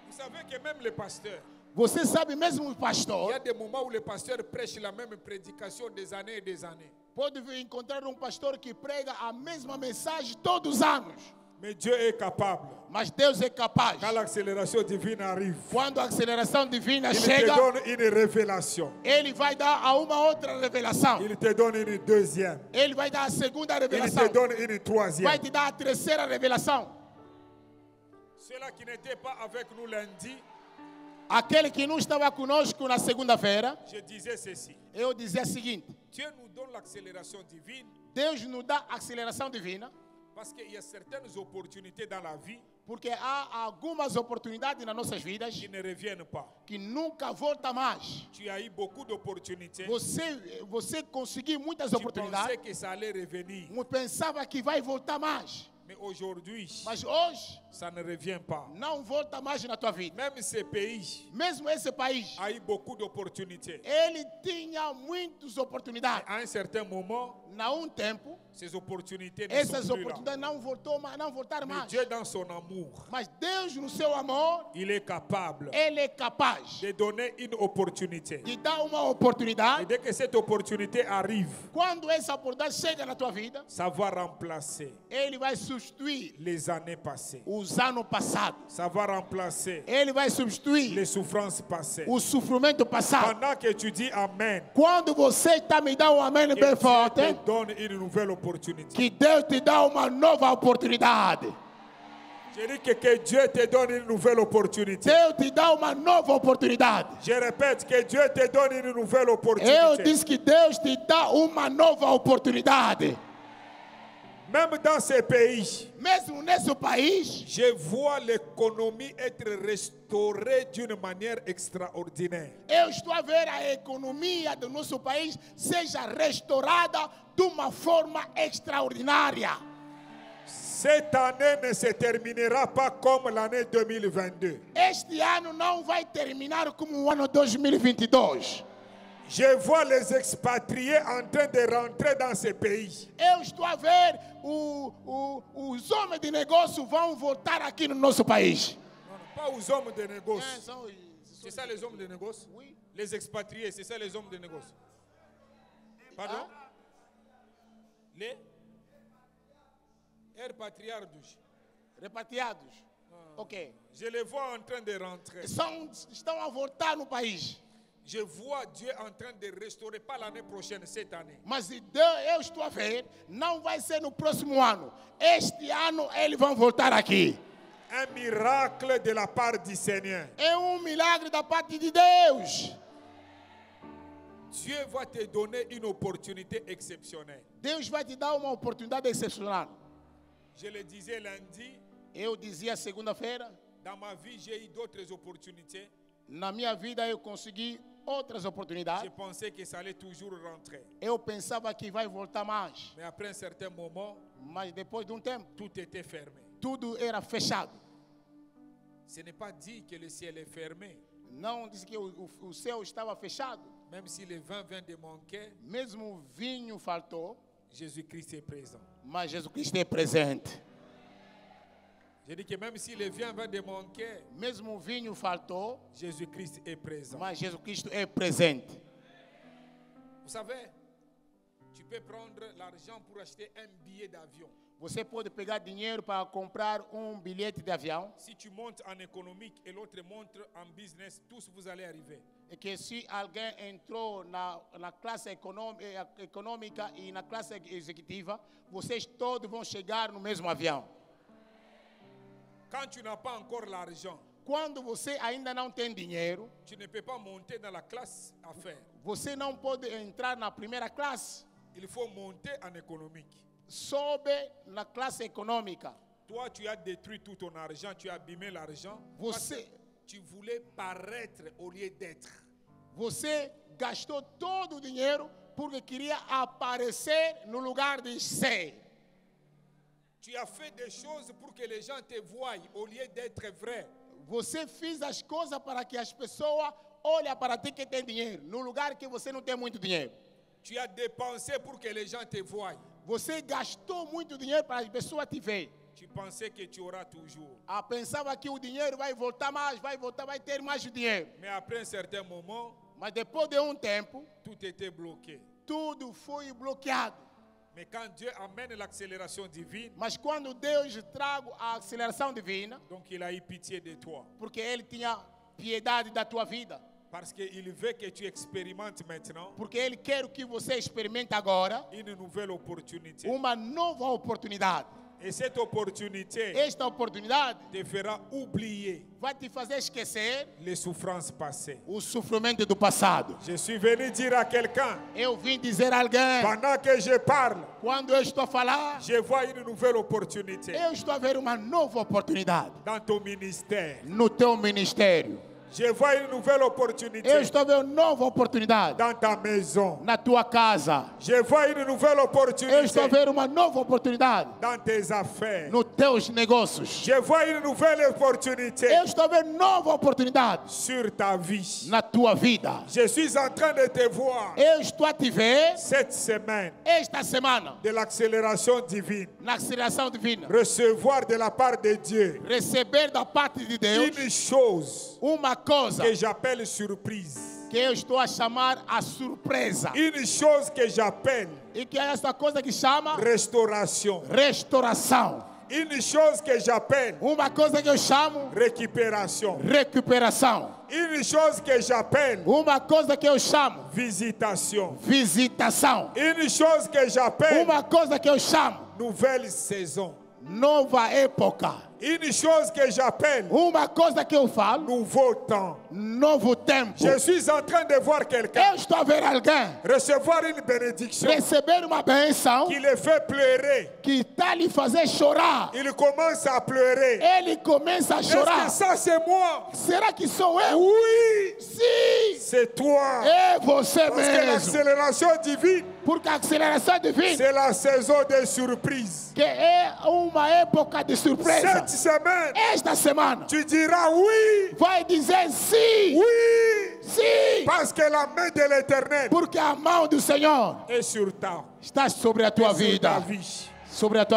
Speaker 7: Vous savez que même les pasteurs,
Speaker 1: Você sabe mesmo o
Speaker 7: il y
Speaker 1: pastor
Speaker 7: a des moments où les pasteurs prêchent la même prédication des années et des années.
Speaker 1: pode encontrar pastor que prega a mesma mensagem todos os anos.
Speaker 8: Mais Dieu est capable.
Speaker 1: Mas Deus é capaz.
Speaker 8: Quand l'accélération divine arrive,
Speaker 1: Quando a aceleração divina
Speaker 8: il te
Speaker 1: chega,
Speaker 8: donne une révélation.
Speaker 1: Ele vai dar a uma outra revelação.
Speaker 8: Il te donne une deuxième.
Speaker 1: Ele vai dar a segunda
Speaker 8: Il
Speaker 1: revelação.
Speaker 8: te donne une troisième.
Speaker 1: Vai te dar a terceira revelação.
Speaker 8: Ceux-là qui n'étaient pas avec nous lundi,
Speaker 1: Aquele que não estava conosco na segunda-feira,
Speaker 8: je disais ceci.
Speaker 1: eu dizia o seguinte:
Speaker 7: Dieu nous donne l'accélération divine
Speaker 1: Deus nos dá a aceleração divina,
Speaker 7: parce qu'il y a certaines opportunités dans la vie
Speaker 1: porque há algumas oportunidades nas nossas vidas
Speaker 7: qui ne reviennent pas.
Speaker 1: que nunca volta mais.
Speaker 7: Tu as eu beaucoup d'opportunités.
Speaker 1: Você conseguiu muitas
Speaker 7: Tu
Speaker 1: oportunidades,
Speaker 7: pensais que ça allait revenir.
Speaker 1: pensava que vai voltar mais,
Speaker 7: Mais aujourd'hui,
Speaker 1: mas hoje
Speaker 7: ça ne revient pas.
Speaker 1: não volta mais na tua vida.
Speaker 7: Même ces pays
Speaker 1: Mesmo esse país,
Speaker 7: a eu beaucoup d'opportunités.
Speaker 1: ele tinha muitas oportunidades.
Speaker 7: À un certain moment,
Speaker 1: Na tempo,
Speaker 7: ces opportunités ne
Speaker 1: essas
Speaker 7: sont plus là.
Speaker 1: oportunidades não voltaram
Speaker 7: Mais
Speaker 1: mais.
Speaker 7: Dieu, dans son amour,
Speaker 1: Mas Deus, no seu amor,
Speaker 7: il est capable
Speaker 1: Ele é capaz
Speaker 7: de donner une opportunité.
Speaker 1: de dar uma
Speaker 7: Et
Speaker 1: oportunidade.
Speaker 7: dès que cette opportunité arrive,
Speaker 1: Quando essa oportunidade chega na tua vida,
Speaker 7: ça va remplacer
Speaker 1: Ele vai substituir
Speaker 7: les années passées.
Speaker 1: os anos passados.
Speaker 7: Ça va remplacer
Speaker 1: Ele vai substituir
Speaker 7: les souffrances passées.
Speaker 1: o sofrimento passado.
Speaker 7: Pendant que tu dis Amen,
Speaker 1: Quando você está me dando um amém
Speaker 7: que
Speaker 1: bem
Speaker 7: Dieu
Speaker 1: forte,
Speaker 7: te donne une nouvelle opportunité.
Speaker 1: que Deus te dá uma nova oportunidade.
Speaker 8: Je dis que Dieu te donne une nouvelle opportunité.
Speaker 1: Deus te dá uma nova oportunidade.
Speaker 8: Je répète que Dieu te donne une nouvelle
Speaker 1: Eu
Speaker 8: opportunité.
Speaker 1: disse que Deus te dá uma nova oportunidade.
Speaker 8: Même dans ces pays,
Speaker 1: Mesmo nesse país,
Speaker 8: je vois l'économie être restaurée d'une manière extraordinaire.
Speaker 1: eu estou a ver a economia do nosso país seja restaurada de uma forma extraordinária.
Speaker 8: Cette année ne se terminera pas comme l'année 2022.
Speaker 1: Este ano não vai terminar como o ano 2022.
Speaker 8: Je vois les expatriés en train de rentrer dans ces pays.
Speaker 1: Eu estou a ver os homens de negócio vão voltar aqui no nosso país.
Speaker 7: non, pas aux hommes de négoce.
Speaker 1: São-
Speaker 7: C'est ça les hommes de négoce?
Speaker 1: Oui.
Speaker 7: Les expatriés, c'est ça les hommes de négoce? Pardon? Les repatriados.
Speaker 1: Repatriados. Ok.
Speaker 7: Je les vois en train de rentrer.
Speaker 1: Estão a voltar no país.
Speaker 7: Je vois Dieu en train de restaurer, pas l'année prochaine, cette année.
Speaker 1: Mas eu estou a ver, não vai ser no próximo ano. Este ano eles vão voltar aqui.
Speaker 8: Un miracle de la part du Seigneur.
Speaker 1: É milagre da parte de Deus.
Speaker 7: Dieu va te donner une opportunité exceptionnelle.
Speaker 1: Deus vai te dar uma oportunidade excepcional.
Speaker 7: Je le disais lundi,
Speaker 1: Eu dizia segunda-feira,
Speaker 7: dans ma vie, j'ai eu d'autres opportunités.
Speaker 1: na minha vida eu consegui outras
Speaker 7: Je
Speaker 1: oportunidades.
Speaker 7: pensais que ça allait toujours rentrer.
Speaker 1: Eu pensava que vai voltar mais.
Speaker 7: Mais après un certain moment,
Speaker 1: Mas depois de tempo,
Speaker 7: tout était fermé.
Speaker 1: tudo era fechado.
Speaker 7: Ce n'est pas dit que le ciel est fermé.
Speaker 1: Não disse que o céu estava fechado.
Speaker 7: Même si le vin vient de manquer,
Speaker 1: Mesmo o vinho faltou,
Speaker 7: Jésus-Christ est présent.
Speaker 1: mas Jesus Cristo é presente.
Speaker 7: Je dis que même si le vin vient de manquer,
Speaker 1: Mesmo o vinho faltou,
Speaker 7: Jésus-Christ est présent.
Speaker 1: mas Jesus Cristo é presente.
Speaker 7: Vous savez, Tu peux prendre l'argent pour acheter un billet d'avion.
Speaker 1: Você pode pegar dinheiro para comprar bilhete de avião.
Speaker 7: Si tu montes en économique et l'autre monte en business, tous vous allez arriver.
Speaker 1: E que se alguém entrou na classe econômica e na classe executiva, vocês todos vão chegar no mesmo avião.
Speaker 7: Quand tu n'as pas encore l'argent,
Speaker 1: Quando você ainda não tem dinheiro,
Speaker 7: tu ne peux pas monter dans la classe affaires.
Speaker 1: você não pode entrar na primeira classe.
Speaker 7: Il faut monter en économique.
Speaker 1: Sobe na classe econômica.
Speaker 7: Toi, tu as détruit tout ton argent, tu as abîmé l'argent.
Speaker 1: Você,
Speaker 7: Tu voulais paraître au lieu d'être.
Speaker 1: você gastou todo o dinheiro porque queria aparecer no lugar de ser.
Speaker 7: Tu as fait des choses pour que les gens te voient au lieu d'être vrai.
Speaker 1: Você fez as coisas para que as pessoas olhem para ti que tem dinheiro, no lugar que você não tem muito dinheiro.
Speaker 7: Tu as dépensé pour que les gens te voient.
Speaker 1: Você gastou muito dinheiro para as pessoas te verem.
Speaker 7: Tu pensais que tu auras toujours.
Speaker 1: Pensava que o dinheiro vai voltar mais, vai ter mais dinheiro.
Speaker 7: Mais après un certain moment,
Speaker 1: Mas depois de tempo,
Speaker 7: tout était bloqué.
Speaker 1: tudo foi bloqueado.
Speaker 7: Mais quand Dieu amène l'accélération divine,
Speaker 1: Mas quando Deus traga a aceleração divina,
Speaker 7: donc il a eu pitié de toi.
Speaker 1: porque Ele tinha piedade da tua vida,
Speaker 7: Parce qu'il veut que tu expérimentes maintenant
Speaker 1: porque Ele quer que você experimente agora
Speaker 7: une nouvelle opportunité.
Speaker 1: uma nova oportunidade.
Speaker 7: Et cette opportunité
Speaker 1: Esta oportunidade
Speaker 7: te fera oublier
Speaker 1: vai te fazer esquecer
Speaker 7: les souffrances passées.
Speaker 1: o sofrimento do passado.
Speaker 7: Je suis venu dire à quelqu'un,
Speaker 1: Eu vim dizer a alguém,
Speaker 7: pendant que je parle,
Speaker 1: quando eu estou a falar,
Speaker 7: je vois une nouvelle opportunité
Speaker 1: eu estou a ver uma nova oportunidade
Speaker 7: dans ton ministère.
Speaker 1: no teu ministério.
Speaker 7: Je vois une nouvelle opportunité
Speaker 1: Eu estou a ver uma nova oportunidade
Speaker 7: dans ta maison.
Speaker 1: na tua casa.
Speaker 7: Je vois une nouvelle
Speaker 1: Eu
Speaker 7: opportunité
Speaker 1: estou a ver uma nova oportunidade
Speaker 7: dans tes affaires.
Speaker 1: nos teus negócios.
Speaker 7: Je vois une nouvelle opportunité
Speaker 1: Eu estou a ver nova oportunidade
Speaker 7: sur ta vie.
Speaker 1: na tua vida.
Speaker 7: Je suis en train de te voir
Speaker 1: Eu estou a te ver
Speaker 7: cette semaine
Speaker 1: esta semana
Speaker 7: de l'accélération divine.
Speaker 1: na aceleração divina.
Speaker 7: Recevoir de la part de Dieu
Speaker 1: Receber da parte de Deus
Speaker 7: une chose
Speaker 1: uma coisa
Speaker 7: que j'appelle surprise.
Speaker 1: que eu estou a chamar a surpresa.
Speaker 7: Une chose que j'appelle
Speaker 1: E que é essa coisa que chama
Speaker 7: restauration.
Speaker 1: restauração.
Speaker 7: Une chose que j'appelle
Speaker 1: Uma coisa que eu chamo
Speaker 7: récupération.
Speaker 1: recuperação.
Speaker 7: Une chose que j'appelle
Speaker 1: Uma coisa que eu chamo
Speaker 7: visitation.
Speaker 1: visitação.
Speaker 7: Une chose que j'appelle
Speaker 1: Uma coisa que eu chamo
Speaker 7: nouvelle saison.
Speaker 1: nova época.
Speaker 7: Une chose que j'appelle
Speaker 1: Uma coisa que eu falo
Speaker 7: nouveau temps.
Speaker 1: novo tempo.
Speaker 7: Je suis en train de voir quelqu'un
Speaker 1: Eu estou a ver alguém
Speaker 7: recevoir une bénédiction
Speaker 1: receber uma benção
Speaker 7: qui le fait pleurer.
Speaker 1: que está lhe fazer chorar.
Speaker 7: Il commence à pleurer.
Speaker 1: Ele começa a
Speaker 7: Est-ce
Speaker 1: chorar.
Speaker 7: que ça c'est moi?
Speaker 1: Será que sou eu?
Speaker 7: Oui,
Speaker 1: Sim,
Speaker 7: c'est toi.
Speaker 1: é você
Speaker 7: Parce que
Speaker 1: mesmo.
Speaker 7: l'accélération divine,
Speaker 1: Porque a aceleração divina
Speaker 7: c'est la saison des surprises.
Speaker 1: que é uma época de surpresa.
Speaker 7: Cette semaine,
Speaker 1: Esta semana
Speaker 7: tu diras oui,
Speaker 1: vai dizer sim,
Speaker 7: oui,
Speaker 1: sim,
Speaker 7: parce que la main de l'Éternel
Speaker 1: porque a mão do Senhor
Speaker 7: est sur ta,
Speaker 1: está sobre a tua
Speaker 7: sur ta
Speaker 1: vida,
Speaker 7: vie.
Speaker 1: sobre a tua